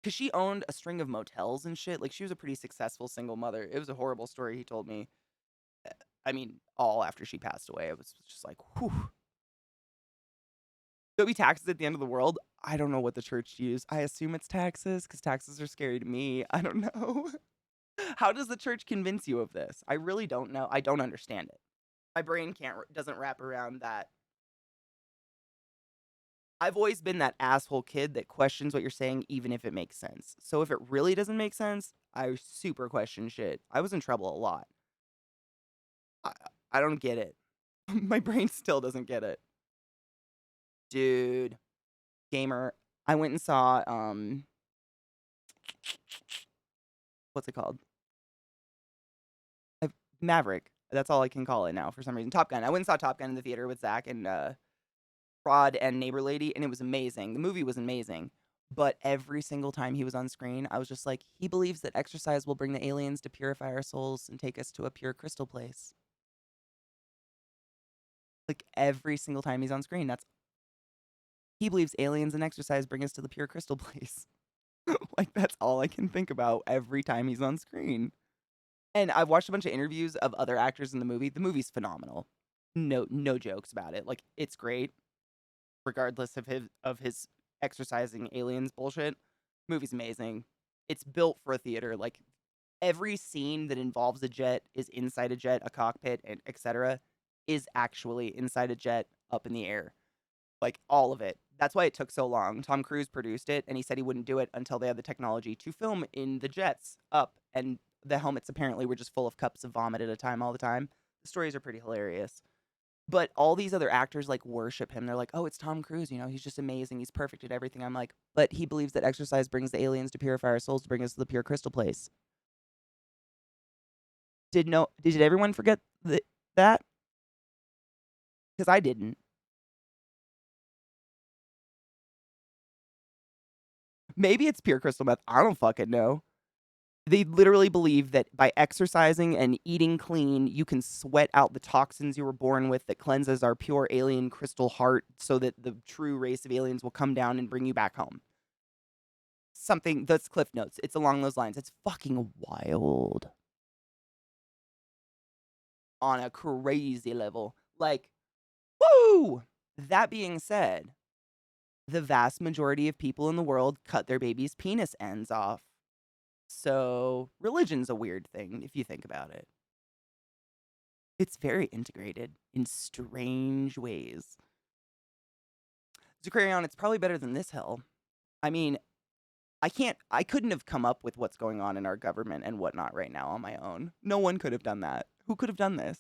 Because she owned a string of motels and shit. Like, she was a pretty successful single mother. It was a horrible story he told me. I mean, all after she passed away. It was just like, whew. There'll be taxes at the end of the world. I don't know what the church used. I assume it's taxes, because taxes are scary to me. I don't know. How does the church convince you of this? I really don't know. I don't understand it. My brain doesn't wrap around that. I've always been that asshole kid that questions what you're saying even if it makes sense. So if it really doesn't make sense, I super question shit. I was in trouble a lot. I don't get it. My brain still doesn't get it. Dude, gamer, I went and saw what's it called? Maverick. That's all I can call it now for some reason. Top Gun. I went and saw Top Gun in the theater with Zach and Prod and Neighbor Lady, and it was amazing. The movie was amazing. But every single time he was on screen, I was just like, he believes that exercise will bring the aliens to purify our souls and take us to a pure crystal place. Like every single time he's on screen, he believes aliens and exercise bring us to the pure crystal place. Like that's all I can think about every time he's on screen. And I've watched a bunch of interviews of other actors in the movie. The movie's phenomenal. No jokes about it. Like it's great, regardless of his exercising aliens bullshit. Movie's amazing. It's built for a theater. Like every scene that involves a jet is inside a jet, a cockpit, and etc. is actually inside a jet up in the air. Like all of it. That's why it took so long. Tom Cruise produced it, and he said he wouldn't do it until they had the technology to film in the jets up, and the helmets apparently were just full of cups of vomit at a time all the time. The stories are pretty hilarious. But all these other actors like worship him. They're like, oh, it's Tom Cruise, he's just amazing. He's perfect at everything. I'm like, but he believes that exercise brings the aliens to purify our souls to bring us to the pure crystal place. Did everyone forget that? Because I didn't. Maybe it's pure crystal meth. I don't fucking know. They literally believe that by exercising and eating clean, you can sweat out the toxins you were born with that cleanses our pure alien crystal heart so that the true race of aliens will come down and bring you back home. Something that's Cliff Notes. It's along those lines. It's fucking wild. On a crazy level. Like, woo! That being said, the vast majority of people in the world cut their baby's penis ends off. So, religion's a weird thing if you think about it. It's very integrated in strange ways. Zakarian, it's probably better than this hell. I mean, I couldn't have come up with what's going on in our government and whatnot right now on my own. No one could have done that. Who could have done this?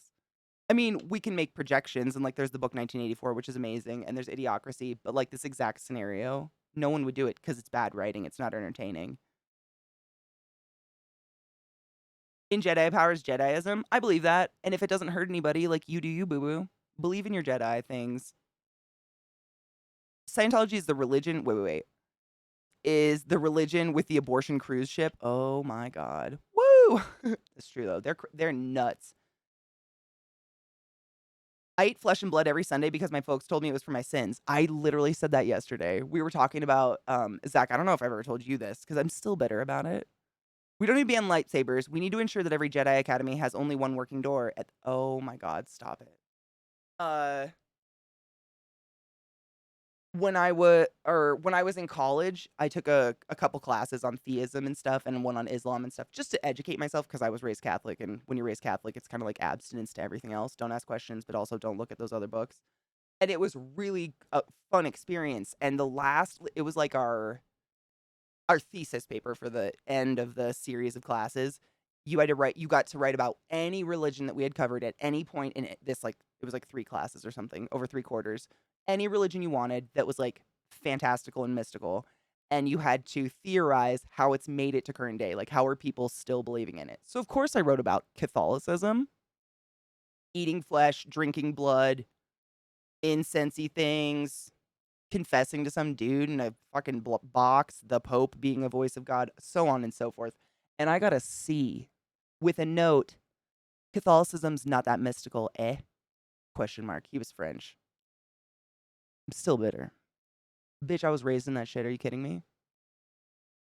I mean, we can make projections, and like there's the book 1984, which is amazing, and there's Idiocracy, but like this exact scenario, no one would do it because it's bad writing. It's not entertaining. In Jedi powers Jediism, I believe that. And if it doesn't hurt anybody, like you do you, boo-boo. Believe in your Jedi things. Scientology is the religion. Wait. Is the religion with the abortion cruise ship. Oh my god. Woo! That's true though. They're nuts. I eat flesh and blood every Sunday because my folks told me it was for my sins. I literally said that yesterday. We were talking about Zach, I don't know if I've ever told you this because I'm still bitter about it. We don't need to ban lightsabers. We need to ensure that every Jedi Academy has only one working door. Oh my god, stop it. When I was in college, I took a couple classes on theism and stuff, and one on Islam and stuff, just to educate myself because I was raised Catholic, and when you're raised Catholic, it's kind of like abstinence to everything else. Don't ask questions, but also don't look at those other books. And it was really a fun experience. And it was like our thesis paper for the end of the series of classes. You got to write about any religion that we had covered at any point in this, like, it was like 3 classes or something, over 3 quarters. Any religion you wanted that was like fantastical and mystical. And you had to theorize how it's made it to current day. Like, how are people still believing in it? So, of course, I wrote about Catholicism, eating flesh, drinking blood, incensey things, confessing to some dude in a fucking box, the Pope being a voice of God, so on and so forth. And I got a C with a note. Catholicism's not that mystical, eh? Question mark. He was French. I'm still bitter. Bitch, I was raised in that shit. Are you kidding me?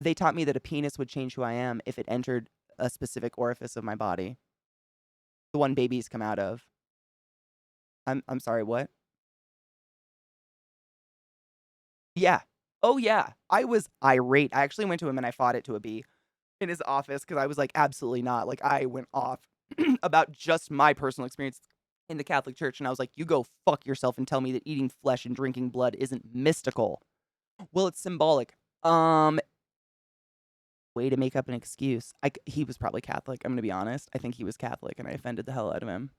They taught me that a penis would change who I am if it entered a specific orifice of my body. The one babies come out of. I'm sorry, what? Yeah. Oh, yeah. I was irate. I actually went to him and I fought it to a B in his office because I was like, absolutely not. Like, I went off about just my personal experience in the Catholic Church. And I was like, you go fuck yourself and tell me that eating flesh and drinking blood isn't mystical. Well, it's symbolic. Way to make up an excuse. He was probably Catholic. I'm going to be honest. I think he was Catholic and I offended the hell out of him.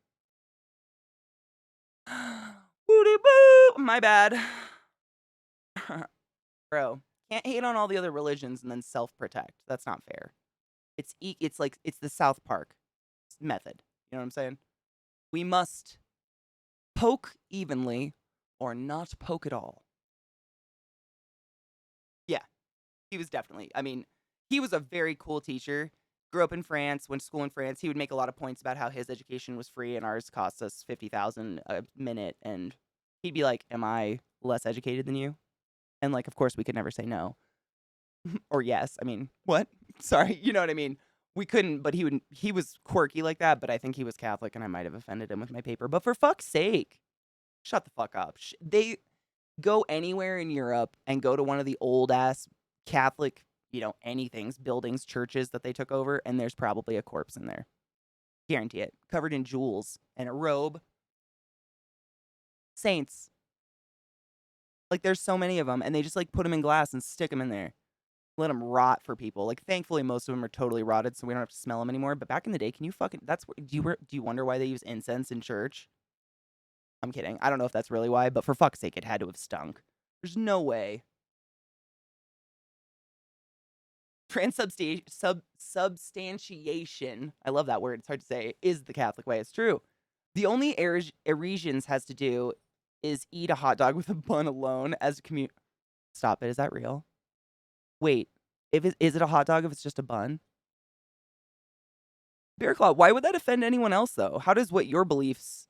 Woody boo! My bad. Bro, can't hate on all the other religions and then self-protect. That's not fair. It's the South Park method. You know what I'm saying? We must poke evenly or not poke at all. Yeah, he was definitely. I mean, he was a very cool teacher. grew up in France, went to school in France. He would make a lot of points about how his education was free and ours cost us 50,000 a minute. And he'd be like, "Am I less educated than you?" And like, of course, we could never say no or yes. I mean, what? Sorry, you know what I mean. We couldn't, but he was quirky like that. But I think he was Catholic, and I might have offended him with my paper. But for fuck's sake, shut the fuck up. They go anywhere in Europe and go to one of the old ass Catholic, anything's buildings, churches that they took over, and there's probably a corpse in there. Guarantee it. Covered in jewels and a robe. Saints. Like, there's so many of them, and they just, like, put them in glass and stick them in there. Let them rot for people. Like, thankfully, most of them are totally rotted, so we don't have to smell them anymore. But back in the day, can you fucking... Do you wonder why they use incense in church? I'm kidding. I don't know if that's really why, but for fuck's sake, it had to have stunk. There's no way. Transubstantiation, I love that word, it's hard to say, is the Catholic way. It's true. The only Eresions has to do is eat a hot dog with a bun alone as a community. Stop it, is that real? Wait, is it a hot dog if it's just a bun? Bear Claw, why would that offend anyone else, though? How do your beliefs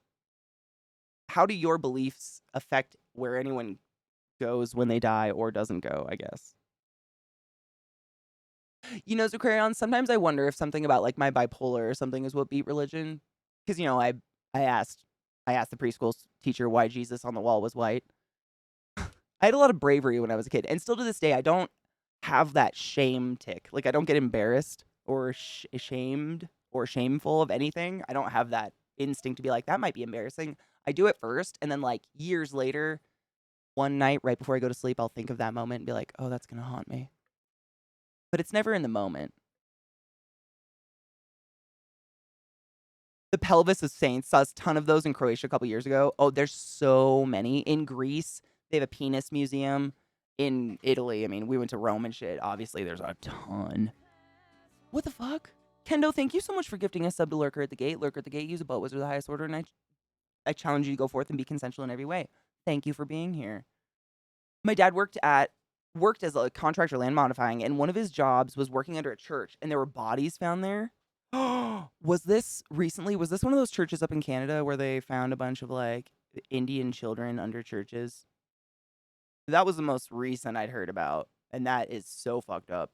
affect where anyone goes when they die or doesn't go, I guess? You know, Zakarion, sometimes I wonder if something about, like, my bipolar or something is what beat religion. Because, I asked the preschool teacher why Jesus on the wall was white. I had a lot of bravery when I was a kid. And still to this day, I don't have that shame tick. Like, I don't get embarrassed or ashamed or shameful of anything. I don't have that instinct to be like, that might be embarrassing. I do it first. And then, like, years later, one night right before I go to sleep, I'll think of that moment and be like, oh, that's going to haunt me. But it's never in the moment. The Pelvis of Saints, saw a ton of those in Croatia a couple years ago. Oh, there's so many. In Greece, they have a penis museum. In Italy, I mean, we went to Rome and shit. Obviously, there's a ton. What the fuck? Kendo, thank you so much for gifting a sub to Lurker at the Gate. Lurker at the Gate, use a boat wizard of the highest order, and I challenge you to go forth and be consensual in every way. Thank you for being here. My dad worked as a contractor land modifying, and one of his jobs was working under a church, and there were bodies found there. Was this recently? Was this one of those churches up in Canada where they found a bunch of, like, Indian children under churches? That was the most recent I'd heard about, and that is so fucked up.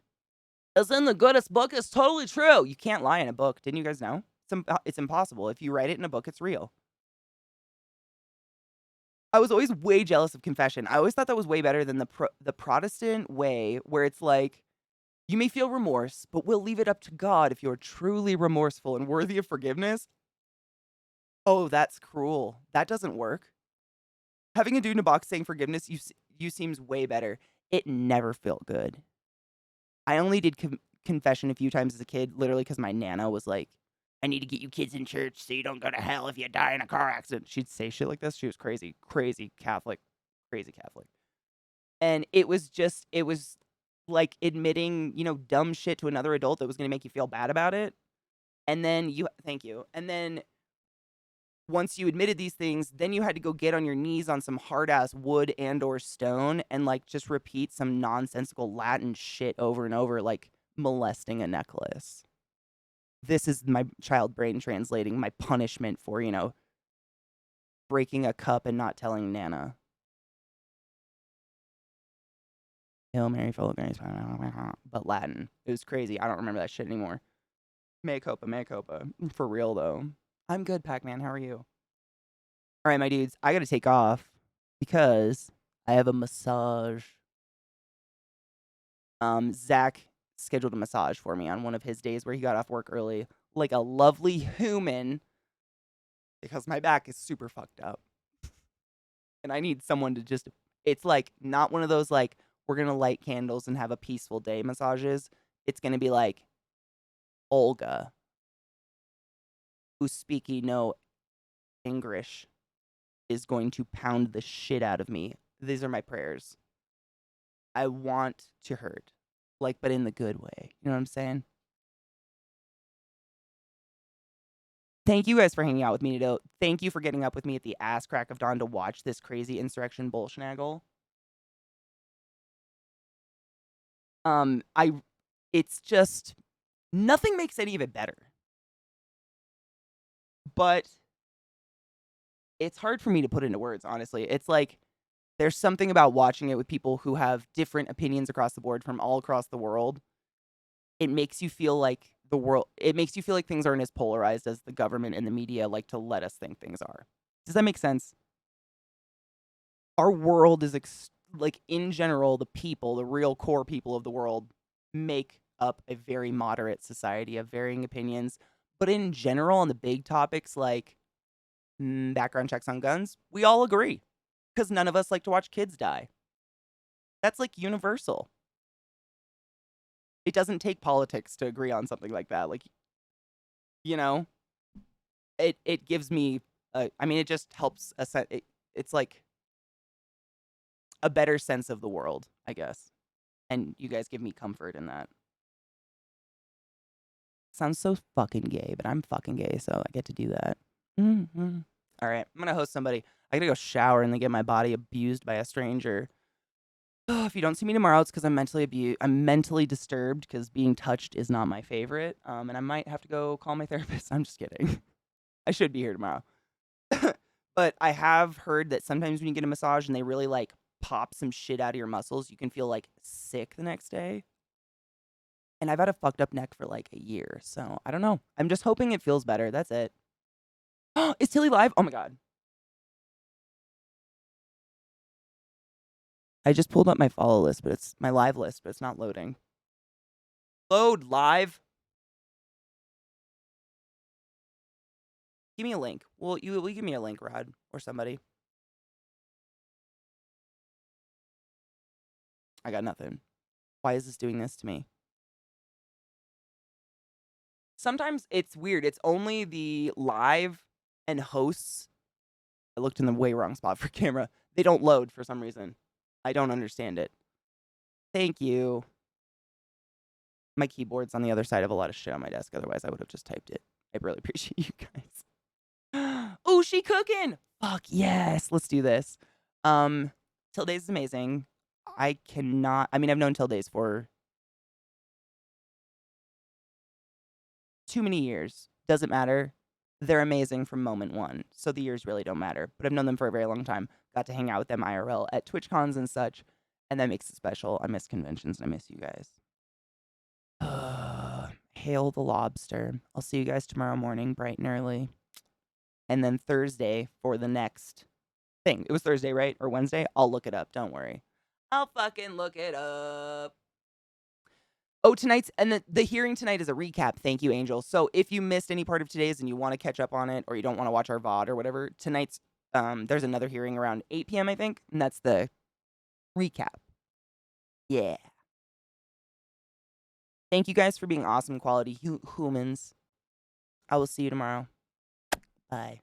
As in the goodest book is totally true. You can't lie in a book. Didn't you guys know? It's impossible. If you write it in a book, it's real. I was always way jealous of confession. I always thought that was way better than the Protestant way, where it's like, you may feel remorse, but we'll leave it up to God if you're truly remorseful and worthy of forgiveness. Oh, that's cruel. That doesn't work. Having a dude in a box saying forgiveness, you seems way better. It never felt good. I only did confession a few times as a kid, literally because my Nana was like, I need to get you kids in church so you don't go to hell if you die in a car accident. She'd say shit like this. She was crazy, crazy Catholic. And it was like admitting, dumb shit to another adult that was going to make you feel bad about it. And then thank you. And then once you admitted these things, then you had to go get on your knees on some hard ass wood and or stone and, like, just repeat some nonsensical Latin shit over and over, like molesting a necklace. This is my child brain translating my punishment for, breaking a cup and not telling Nana. Hail Mary, full of grace, but Latin. It was crazy. I don't remember that shit anymore. Mea culpa. For real, though. I'm good, Pac-Man. How are you? All right, my dudes. I got to take off because I have a massage. Zach scheduled a massage for me on one of his days where he got off work early, like a lovely human, because my back is super fucked up. And I need someone to just, it's like not one of those, like, we're going to light candles and have a peaceful day massages. It's going to be like Olga, who's speaking no English, is going to pound the shit out of me. These are my prayers. I want to hurt, like, but in the good way. You know what I'm saying? Thank you guys for hanging out with me today. Thank you for getting up with me at the ass crack of dawn to watch this crazy insurrection bullshnaggle. It's just Nothing makes any of it better. But it's hard for me to put into words, honestly. It's like there's something about watching it with people who have different opinions across the board from all across the world. It makes you feel like it makes you feel like things aren't as polarized as the government and the media like to let us think things are. Does that make sense? Our world is like, in general, the people, the real core people of the world, make up a very moderate society of varying opinions. But in general, on the big topics like background checks on guns, we all agree because none of us like to watch kids die. That's like universal. It doesn't take politics to agree on something like that. Like, you know, it gives me, I mean, it just helps it's like a better sense of the world, I guess. And you guys give me comfort in that. Sounds so fucking gay, but I'm fucking gay, so I get to do that. Mm-hmm. All right, I'm gonna host somebody. I gotta go shower and then get my body abused by a stranger. Oh, if you don't see me tomorrow, it's because I'm mentally disturbed because being touched is not my favorite. And I might have to go call my therapist. I'm just kidding. I should be here tomorrow. But I have heard that sometimes when you get a massage and they really like pop some shit out of your muscles, you can feel like sick the next day. And I've had a fucked up neck for like a year, so I don't know. I'm just hoping it feels better. That's it. Is Tilly live? Oh my god. I just pulled up my follow list, but it's my live list, but it's not loading. Load live. Give me a link. Will you give me a link, Rod, or somebody? I got nothing. Why is this doing this to me? Sometimes it's weird. It's only the live and hosts. I looked in the way wrong spot for camera. They don't load for some reason. I don't understand it. Thank you. My keyboard's on the other side of a lot of shit on my desk. Otherwise, I would have just typed it. I really appreciate you guys. Oh, she cooking. Fuck yes. Let's do this. Tildays is amazing. I mean, I've known Tildays for too many years. Doesn't matter. They're amazing from moment one. So the years really don't matter. But I've known them for a very long time. Got to hang out with them IRL at TwitchCons and such. And that makes it special. I miss conventions and I miss you guys. Hail the lobster. I'll see you guys tomorrow morning, bright and early. And then Thursday for the next thing. It was Thursday, right? Or Wednesday? I'll look it up. Don't worry. I'll fucking look it up. Oh, the hearing tonight is a recap. Thank you, Angel. So if you missed any part of today's and you want to catch up on it or you don't want to watch our VOD or whatever, tonight's, there's another hearing around 8 p.m., I think. And that's the recap. Yeah. Thank you guys for being awesome quality humans. I will see you tomorrow. Bye.